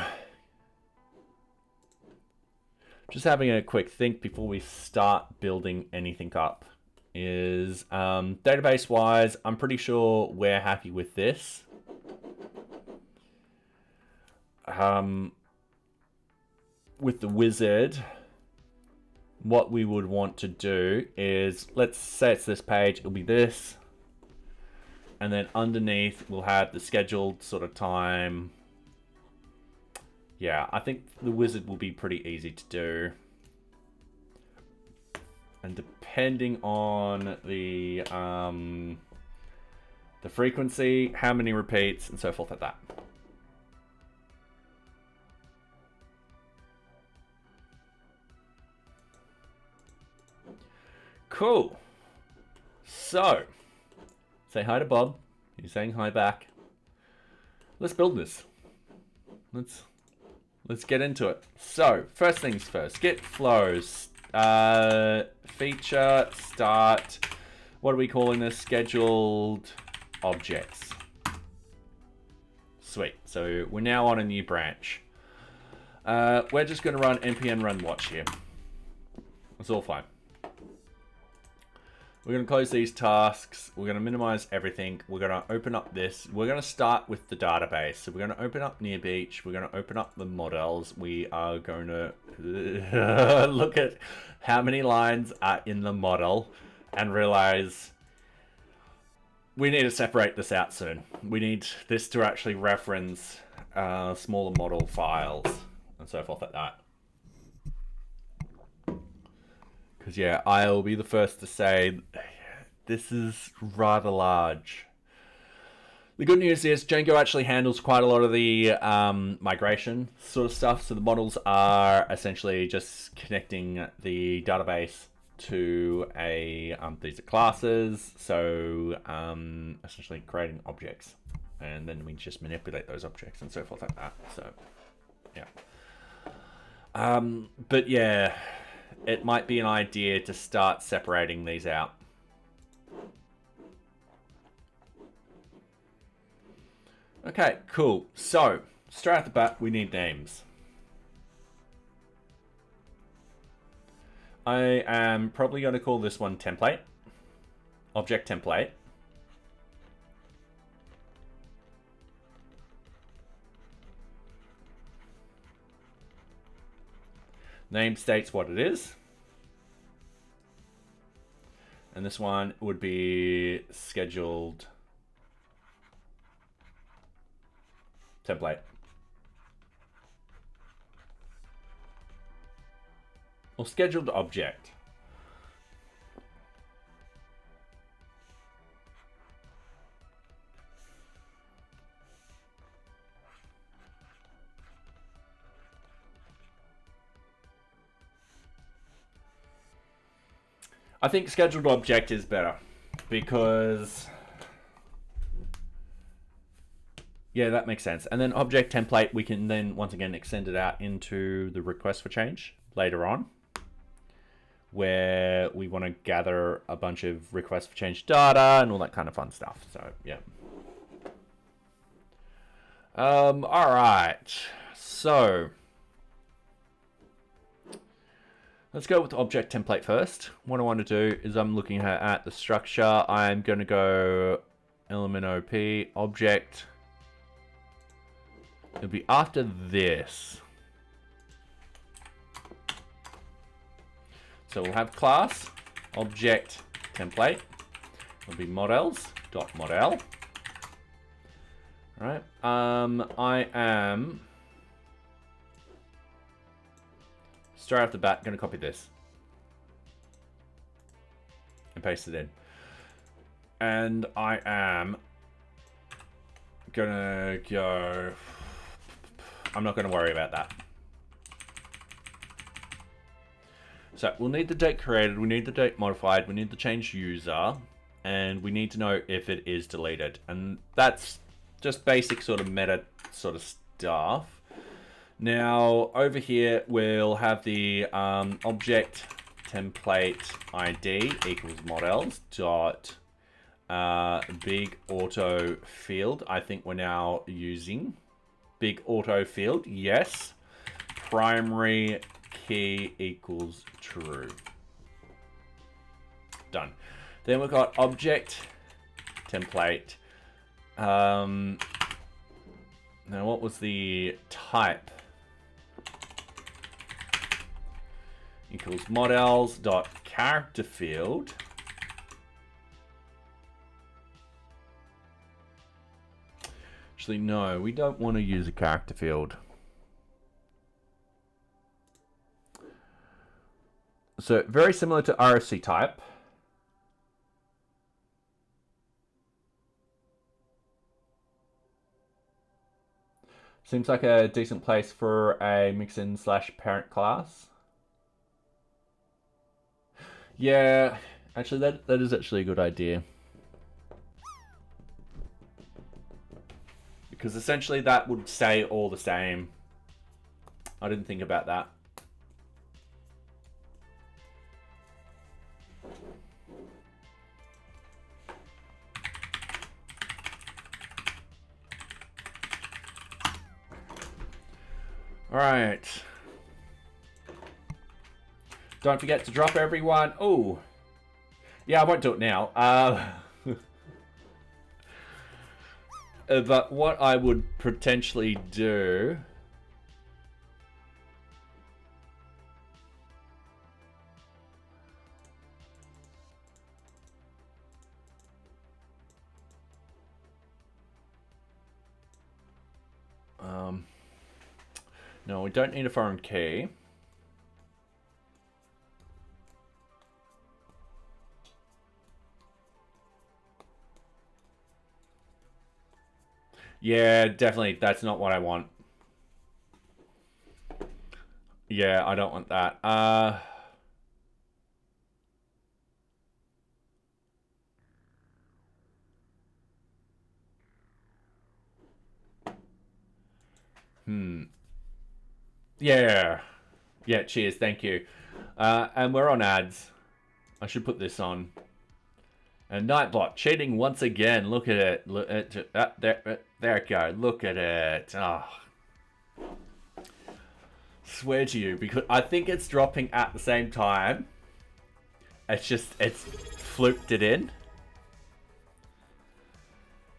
just having a quick think before we start building anything up is database wise, I'm pretty sure we're happy with this. With the wizard, what we would want to do is, let's say it's this page, it'll be this. And then underneath, we'll have the scheduled sort of time. Yeah, I think the wizard will be pretty easy to do. And depending on the frequency, how many repeats, and so forth like that. Cool. So, say hi to Bob. He's saying hi back. Let's build this. Let's get into it. So, first things first. Git flows. Feature start. What are we calling this? Scheduled objects. Sweet. So we're now on a new branch. We're just going to run npm run watch here. It's all fine. We're going to close these tasks. We're going to minimize everything. We're going to open up this. We're going to start with the database. So we're going to open up NearBeach. We're going to open up the models. We are going to look at how many lines are in the model and realize we need to separate this out soon. We need this to actually reference smaller model files and so forth like that. Because yeah, I'll be the first to say this is rather large. The good news is Django actually handles quite a lot of the migration sort of stuff. So the models are essentially just connecting the database to these are classes. So essentially creating objects, and then we just manipulate those objects and so forth like that. So yeah. But yeah, it might be an idea to start separating these out. Okay, cool. So, straight off the bat, we need names. I am probably going to call this one template. Object template. Name states what it is. And this one would be scheduled template. Or scheduled object. I think scheduled object is better because, yeah, that makes sense. And then object template, we can then once again extend it out into the request for change later on, where we want to gather a bunch of requests for change data and all that kind of fun stuff. So yeah. All right. So let's go with the object template first. What I want to do is I'm looking at the structure. I'm going to go element OP object. It'll be after this. So we'll have class object template. It'll be models.model. All right. I am straight off the bat going to copy this and paste it in. And I am going to go, I'm not going to worry about that. So we'll need the date created, we need the date modified, we need the change user, and we need to know if it is deleted. And that's just basic sort of meta sort of stuff. Now over here, we'll have the object template ID equals models dot big auto field. I think we're now using big auto field. Yes. Primary key equals true. Done. Then we've got object template. Now what was the type? Equals models dot character field. Actually, no, we don't want to use a character field. So very similar to RFC type. Seems like a decent place for a mixin / parent class. Yeah, actually that is actually a good idea. Because essentially that would stay all the same. I didn't think about that. All right. Don't forget to drop everyone. Oh, yeah, I won't do it now. But what I would potentially do. No, we don't need a foreign key. Yeah, definitely. That's not what I want. Yeah, I don't want that. Yeah. Yeah, cheers. Thank you. And we're on ads. I should put this on. And Nightbot cheating once again. Look at it. Look at there it go. Look at it. Oh. Swear to you, because I think it's dropping at the same time. It's fluked it in.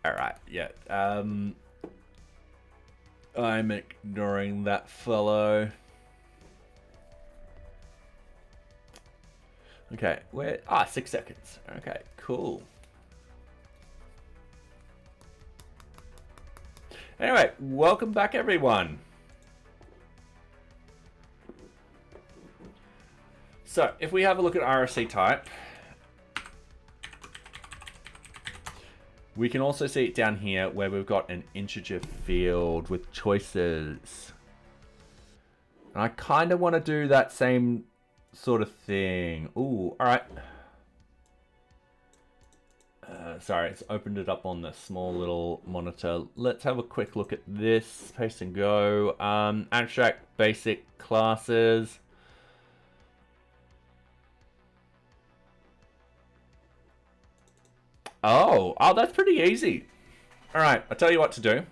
Alright, yeah. I'm ignoring that fellow. Okay, where? 6 seconds. Okay, cool. Anyway, welcome back, everyone. So, if we have a look at RFC type, we can also see it down here where we've got an integer field with choices. And I kind of want to do that same sort of thing. Ooh, all right. Sorry, it's opened it up on the small little monitor. Let's have a quick look at this. Paste and go. Abstract basic classes. Oh, that's pretty easy. All right, I'll tell you what to do.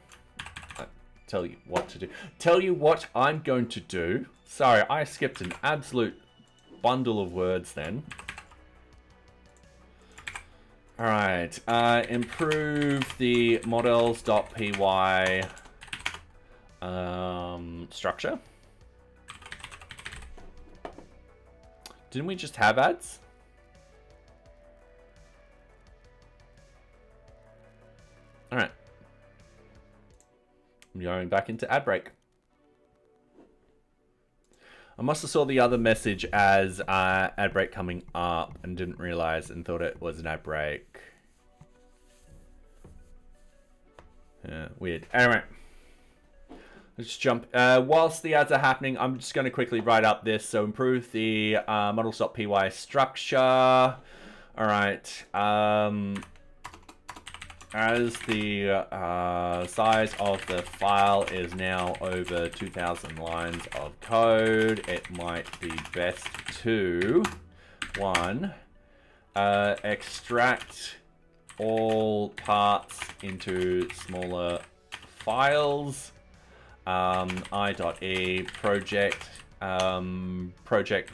Tell you what I'm going to do. Sorry, I skipped an absolute bundle of words then. All right, improve the models.py structure. Didn't we just have ads? All right. I'm going back into ad break. I must have saw the other message as ad break coming up and didn't realize and thought it was an ad break. Yeah, weird. Anyway, let's jump. Whilst the ads are happening, I'm just going to quickly write up this. So improve the models.py structure. All right. As the size of the file is now over 2,000 lines of code, it might be best to, 1, extract all parts into smaller files. I.e project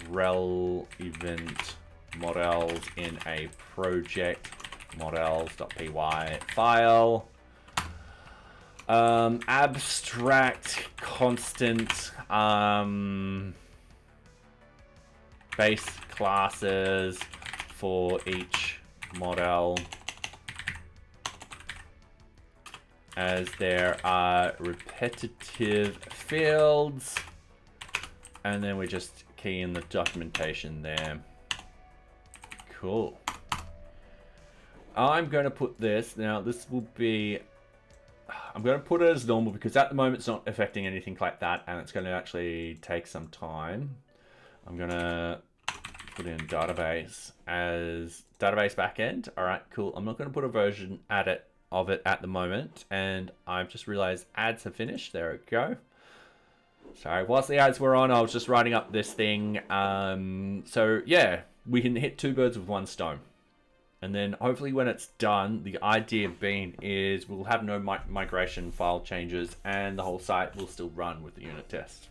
rel event models in a project models.py file. Abstract constant base classes for each model, as there are repetitive fields, and then we just key in the documentation there. Cool. I'm going to put this, now this will be, I'm going to put it as normal because at the moment it's not affecting anything like that, and it's going to actually take some time. I'm going to put in database as database backend. All right, cool. I'm not going to put a version of it at the moment, and I've just realized ads have finished. There we go. Sorry, whilst the ads were on, I was just writing up this thing. So yeah, we can hit two birds with one stone. And then hopefully when it's done, the idea being is we'll have no migration file changes and the whole site will still run with the unit test.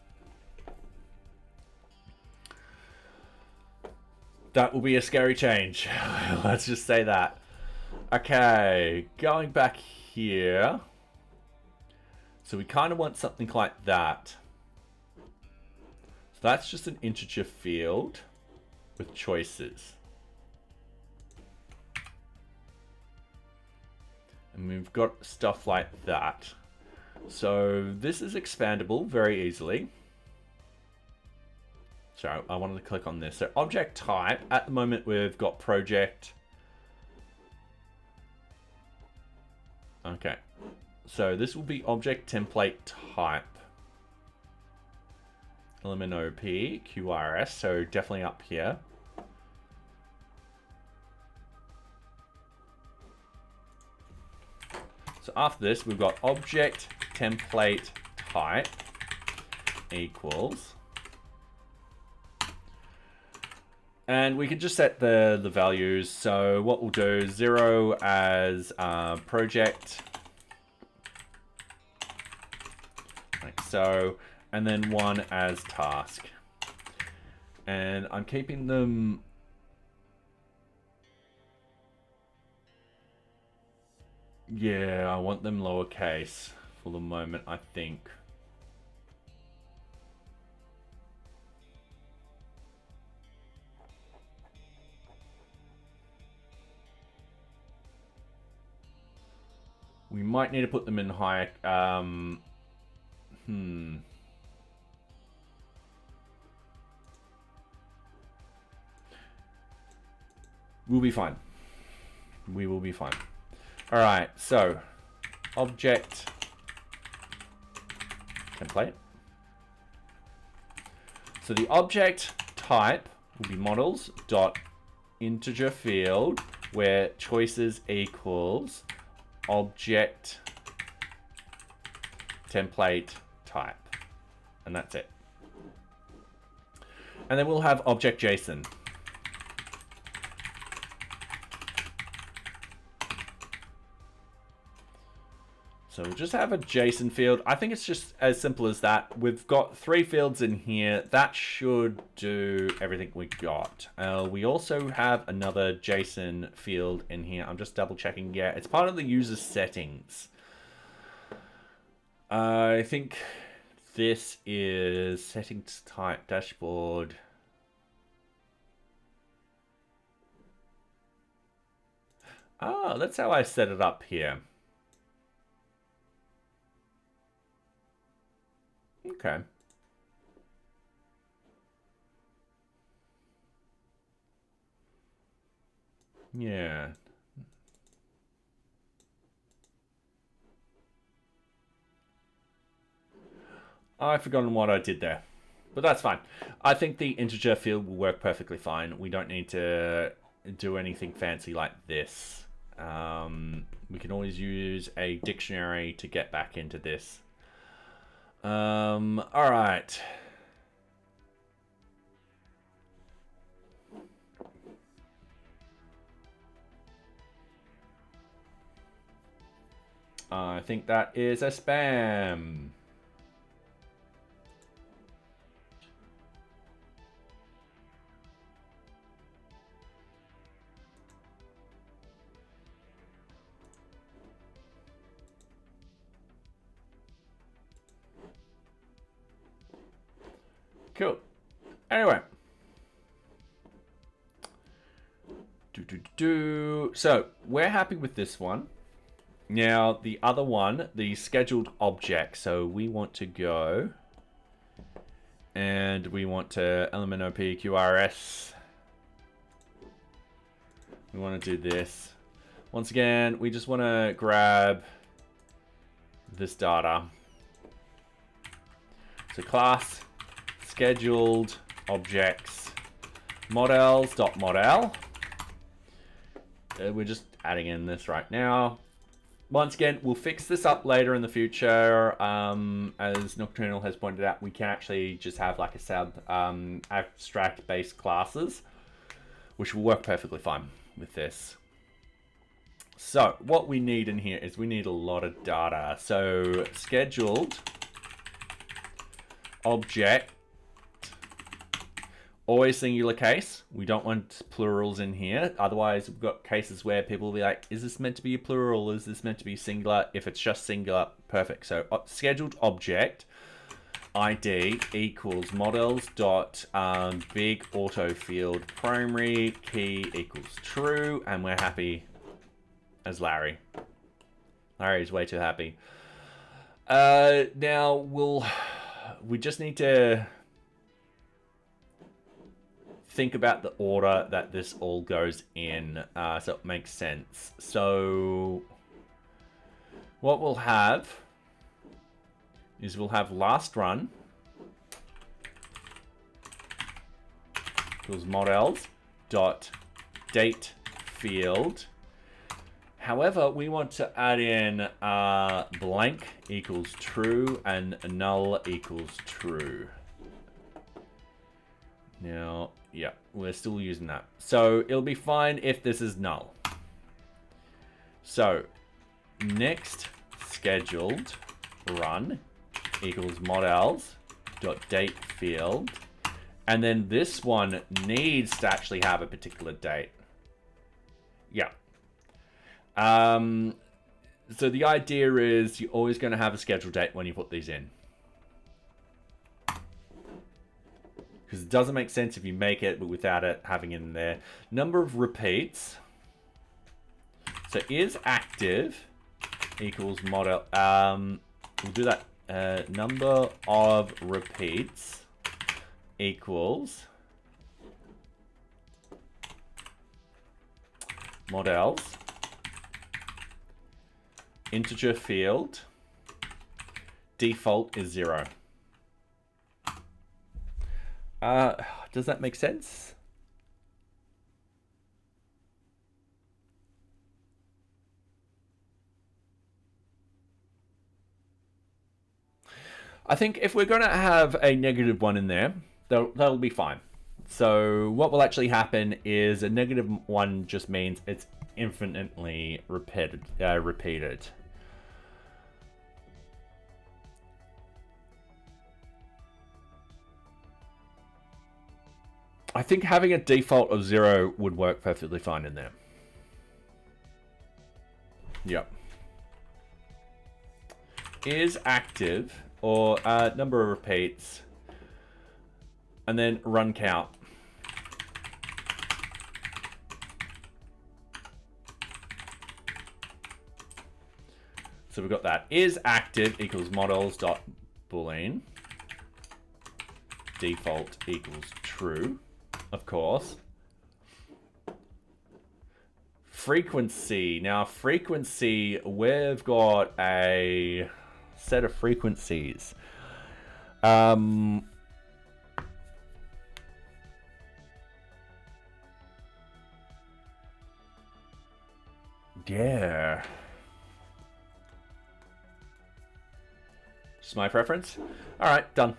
That will be a scary change. Let's just say that. Okay, going back here. So we kind of want something like that. So that's just an integer field with choices. And we've got stuff like that. So this is expandable very easily. So I wanted to click on this. So object type, at the moment we've got project. Okay. So this will be object template type. Element OP, QRS, so definitely up here. So after this, we've got object template type equals. And we can just set the values. So what we'll do is 0 as project. Like so. And then 1 as task. And I'm keeping them. Yeah, I want them lowercase for the moment, I think. We might need to put them in high. We'll be fine. We will be fine. All right, so object template. So the object type will be models dot integer field where choices equals object template type, and that's it. And then we'll have object JSON. So we'll just have a JSON field. I think it's just as simple as that. We've got 3 fields in here. That should do everything we got. We also have another JSON field in here. I'm just double checking. Yeah, it's part of the user settings. I think this is settings type dashboard. Ah, that's how I set it up here. Okay. Yeah. I've forgotten what I did there, but that's fine. I think the integer field will work perfectly fine. We don't need to do anything fancy like this. We can always use a dictionary to get back into this. All right. I think that is a spam. Cool. Anyway. So we're happy with this one. Now the other one, the scheduled object. So we want to go and we want to element op qrs. We want to do this. Once again, we just want to grab this data. So class scheduled objects models.model. We're just adding in this right now. Once again, we'll fix this up later in the future. As Nocturnal has pointed out, we can actually just have like a sub abstract based classes, which will work perfectly fine with this. So what we need in here is we need a lot of data. So scheduled object, always singular case. We don't want plurals in here. Otherwise, we've got cases where people will be like, is this meant to be a plural? Is this meant to be singular? If it's just singular, perfect. So scheduled object ID equals models dot big auto field primary key equals true. And we're happy as Larry. Larry's way too happy. Now we just need to think about the order that this all goes in, so it makes sense. So what we'll have is we'll have last run equals models dot date field. However, we want to add in blank equals true and null equals true. Now, yeah, we're still using that. So it'll be fine if this is null. So next scheduled run equals models dot date field. And then this one needs to actually have a particular date. Yeah. So the idea is you're always going to have a scheduled date when you put these in. Because it doesn't make sense if you make it, but without it having it in there. Number of repeats. So is active equals model. We'll do that. Number of repeats equals models. Integer field. Default is 0. Does that make sense? I think if we're going to have a negative one in there, that'll be fine. So what will actually happen is a negative one just means it's infinitely repeated. I think having a default of 0 would work perfectly fine in there. Yep. Is active, or number of repeats, and then run count. So we've got that. Is active equals models dot boolean. Default equals true. Of course. Frequency. Now, frequency, we've got a set of frequencies. Yeah. Just my preference. All right, done.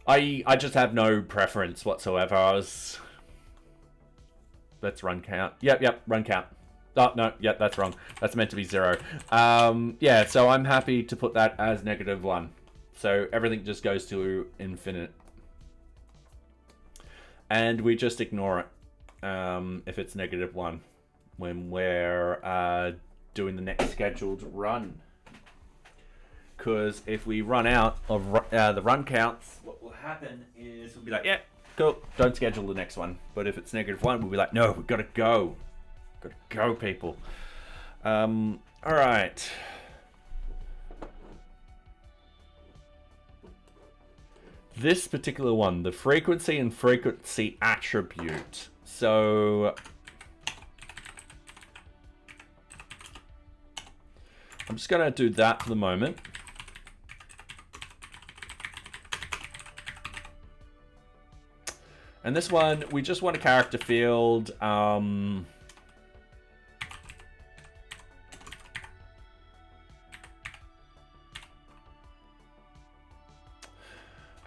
I just have no preference whatsoever. Let's run count. Yep, run count. Oh, no, yep, that's wrong. That's meant to be 0. Yeah, so I'm happy to put that as -1. So everything just goes to infinite. And we just ignore it if it's -1 when we're doing the next scheduled run. Because if we run out of the run counts, what will happen is we'll be like, yeah, cool, don't schedule the next one. But if it's -1, we'll be like, no, we've got to go. Got to go, people. All right. This particular one, the frequency and frequency attribute. So I'm just going to do that for the moment. And this one, we just want a character field.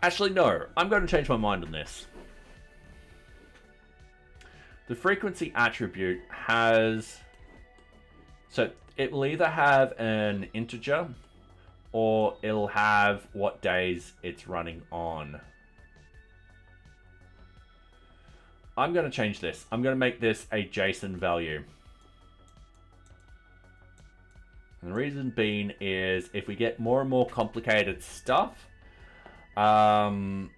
Actually, no. I'm going to change my mind on this. The frequency attribute has... So it will either have an integer or it'll have what days it's running on. I'm going to change this. I'm going to make this a JSON value. And the reason being is if we get more and more complicated stuff, sorry,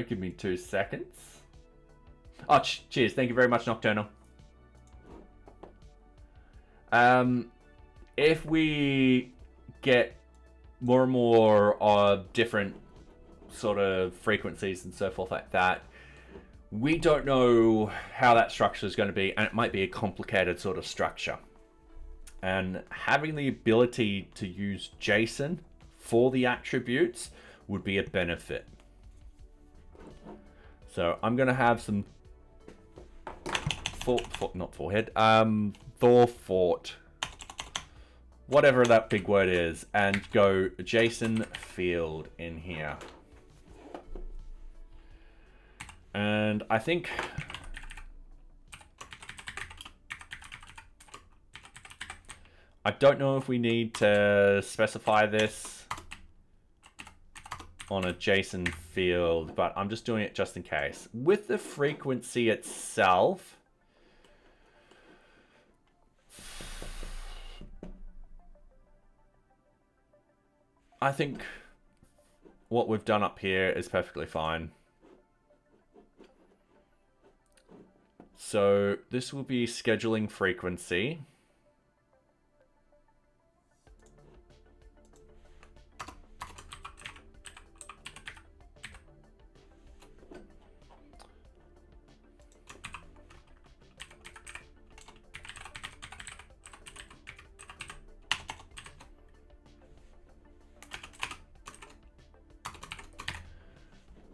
give me 2 seconds. Oh, cheers. Thank you very much, Nocturnal. If we get more and more different sort of frequencies and so forth like that, we don't know how that structure is going to be, and it might be a complicated sort of structure. And having the ability to use JSON for the attributes would be a benefit. So I'm going to have some Thorfort, whatever that big word is, and go JSON field in here. And I think I don't know if we need to specify this on a JSON field, but I'm just doing it just in case. With the frequency itself, I think what we've done up here is perfectly fine. So this will be scheduling frequency.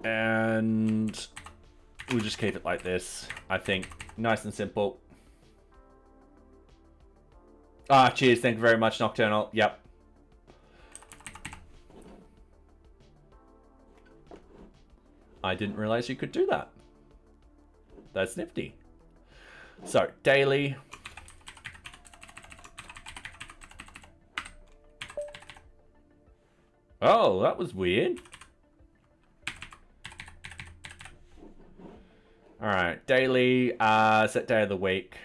And we'll just keep it like this, I think. Nice and simple. Ah, cheers. Thank you very much, Nocturnal. Yep. I didn't realize you could do that. That's nifty. So, daily. Oh, that was weird. All right, daily, set day of the week.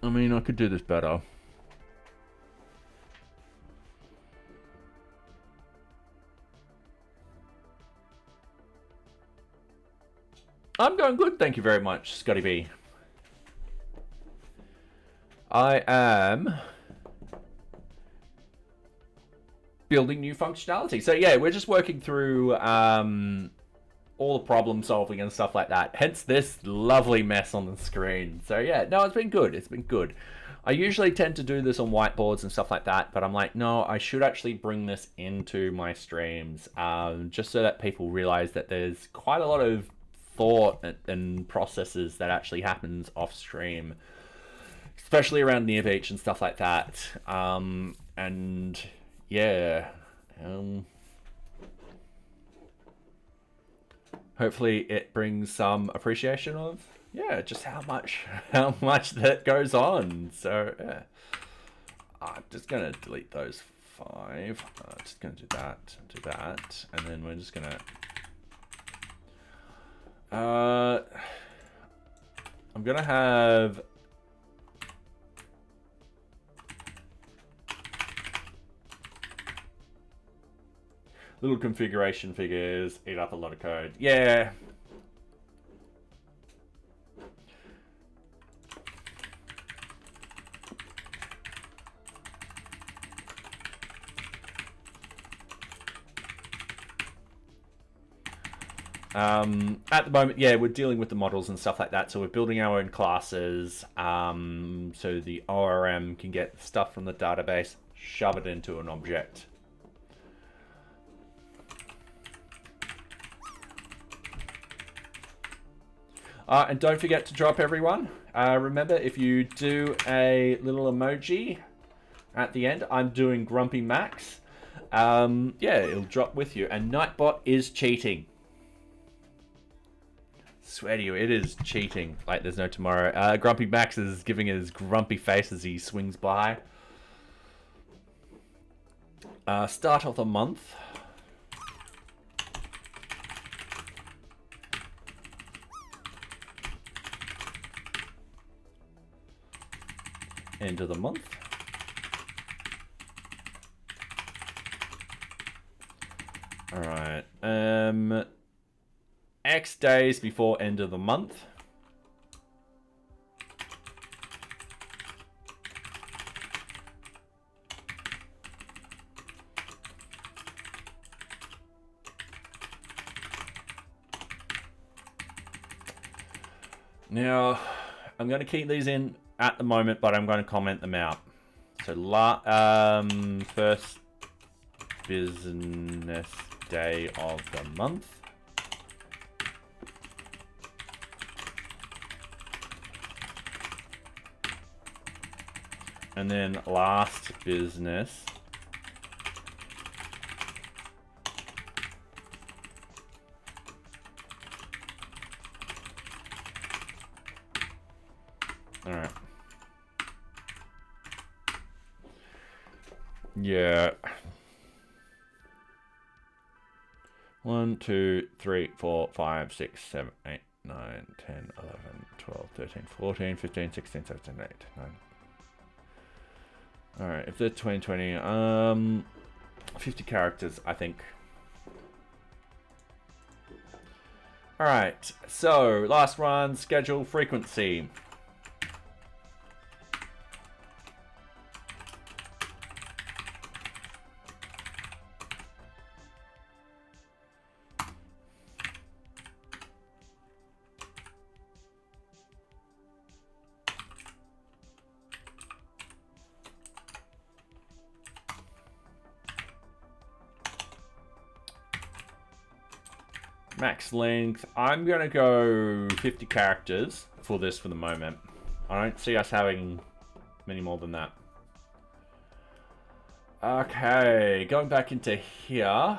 I mean, I could do this better. I'm going good, thank you very much, Scotty B. I am building new functionality. So yeah, we're just working through all the problem solving and stuff like that. Hence this lovely mess on the screen. So yeah, no, it's been good. It's been good. I usually tend to do this on whiteboards and stuff like that, but I'm like, no, I should actually bring this into my streams, just so that people realize that there's quite a lot of thought and processes that actually happens off stream, especially around NearBeach and stuff like that. And yeah, hopefully it brings some appreciation of yeah, just how much that goes on. So I'm just gonna delete those 5. Just gonna do that, and then we're just gonna. I'm gonna have. Little configuration figures eat up a lot of code. Yeah. At the moment, yeah, we're dealing with the models and stuff like that. So we're building our own classes. So the ORM can get stuff from the database, shove it into an object. And don't forget to drop everyone. Remember, if you do a little emoji at the end, I'm doing Grumpy Max. Yeah, it'll drop with you. And Nightbot is cheating. Swear to you, it is cheating like there's no tomorrow. Grumpy Max is giving his grumpy face as he swings by. Start of the month. End of the month. All right. X days before end of the month. Now, I'm going to keep these in at the moment, but I'm going to comment them out. So, first business day of the month. And then last business. All right. Yeah. 1, 2, 3, 4, 5, 6, 7, 8, 9, 10, 11, 12, 13, 14, 15, 16, 17, 18, 9. All right, if they're 2020, 50 characters, I think. All right, so last run, schedule frequency. Max length, I'm gonna go 50 characters for this for the moment. I don't see us having many more than that. Okay, going back into here.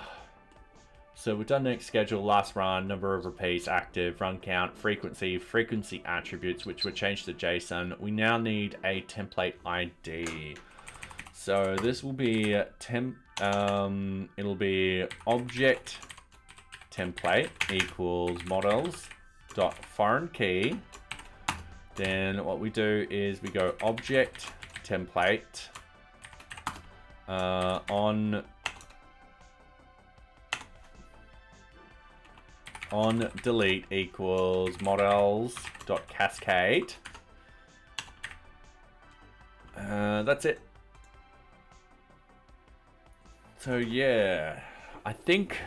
So we've done next schedule, last run, number of repeats, active, run count, frequency attributes, which were changed to JSON. We now need a template ID. So this will be it'll be object template equals models dot foreign key. Then what we do is we go object template on delete equals models dot cascade. That's it. So yeah, I think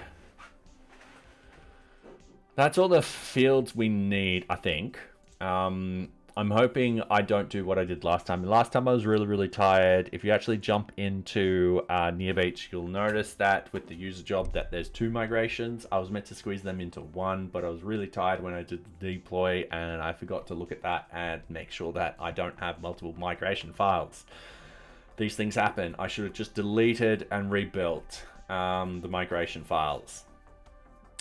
that's all the fields we need, I think. I'm hoping I don't do what I did last time. Last time I was really, really tired. If you actually jump into NearBeach, you'll notice that with the user job that there's 2 migrations. I was meant to squeeze them into 1, but I was really tired when I did the deploy, and I forgot to look at that and make sure that I don't have multiple migration files. These things happen. I should have just deleted and rebuilt the migration files.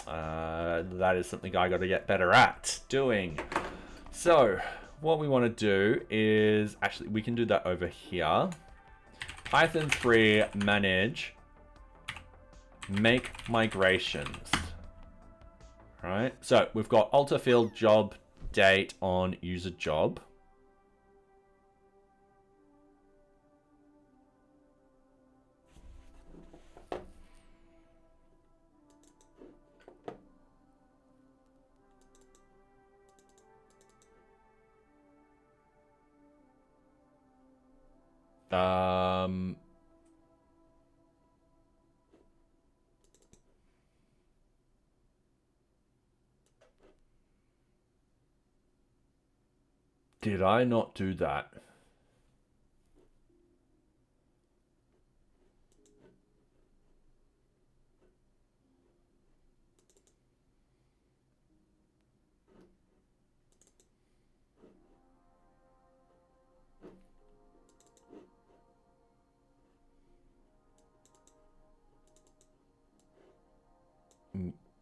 That is something I got to get better at doing. So what we want to do is, actually, we can do that over here. Python 3 manage make migrations. All right, so we've got alter field job date on user job. Did I not do that?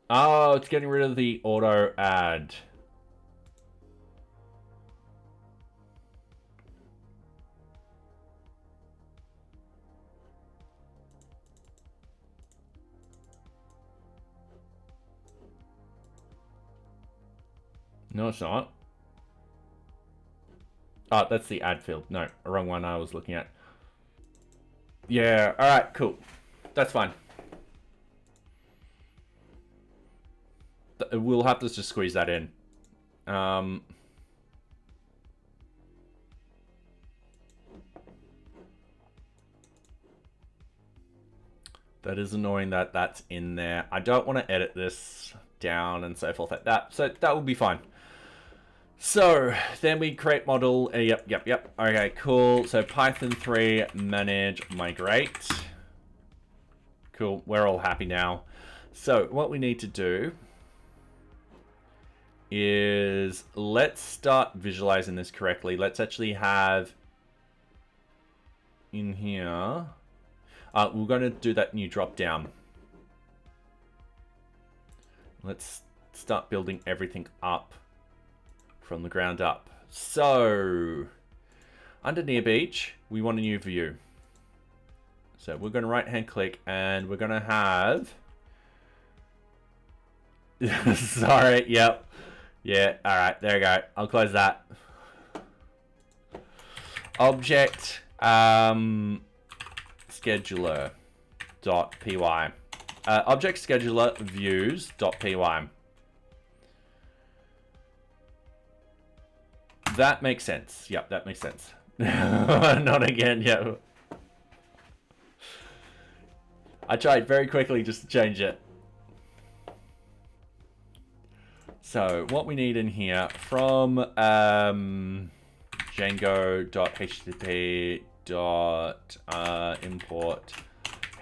Oh, it's getting rid of the auto add. No, it's not. Oh, that's the add field. No, wrong one I was looking at. Yeah, all right, cool. That's fine. We'll have to just squeeze that in. That is annoying that that's in there. I don't want to edit this down and so forth like that. So that will be fine. So then we create model. Yep. Okay, cool. So Python 3 manage migrate. Cool. We're all happy now. So what we need to do is let's start visualizing this correctly. Let's actually have in here. We're going to do that new drop down. Let's start building everything up from the ground up. So under NearBeach, we want a new view. So we're going to right hand click and we're going to have sorry, yep. Yeah, all right, there we go. I'll close that. Object scheduler dot py. Object scheduler views dot py. That makes sense. Yep, that makes sense. Not again, yeah. I tried very quickly just to change it. So what we need in here from Django.http.import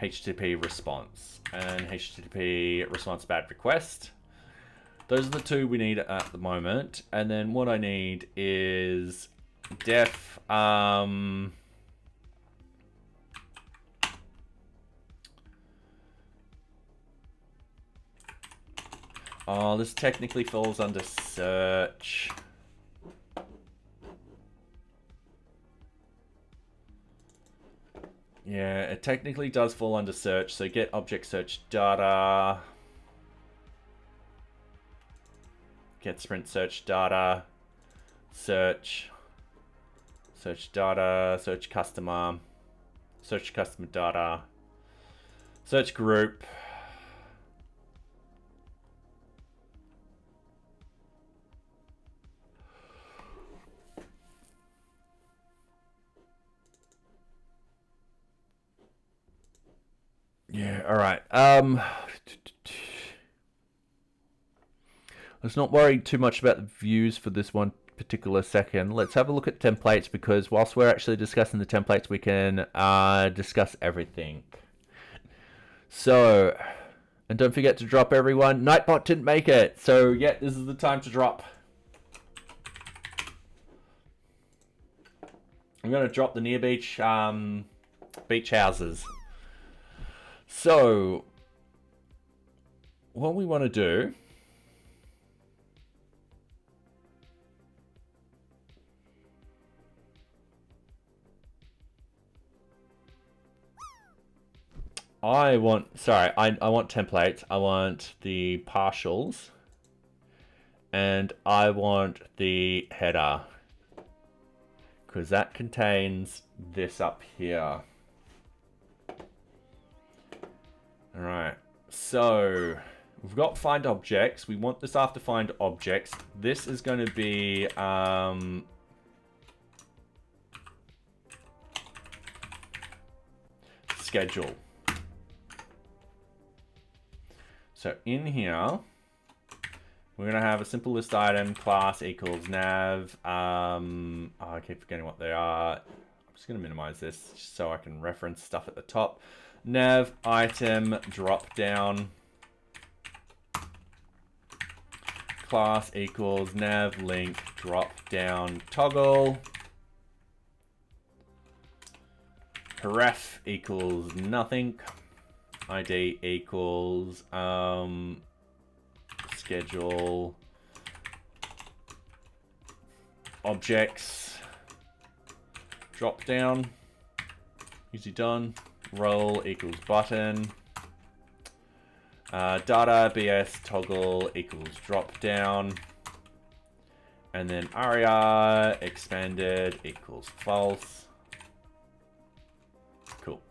HTTP response and HTTP response bad request. Those are the two we need at the moment. And then what I need is def oh, this technically falls under search. Yeah, it technically does fall under search. So get object search data. Get sprint search data. Search data. Search customer data. Search group. Yeah, all right. Let's not worry too much about the views for this one particular second. Let's have a look at templates, because whilst we're actually discussing the templates, we can discuss everything. So, and don't forget to drop, everyone. Nightbot didn't make it, so yeah, this is the time to drop. I'm going to drop the NearBeach beach houses. So, what we want to do I want templates. I want the partials. And I want the header. Because that contains this up here. Alright, so we've got find objects. We want this after find objects. This is going to be schedule. So in here, we're going to have a simple list item class equals nav. I keep forgetting what they are. I'm just going to minimize this just so I can reference stuff at the top. Nav item drop down class equals nav link drop down toggle. Ref equals nothing. ID equals schedule objects drop down. Easy done. Role equals button. Data BS toggle equals drop down. And then aria expanded equals false. Cool.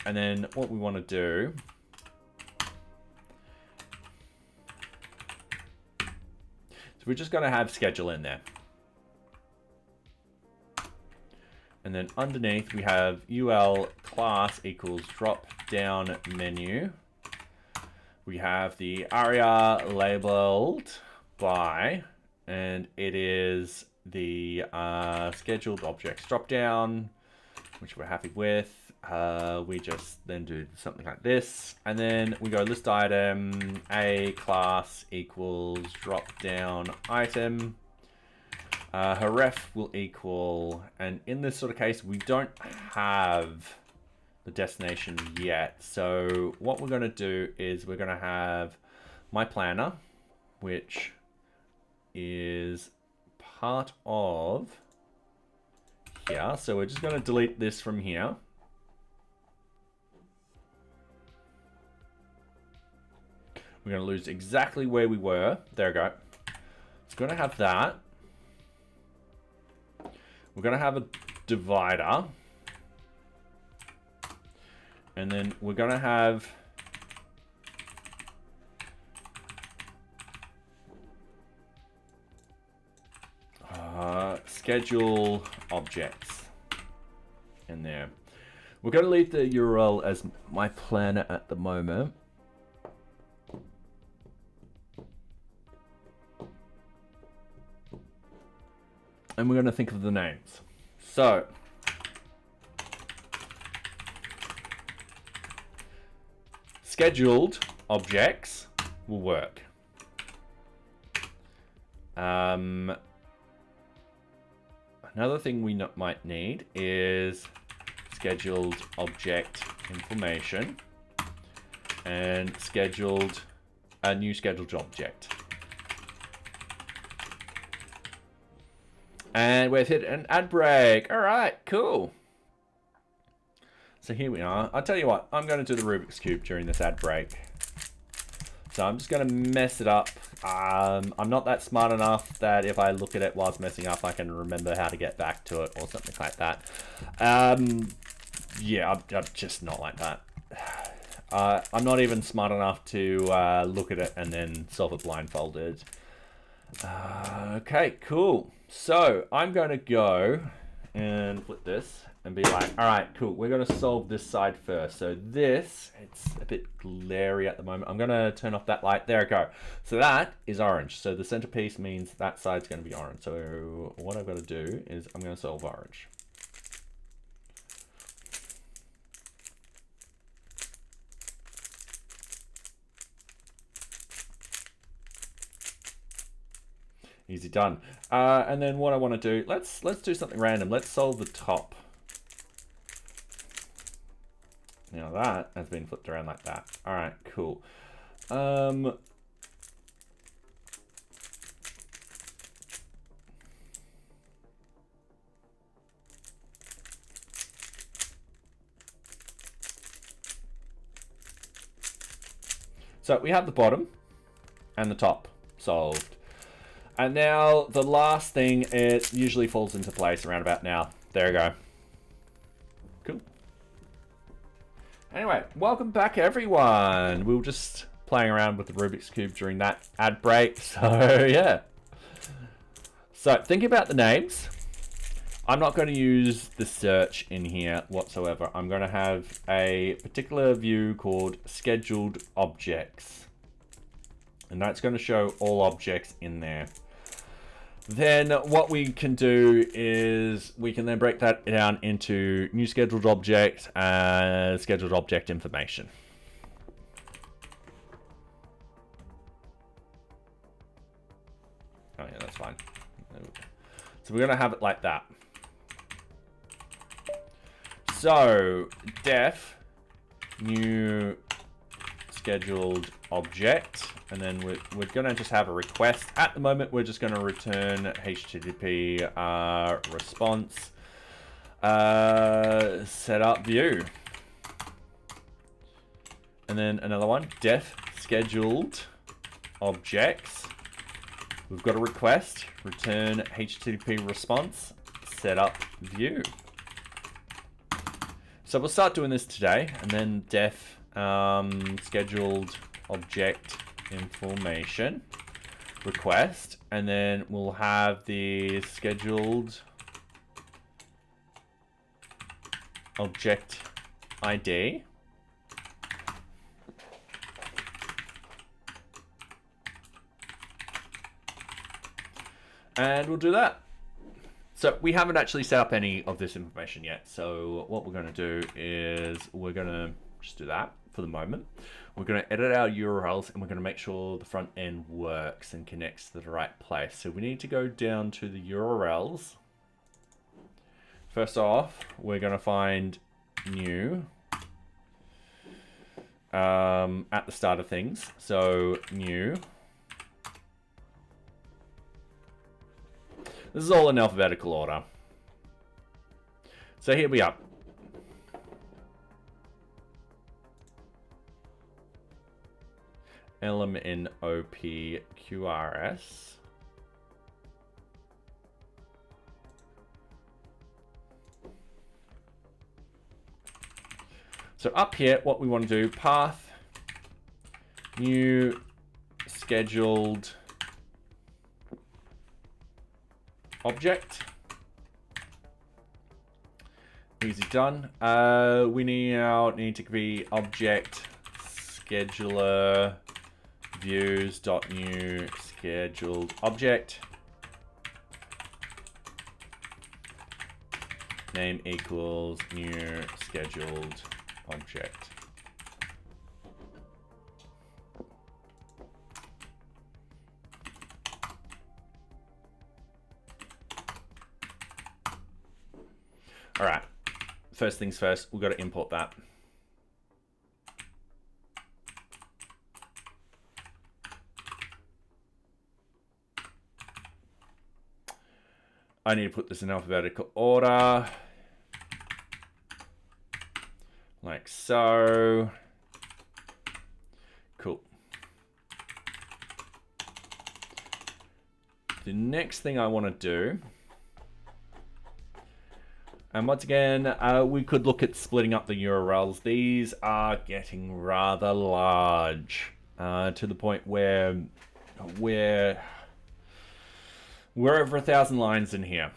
And then what we want to do so we're just going to have schedule in there. And then underneath we have UL class equals drop down menu. We have the aria labeled by, and it is the scheduled objects drop down, which we're happy with. We just then do something like this, and then we go list item a class equals drop down item. Her ref will equal, and in this sort of case, we don't have the destination yet. So what we're going to do is we're going to have my planner, which is part of here. So we're just going to delete this from here. We're going to lose exactly where we were. There we go. It's going to have that. We're going to have a divider. And then we're going to have schedule objects in there. We're going to leave the URL as my planner at the moment. And we're going to think of the names. So, scheduled objects will work. Another thing we might need is scheduled object information and a new scheduled object. And we've hit an ad break. All right, cool. So here we are. I'll tell you what, I'm going to do the Rubik's Cube during this ad break. So I'm just going to mess it up. I'm not that smart enough that if I look at it whilst messing up, I can remember how to get back to it or something like that. Yeah, I'm just not like that. I'm not even smart enough to look at it and then solve it blindfolded. Okay, cool. So I'm going to go and flip this and be like, all right, cool. We're going to solve this side first. So this, it's a bit glary at the moment. I'm going to turn off that light. There we go. So that is orange. So the centerpiece means that side's going to be orange. So what I've got to do is I'm going to solve orange. Easy done. And then what I want to do, let's do something random. Let's solve the top. Now that has been flipped around like that. All right, cool. So we have the bottom and the top solved. And now the last thing, it usually falls into place around about now. There we go. Cool. Anyway, welcome back everyone. We were just playing around with the Rubik's Cube during that ad break. So yeah. So think about the names. I'm not going to use the search in here whatsoever. I'm going to have a particular view called scheduled objects. And that's going to show all objects in there. Then what we can do is we can then break that down into new scheduled object and scheduled object information. Oh yeah, that's fine. So we're going to have it like that. So def new scheduled object, and then we're going to just have a request. At the moment, we're just going to return HTTP response setup view, and then another one def scheduled objects. We've got a request, return HTTP response setup view. So we'll start doing this today, and then def scheduled object information request, and then we'll have the scheduled object ID. And we'll do that. So we haven't actually set up any of this information yet. So what we're going to do is we're going to just do that for the moment. We're going to edit our URLs, and we're going to make sure the front end works and connects to the right place. So we need to go down to the URLs. First off, we're going to find new at the start of things. So new. This is all in alphabetical order. So here we are. LMNOPQRS. So up here, what we want to do, path, new scheduled object. Easy done. We need to be object scheduler views.new scheduled object. Name equals new scheduled object. All right, first things first, we've got to import that. I need to put this in alphabetical order, like so. Cool. The next thing I want to do, and once again, we could look at splitting up the URLs. These are getting rather large, to the point where we're over 1,000 lines in here.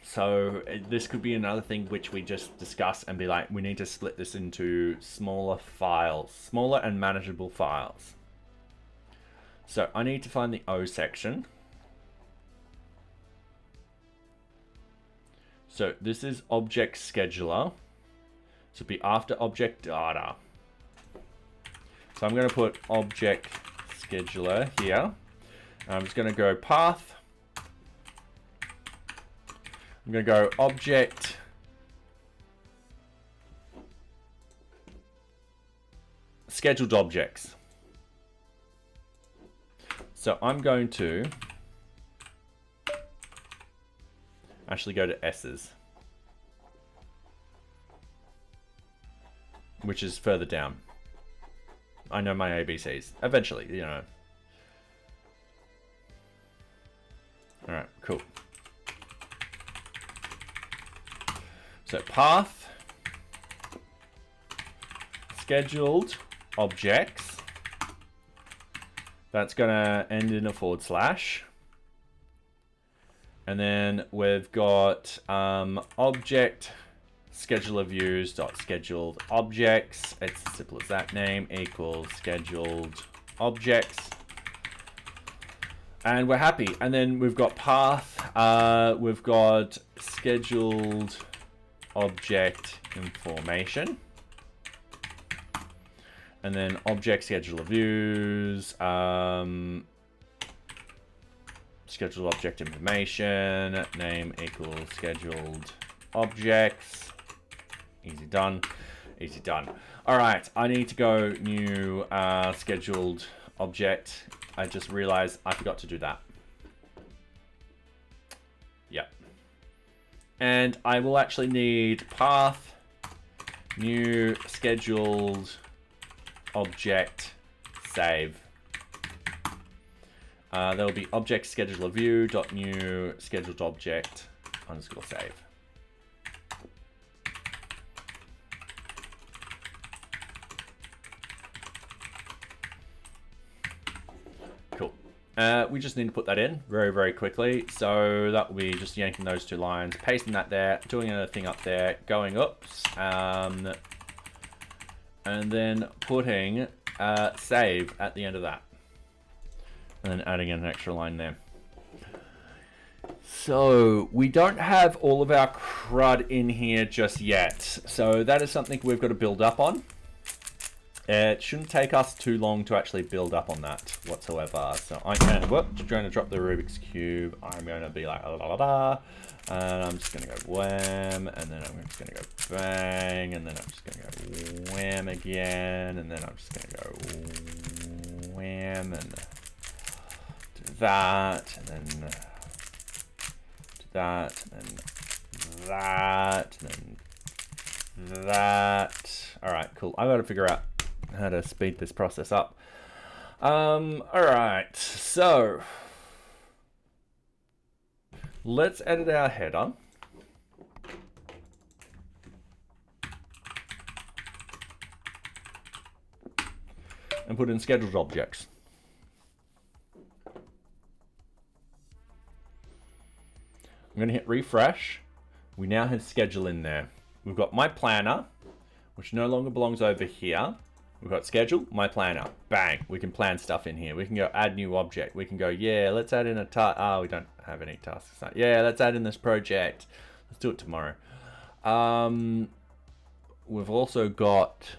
So this could be another thing which we just discuss and be like, we need to split this into smaller files, smaller and manageable files. So I need to find the O section. So this is object scheduler. So it'll be after object data. So I'm going to put object scheduler here. I'm just going to go path. I'm going to go object scheduled objects. So I'm going to actually go to S's, which is further down. I know my ABCs. Eventually, you know. All right, cool. So path, scheduled objects. That's gonna end in a / and then we've got object scheduler views dot scheduled objects. It's as simple as that. Name equals scheduled objects, and we're happy. And then we've got path. We've got scheduled object information, and then object scheduler views. Scheduled object information, name equals scheduled objects. Easy done, easy done. All right, I need to go new scheduled object. I just realized I forgot to do that. Yep. And I will actually need path, new scheduled object, save. There will be object scheduler view dot new scheduled object underscore save. Cool. We just need to put that in very, very quickly. So that will be just yanking those 2 lines, pasting that there, doing another thing up there, going oops, and then putting save at the end of that. And then adding an extra line there. So we don't have all of our CRUD in here just yet. So that is something we've got to build up on. It shouldn't take us too long to actually build up on that whatsoever. So I can, trying to drop the Rubik's Cube. I'm going to be like, la, la, la, la, and I'm just going to go wham, and then I'm just going to go bang, and then I'm just going to go wham again, and then I'm just going to go wham, and that, and then do that, and then that, and then that. All right, cool. I've got to figure out how to speed this process up. All right, so let's edit our header. And put in scheduled objects. I'm going to hit refresh. We now have schedule in there. We've got my planner, which no longer belongs over here. We've got schedule, my planner. Bang. We can plan stuff in here. We can go add new object. We can go, yeah, let's add in a task. Oh, we don't have any tasks. Yeah, let's add in this project. Let's do it tomorrow. We've also got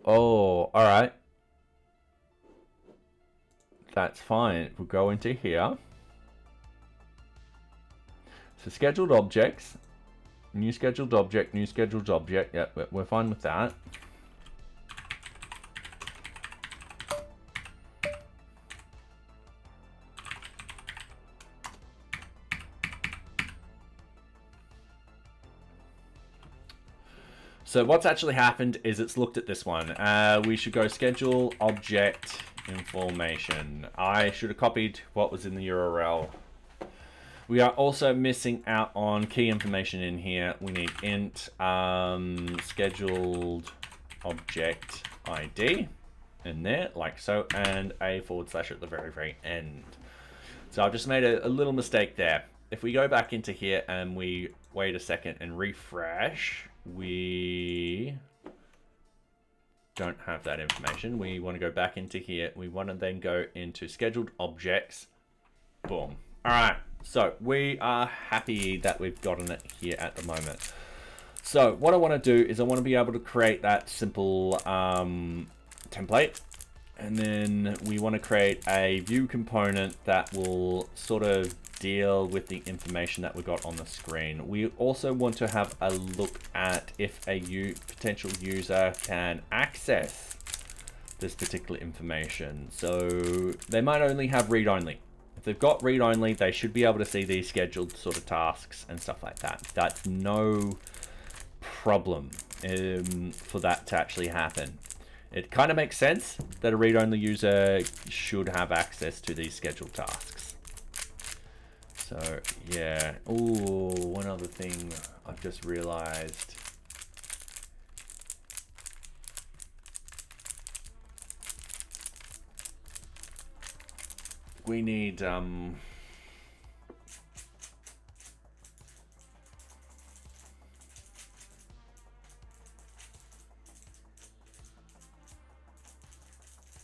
all right. That's fine. We'll go into here. So scheduled objects, new scheduled object, new scheduled object. Yep, we're fine with that. So what's actually happened is it's looked at this one. We should go schedule object information. I should have copied what was in the URL. We are also missing out on key information in here. We need int scheduled object ID in there, like so, and a / at the very, very end. So I've just made a little mistake there. If we go back into here and we wait a second and refresh, we don't have that information. We want to go back into here. We want to then go into scheduled objects. Boom. All right. So we are happy that we've gotten it here at the moment. So what I want to do is I want to be able to create that simple template. And then we want to create a view component that will sort of deal with the information that we got on the screen. We also want to have a look at if a potential user can access this particular information. So they might only have read-only. If they've got read-only, they should be able to see these scheduled sort of tasks and stuff like that. That's no problem for that to actually happen. It kind of makes sense that a read-only user should have access to these scheduled tasks. So yeah. Ooh, one other thing I've just realized. We need the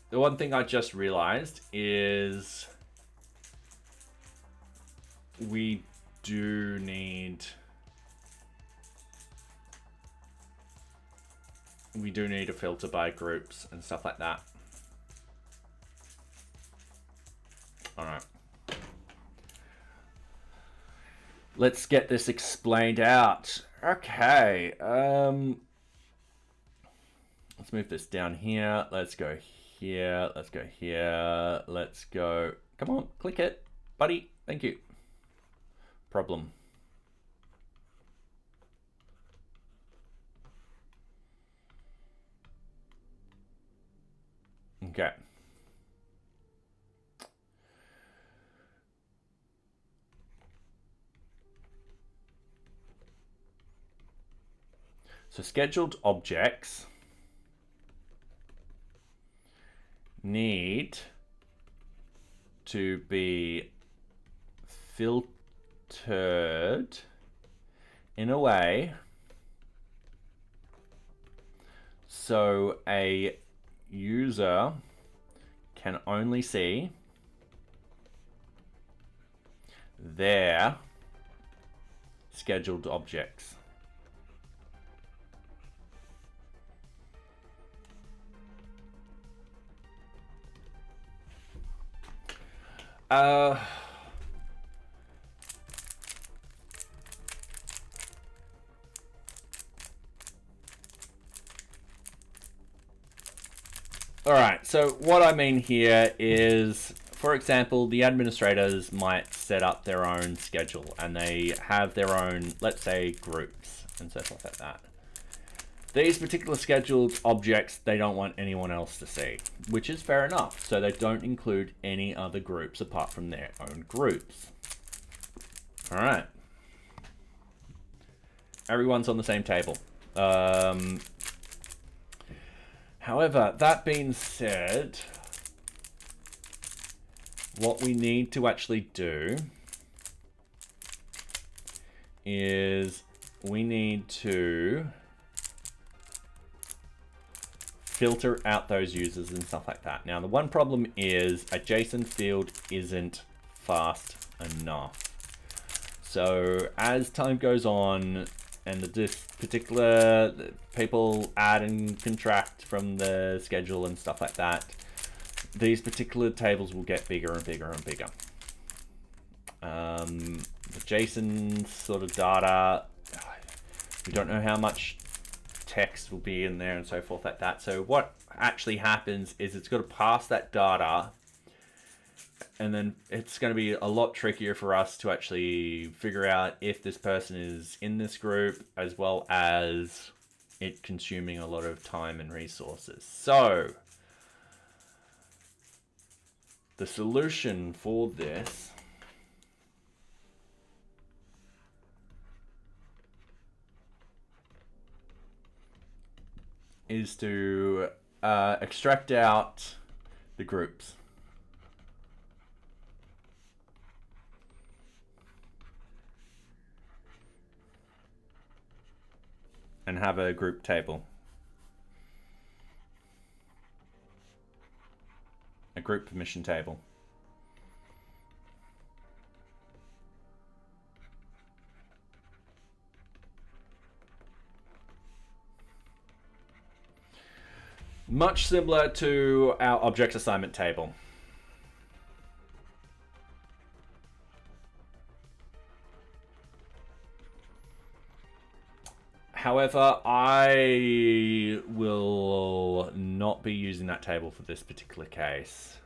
one thing I just realized is we do need a filter by groups and stuff like that. All right. Let's get this explained out. Okay. Let's move this down here. Let's go here. Let's go here. Let's go. Come on, click it, buddy. Thank you. Problem. Okay. So scheduled objects need to be filtered in a way so a user can only see their scheduled objects. All right, so what I mean here is, for example, the administrators might set up their own schedule and they have their own, let's say, groups and so forth like that. These particular scheduled objects, they don't want anyone else to see, which is fair enough. So they don't include any other groups apart from their own groups. All right. Everyone's on the same table. However, that being said, what we need to actually do is we need to filter out those users and stuff like that. Now, the one problem is a JSON field isn't fast enough. So as time goes on and this particular people add and contract from the schedule and stuff like that, these particular tables will get bigger and bigger and bigger. The JSON sort of data, we don't know how much text will be in there and so forth like that. So what actually happens is it's got to pass that data, and then it's going to be a lot trickier for us to actually figure out if this person is in this group, as well as it consuming a lot of time and resources. So the solution for this is to extract out the groups. And have a group table. A group permission table. Much similar to our object assignment table. However, I will not be using that table for this particular case.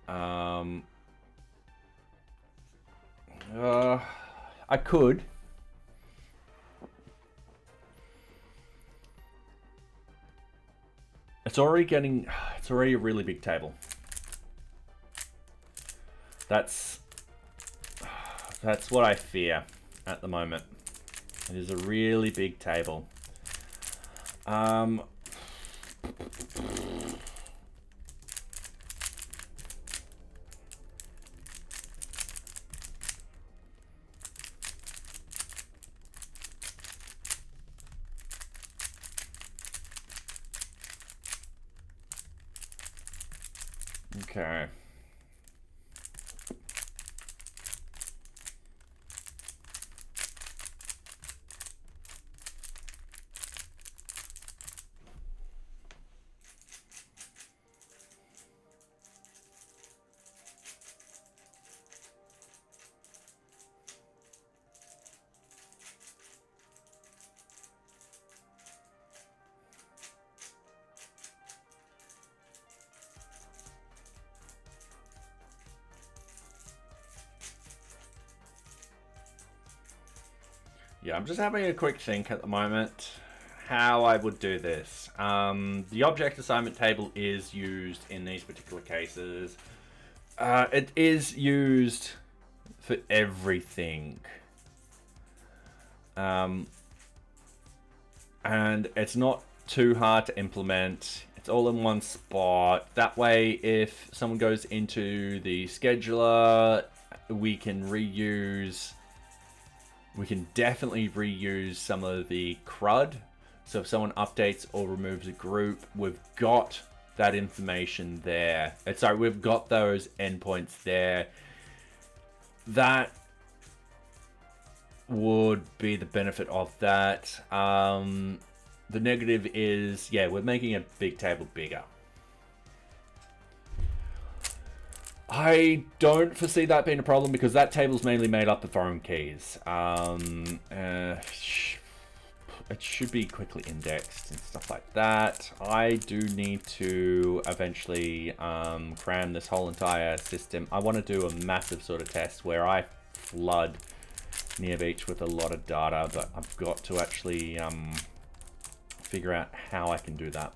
I could. It's already a really big table. That's what I fear at the moment. It is a really big table. Okay. Yeah, I'm just having a quick think at the moment how I would do this. The object assignment table is used in these particular cases. It is used for everything. And it's not too hard to implement. It's all in one spot. That way, if someone goes into the scheduler, we can definitely reuse some of the CRUD. So if someone updates or removes a group, we've got that information there. Sorry, we've got those endpoints there. That would be the benefit of that. The negative is, yeah, we're making a big table bigger. I don't foresee that being a problem because that table's mainly made up of foreign keys. It should be quickly indexed and stuff like that. I do need to eventually cram this whole entire system. I want to do a massive sort of test where I flood NearBeach with a lot of data, but I've got to actually figure out how I can do that.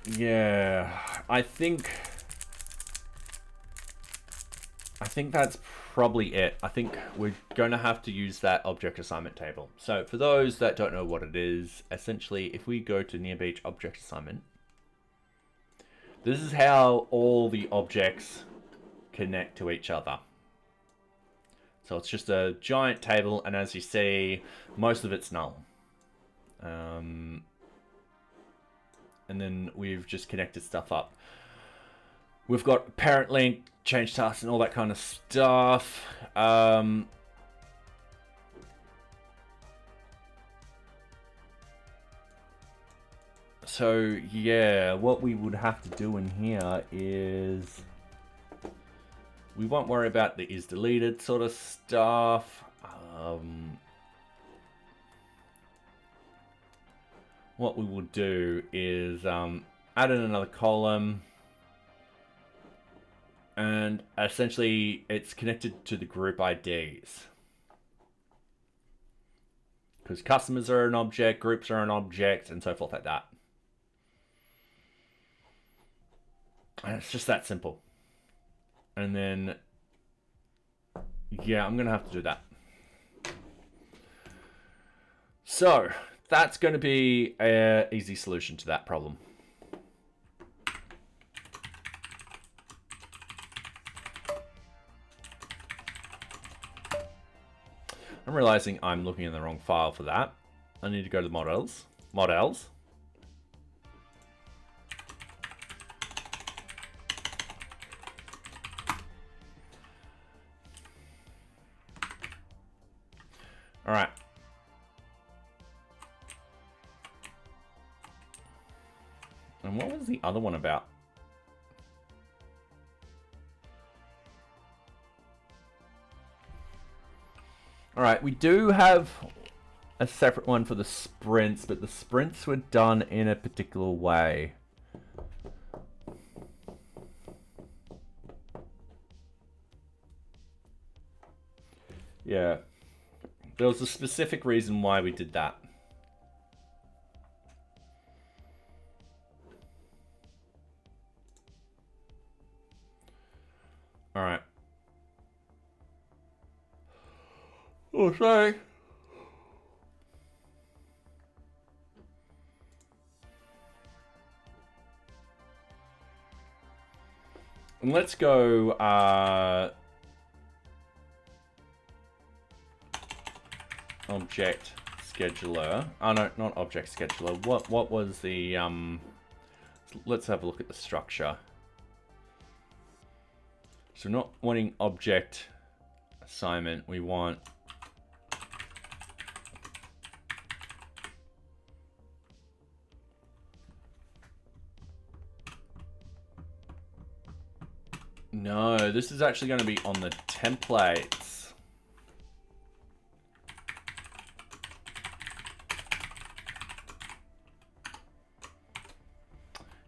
Yeah, I think that's probably it. I think we're going to have to use that object assignment table. So for those that don't know what it is, essentially, if we go to NearBeach object assignment, this is how all the objects connect to each other. So it's just a giant table, and as you see, most of it's null. And then we've just connected stuff up. We've got parent link, change tasks, and all that kind of stuff. So yeah, what we would have to do in here is we won't worry about the is deleted sort of stuff. What we will do is add in another column, and essentially it's connected to the group IDs. Because customers are an object, groups are an object, and so forth like that. And it's just that simple. And then, yeah, I'm going to have to do that. So that's going to be an easy solution to that problem. I'm realizing I'm looking in the wrong file for that. I need to go to models. All right. And what was the other one about? All right, we do have a separate one for the sprints, but the sprints were done in a particular way. Yeah, there was a specific reason why we did that. All right. Oh, sorry. And let's go object scheduler. Oh no, not object scheduler. What was the let's have a look at the structure. So we're not wanting object assignment, we want no, this is actually going to be on the templates.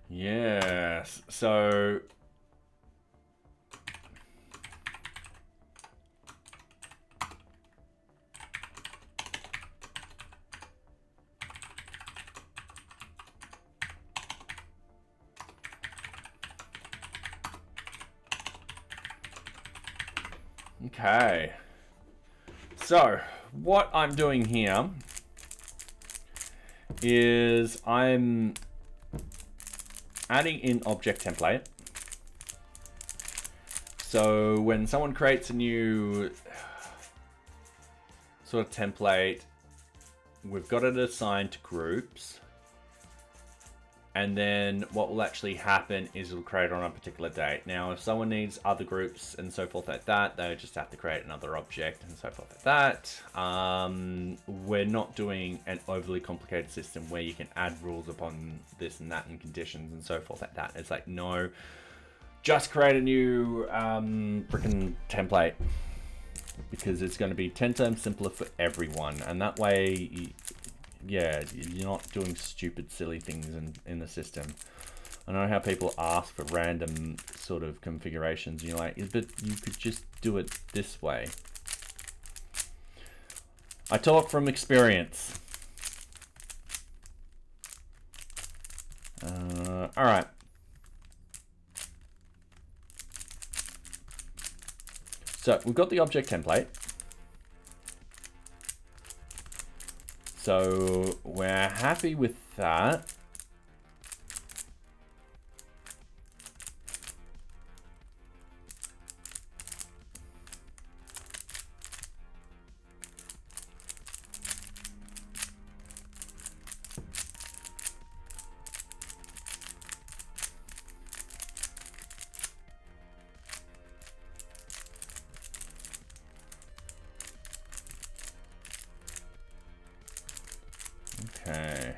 Yes, so okay, so what I'm doing here is I'm adding in object template. So when someone creates a new sort of template, we've got it assigned to groups. And then what will actually happen is it'll create on a particular date. Now, if someone needs other groups and so forth like that, they just have to create another object and so forth like that. We're not doing an overly complicated system where you can add rules upon this and that and conditions and so forth like that. It's like, no, just create a new freaking template because it's going to be 10 times simpler for everyone. And that way, yeah, you're not doing stupid, silly things in the system. I know how people ask for random sort of configurations. You're like, but you could just do it this way. I talk from experience. All right. So we've got the object template. So we're happy with that. Okay.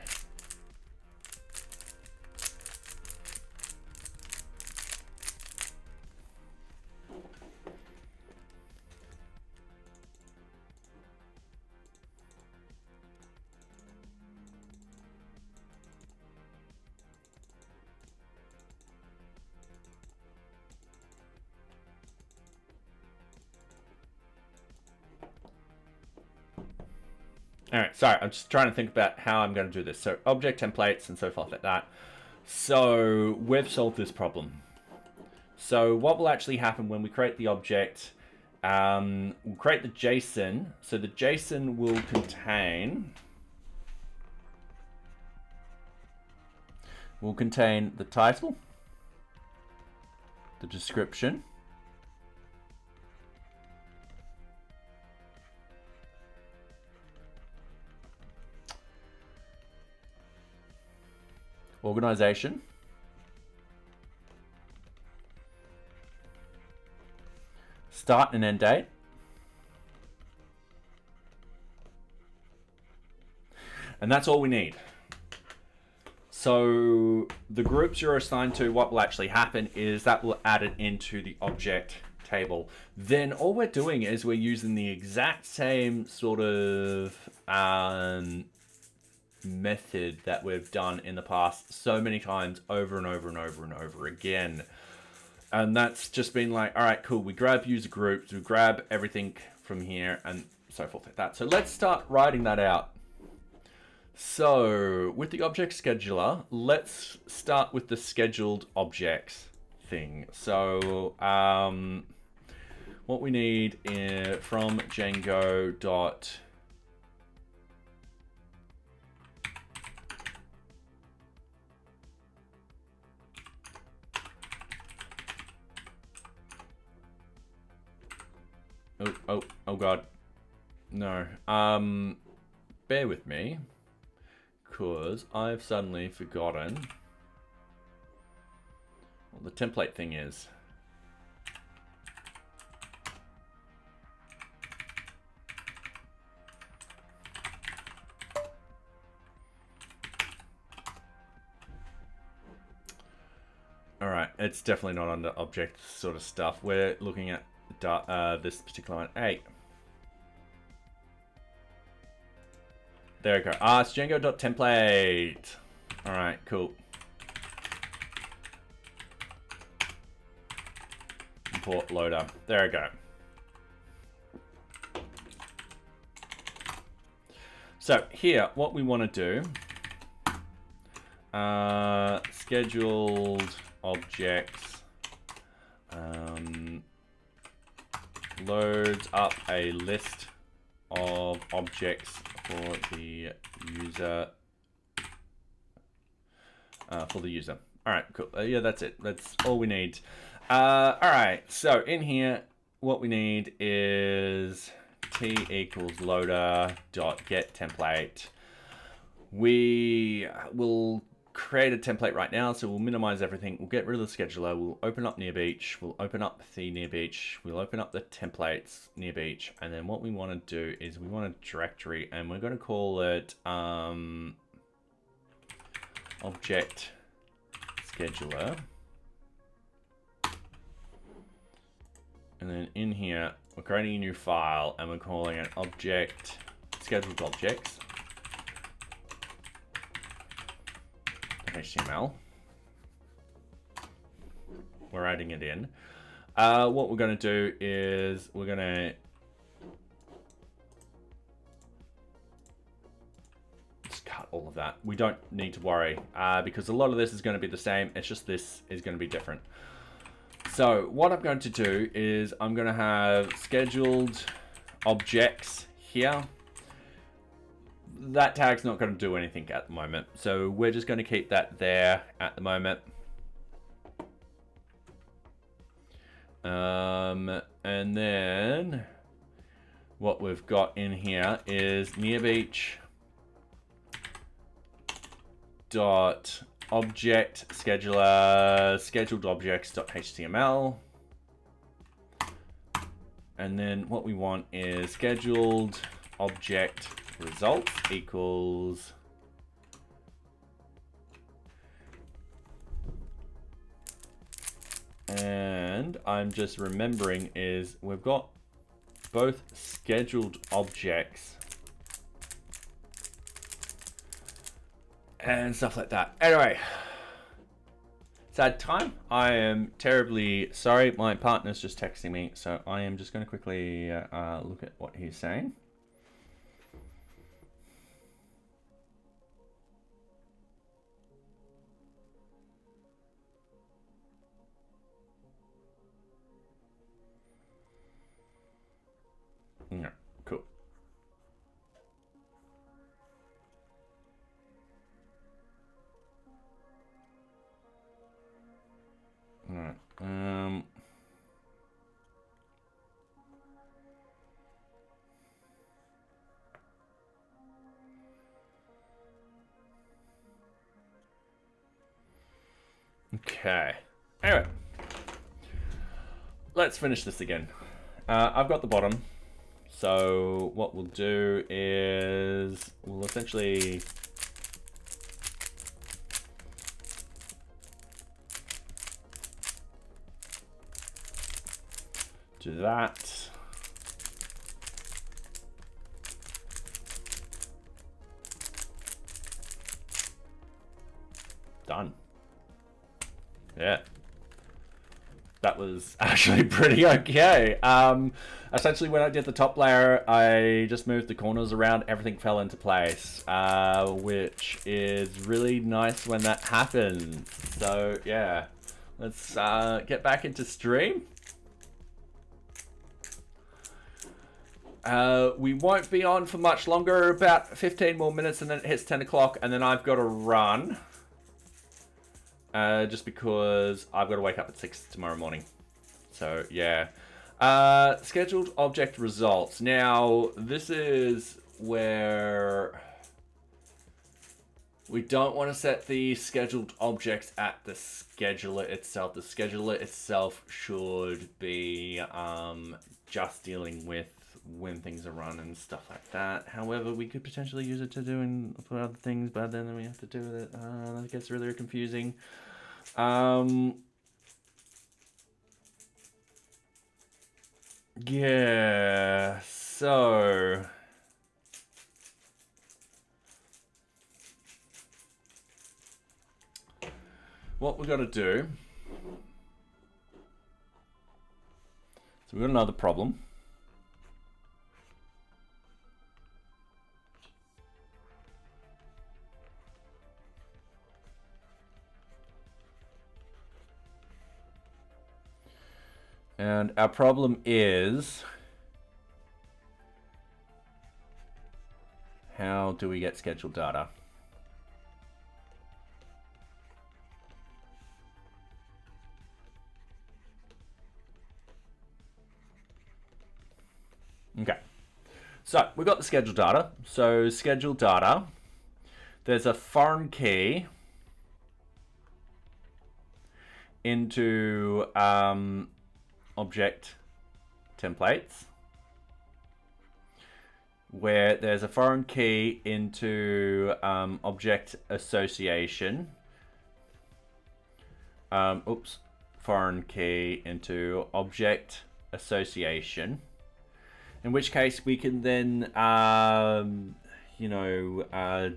All right, sorry, I'm just trying to think about how I'm going to do this. So object templates and so forth like that. So we've solved this problem. So what will actually happen when we create the object, we'll create the JSON. So the JSON will contain the title, the description, organization, start and end date, and that's all we need. So the groups you're assigned to, what will actually happen is that will add it into the object table. Then all we're doing is we're using the exact same sort of method that we've done in the past so many times over and over and over and over again. And that's just been like, all right, cool. We grab user groups, we grab everything from here and so forth like that. So let's start writing that out. So with the object scheduler, let's start with the scheduled objects thing. So what we need is from Django dot oh god, no, bear with me because I've suddenly forgotten what the template thing is. All right, it's definitely not under object sort of stuff. We're looking at this particular one. Hey, there we go. It's Django.template. All right, cool. Import loader. There we go. So here, what we want to do, scheduled objects, loads up a list of objects for the user. All right, cool. Yeah, that's it. That's all we need. All right. So in here, what we need is t equals loader dot get template. We will create a template right now, so we'll minimize everything. We'll get rid of the scheduler. We'll open up NearBeach. We'll open up the NearBeach. We'll open up the templates NearBeach, and then what we want to do is we want a directory, and we're going to call it object scheduler. And then in here, we're creating a new file, and we're calling it object scheduled objects. HTML. We're adding it in. What we're going to do is we're going to just cut all of that. We don't need to worry because a lot of this is going to be the same. It's just this is going to be different. So what I'm going to do is I'm going to have scheduled objects here. That tag's not going to do anything at the moment, so we're just going to keep that there at the moment. And then what we've got in here is NearBeach dot object scheduler scheduled objects dot HTML. And then what we want is scheduled object results equals and I'm just remembering is we've got both scheduled objects and stuff like that. Anyway, sad time. I am terribly sorry. My partner's just texting me, so I am just going to quickly look at what he's saying. Yeah, cool. All right. Okay. Anyway, let's finish this again. I've got the bottom. So what we'll do is we'll essentially Do that. Done. Yeah. That was actually pretty okay. Essentially, when I did the top layer, I just moved the corners around. Everything fell into place, which is really nice when that happens. So, yeah. Let's get back into stream. We won't be on for much longer, about 15 more minutes, and then it hits 10 o'clock, and then I've got to run. Just because I've got to wake up at 6 tomorrow morning. So, yeah. Scheduled object results. Now, this is where we don't want to set the scheduled objects at the scheduler itself. The scheduler itself should be just dealing with when things are run and stuff like that. However, we could potentially use it to do for other things, but then we have to do with it. That gets really confusing. Yeah, so what we've got to do, so we've got another problem. And our problem is, how do we get scheduled data? Okay, so we've got the scheduled data. So scheduled data, there's a foreign key into object templates, where there's a foreign key into object association. Foreign key into object association. In which case we can then,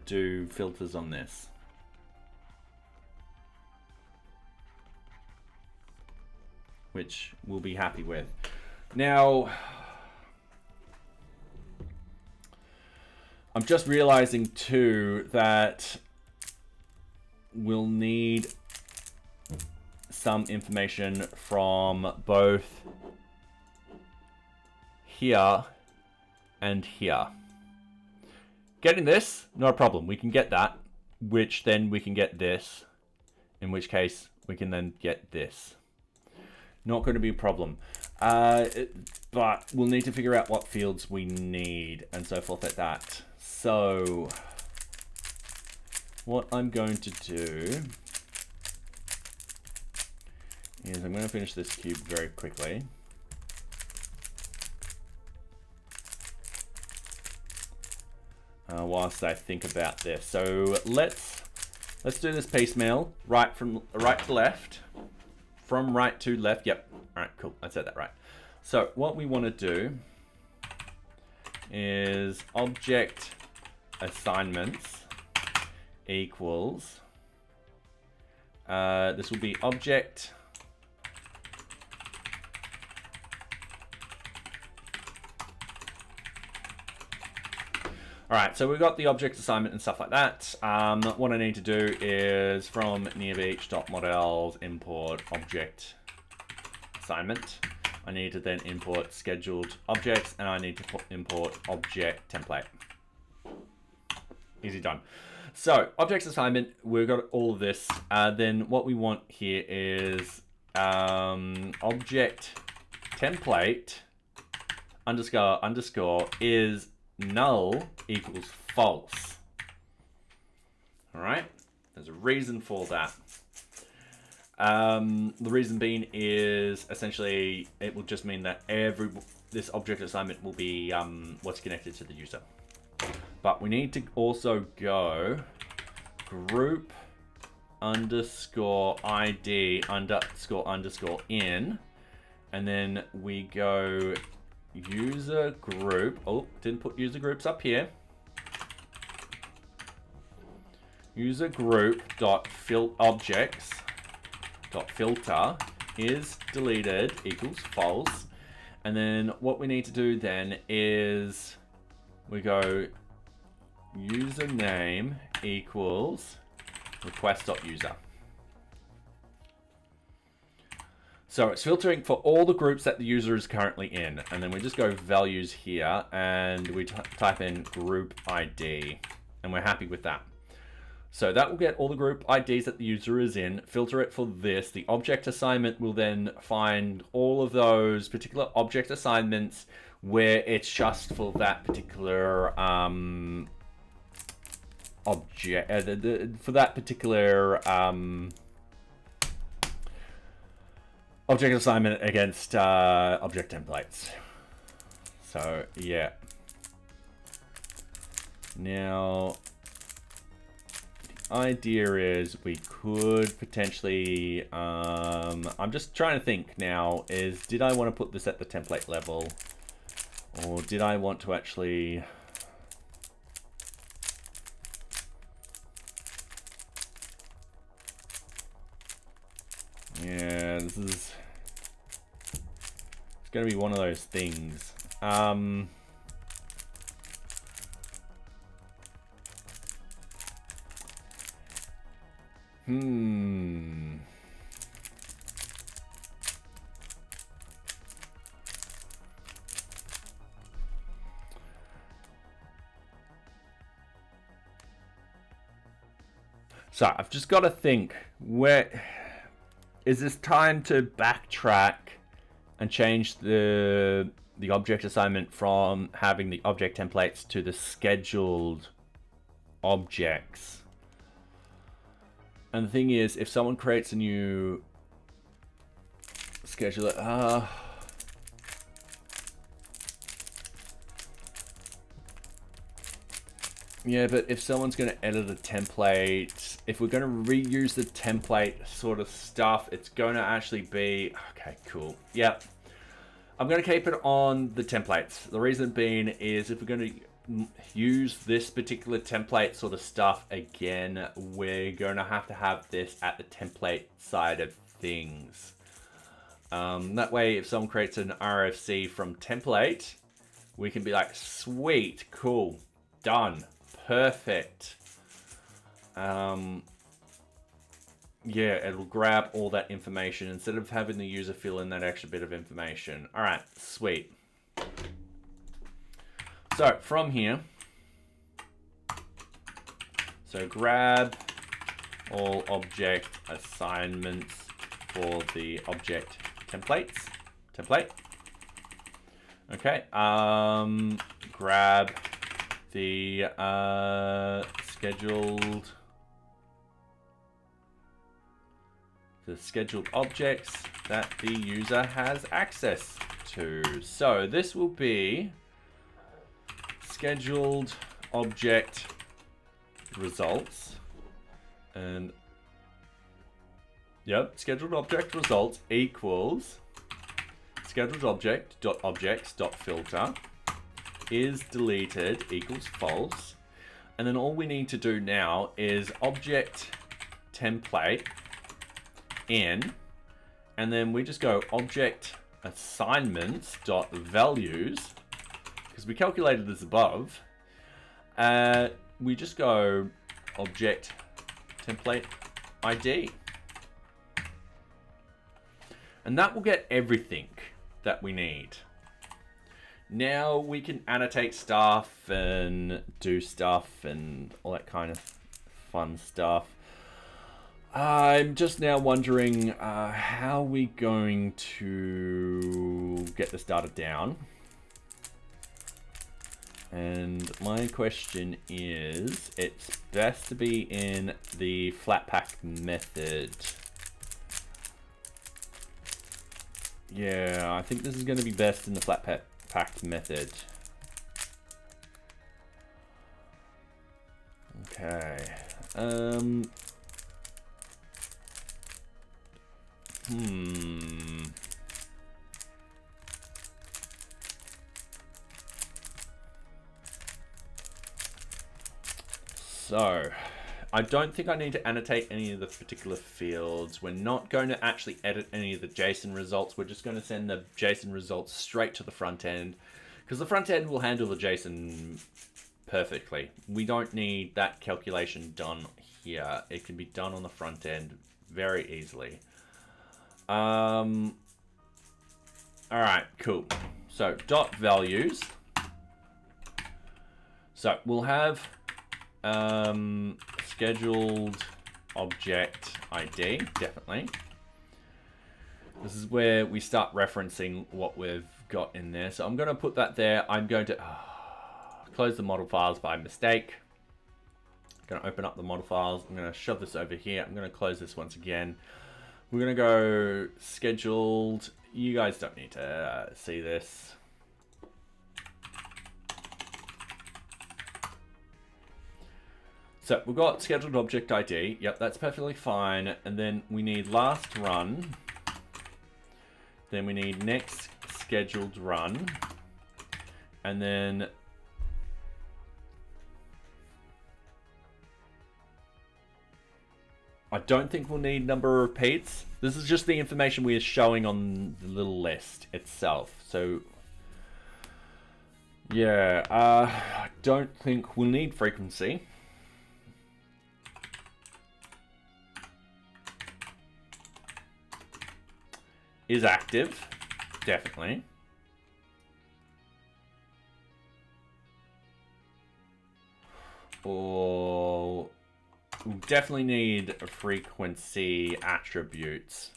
do filters on this. Which we'll be happy with. Now, I'm just realizing too that we'll need some information from both here and here. Getting this, not a problem. We can get that, which then we can get this, in which case we can then get this. Not going to be a problem. But we'll need to figure out what fields we need and so forth like that. So what I'm going to do is I'm going to finish this cube very quickly. Whilst I think about this. So let's do this piecemeal, right to left. From right to left. Yep. All right, cool. I said that right. So what we want to do is object assignments equals, this will be object All right, so we've got the object assignment and stuff like that. What I need to do is from NearBeach.models import object assignment. I need to then import scheduled objects, and I need to import object template. Easy done. So objects assignment, we've got all of this. Then what we want here is object template __ is null equals false. All right, there's a reason for that. The reason being is essentially it will just mean that this object assignment will be what's connected to the user. But we need to also go group _ID __ in, and then we go user group. Oh, didn't put user groups up here. User group dot objects dot filter is deleted equals false. And then what we need to do then is we go username equals request.user. So it's filtering for all the groups that the user is currently in. And then we just go values here and we type in group ID, and we're happy with that. So that will get all the group IDs that the user is in, filter it for this. The object assignment will then find all of those particular object assignments where it's just for that particular object, for that particular object assignment against object templates. So yeah. Now, idea is we could potentially I'm just trying to think now, is did I want to put this at the template level, or did I want to actually this is, it's gonna be one of those things. So I've just got to think, where is this time to backtrack and change the object assignment from having the object templates to the scheduled objects? And the thing is, if someone creates a new scheduler, yeah, but if someone's going to edit a template, if we're going to reuse the template sort of stuff, it's going to actually be, okay, cool. Yep. I'm going to keep it on the templates. The reason being is if we're going to use this particular template sort of stuff again, we're going to have this at the template side of things. That way, if someone creates an RFC from template, we can be like, sweet, cool, done, perfect. Yeah, it'll grab all that information instead of having the user fill in that extra bit of information. All right, sweet. So from here, so grab all object assignments for the object template. Okay, grab the scheduled objects that the user has access to. So this will be scheduled object results, and yep, scheduled object results equals scheduled object dot objects dot filter is deleted equals false. And then all we need to do now is object template in, and then we just go object assignments dot values, because we calculated this above. We just go object template ID, and that will get everything that we need. Now we can annotate stuff and do stuff and all that kind of fun stuff. I'm just now wondering how are we going to get this data down. And my question is, it's best to be in the Flatpak method. Yeah, I think this is going to be best in the Flatpak method. Okay. So I don't think I need to annotate any of the particular fields. We're not going to actually edit any of the JSON results. We're just going to send the JSON results straight to the front end because the front end will handle the JSON perfectly. We don't need that calculation done here. It can be done on the front end very easily. All right, cool. So dot values. So we'll have scheduled object ID, definitely. This is where we start referencing what we've got in there. So I'm going to put that there. I'm going to close the model files by mistake. I'm going to open up the model files. I'm going to shove this over here. I'm going to close this once again. We're going to go scheduled. You guys don't need to see this. So we've got scheduled object ID. Yep, that's perfectly fine. And then we need last run. Then we need next scheduled run. And then I don't think we'll need number of repeats. This is just the information we are showing on the little list itself. So yeah, I don't think we'll need frequency. Is active, definitely. Or we'll definitely need frequency attributes.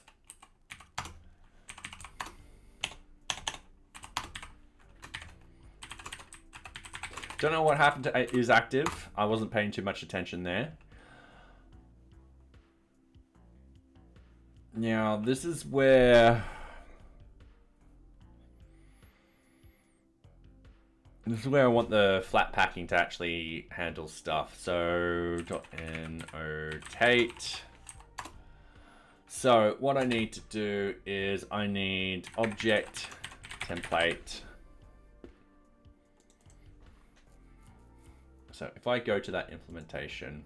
Don't know what happened to is active. I wasn't paying too much attention there. Now, this is where I want the flat packing to actually handle stuff. So .annotate. So what I need to do is I need object template. So if I go to that implementation,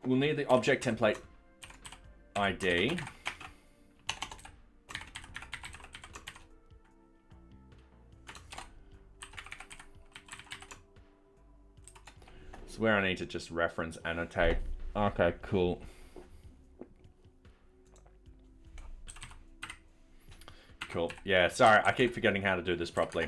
we'll need the object template ID. It's where I need to just reference annotate. Okay, cool. Cool. Yeah, sorry, I keep forgetting how to do this properly.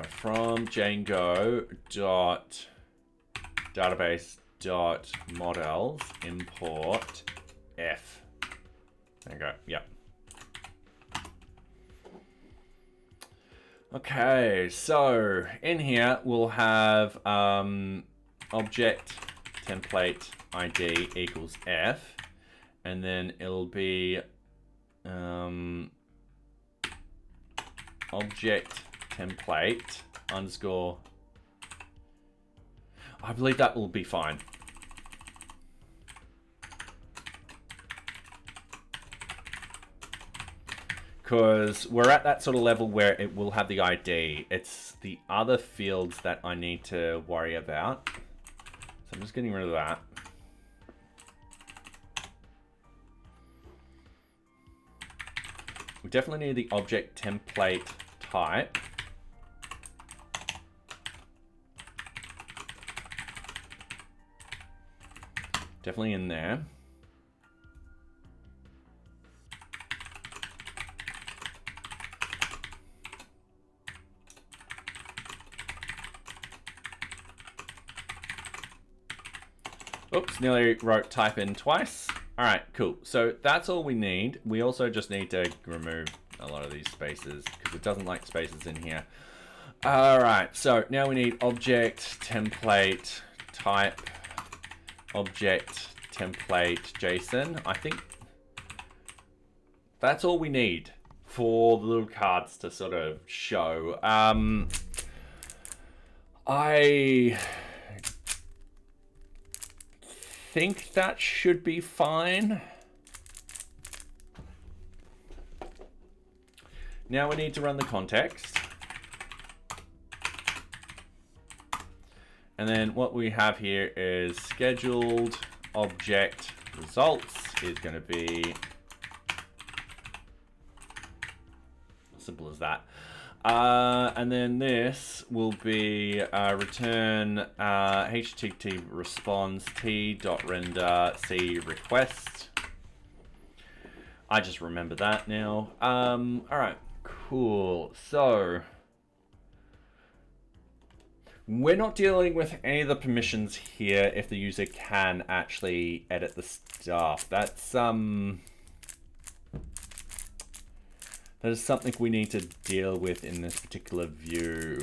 From Django dot database dot models import F. There you go. Yep. Okay, so in here we'll have object template ID equals F, and then it'll be object template underscore. I believe that will be fine. Because we're at that sort of level where it will have the ID. It's the other fields that I need to worry about. So I'm just getting rid of that. We definitely need the object template type. Definitely in there. Oops, nearly wrote type in twice. All right, cool. So that's all we need. We also just need to remove a lot of these spaces because it doesn't like spaces in here. All right, so now we need object template type object template JSON. I think that's all we need for the little cards to sort of show. I think that should be fine. Now we need to run the context. And then what we have here is scheduled object results is going to be simple as that. And then this will be return http response t.render c request. I just remember that now. All right, cool. So we're not dealing with any of the permissions here if the user can actually edit the stuff. That's that is something we need to deal with in this particular view.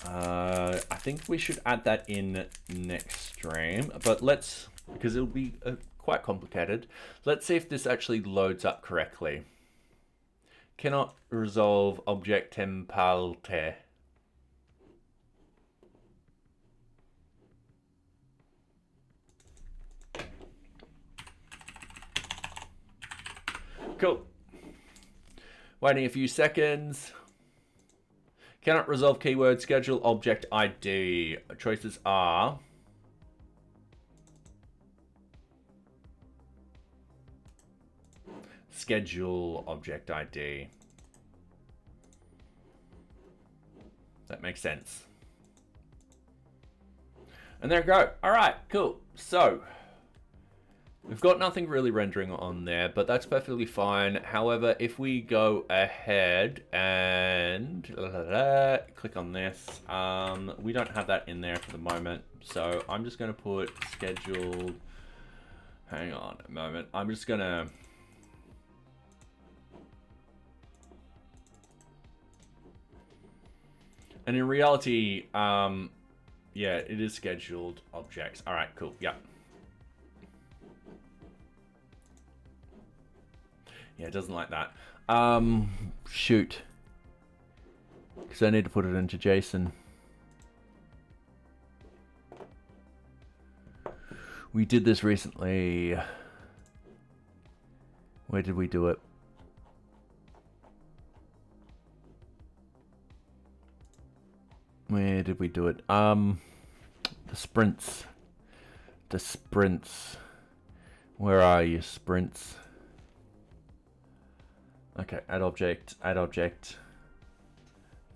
I think we should add that in next stream, but let's, because it'll be quite complicated. Let's see if this actually loads up correctly. Cannot resolve object template. Cool. Waiting a few seconds. Cannot resolve keyword schedule object ID. Choices are schedule object ID. That makes sense. And there we go. All right, cool. So we've got nothing really rendering on there, but that's perfectly fine. However, if we go ahead and click on this, we don't have that in there for the moment. So I'm just going to put scheduled. Hang on a moment. I'm just going to. And in reality, yeah, it is scheduled objects. All right, cool. Yeah. Yeah, it doesn't like that. Shoot. Because I need to put it into JSON. We did this recently. Where did we do it? Where did we do it? The sprints. The sprints. Where are you, sprints? Okay, add object,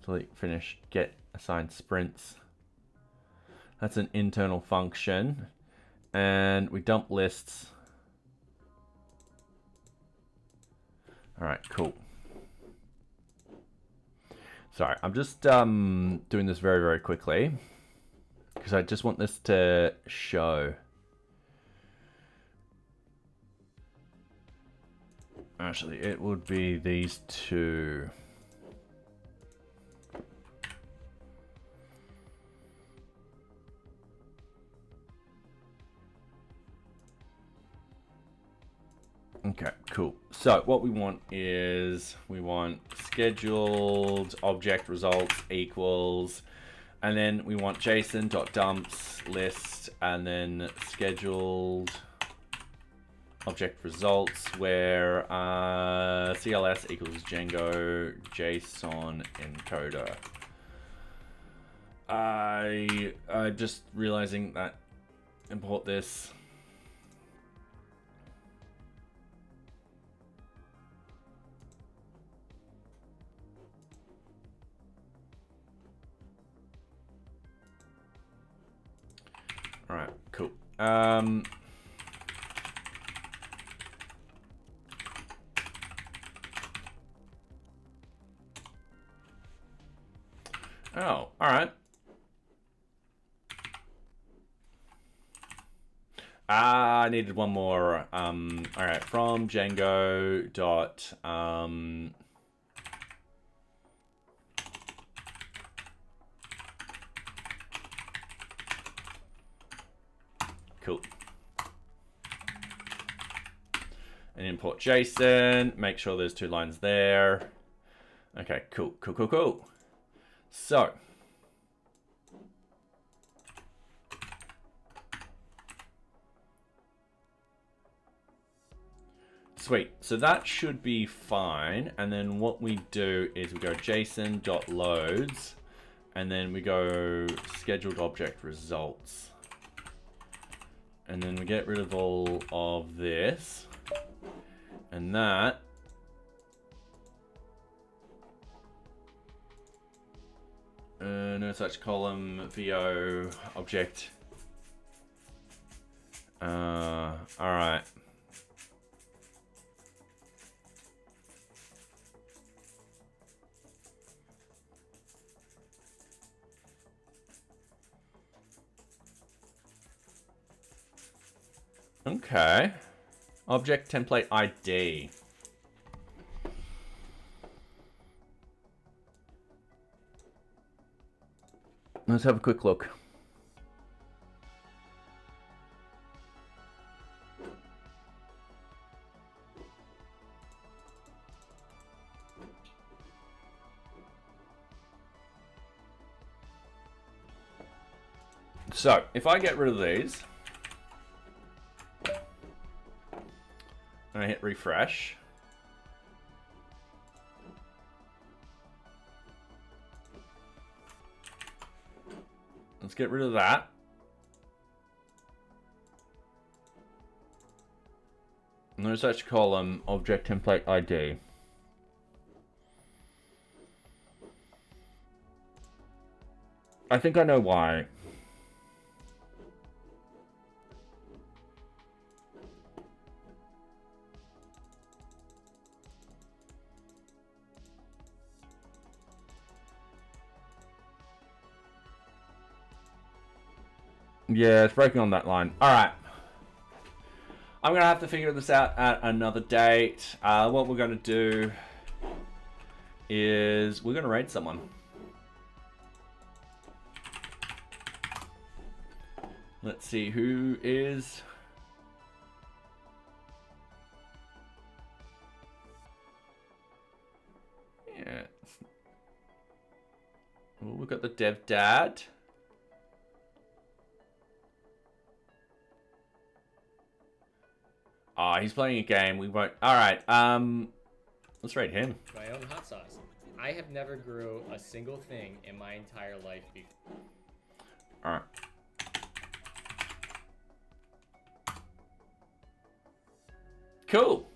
delete, finish, get, assign sprints. That's an internal function. And we dump lists. All right, cool. Sorry, I'm just doing this very, very quickly because I just want this to show. Actually, it would be these two. Okay, cool. So what we want is we want scheduled object results equals, and then we want JSON.dumps list, and then scheduled object results where CLS equals Django JSON encoder. I just realizing that import this. All right, cool. Oh, all right. I needed one more. All right, from Django dot cool. and import JSON. Make sure there's 2 lines there. Okay, cool. So sweet. So that should be fine. And then what we do is we go JSON.loads, and then we go scheduled object results. And then we get rid of all of this. And that no such column VO object. All right. Okay. Object template ID. Let's have a quick look. So, if I get rid of these, and I hit refresh, let's get rid of that. No such column, object template ID. I think I know why. Yeah, it's breaking on that line. All right. I'm going to have to figure this out at another date. What we're going to do is we're going to raid someone. Let's see who is... Yeah. Well, we've got the dev dad. Oh, he's playing a game. We won't. All right. Let's rate him. My own hot sauce. I have never grew a single thing in my entire life before. All right. Cool.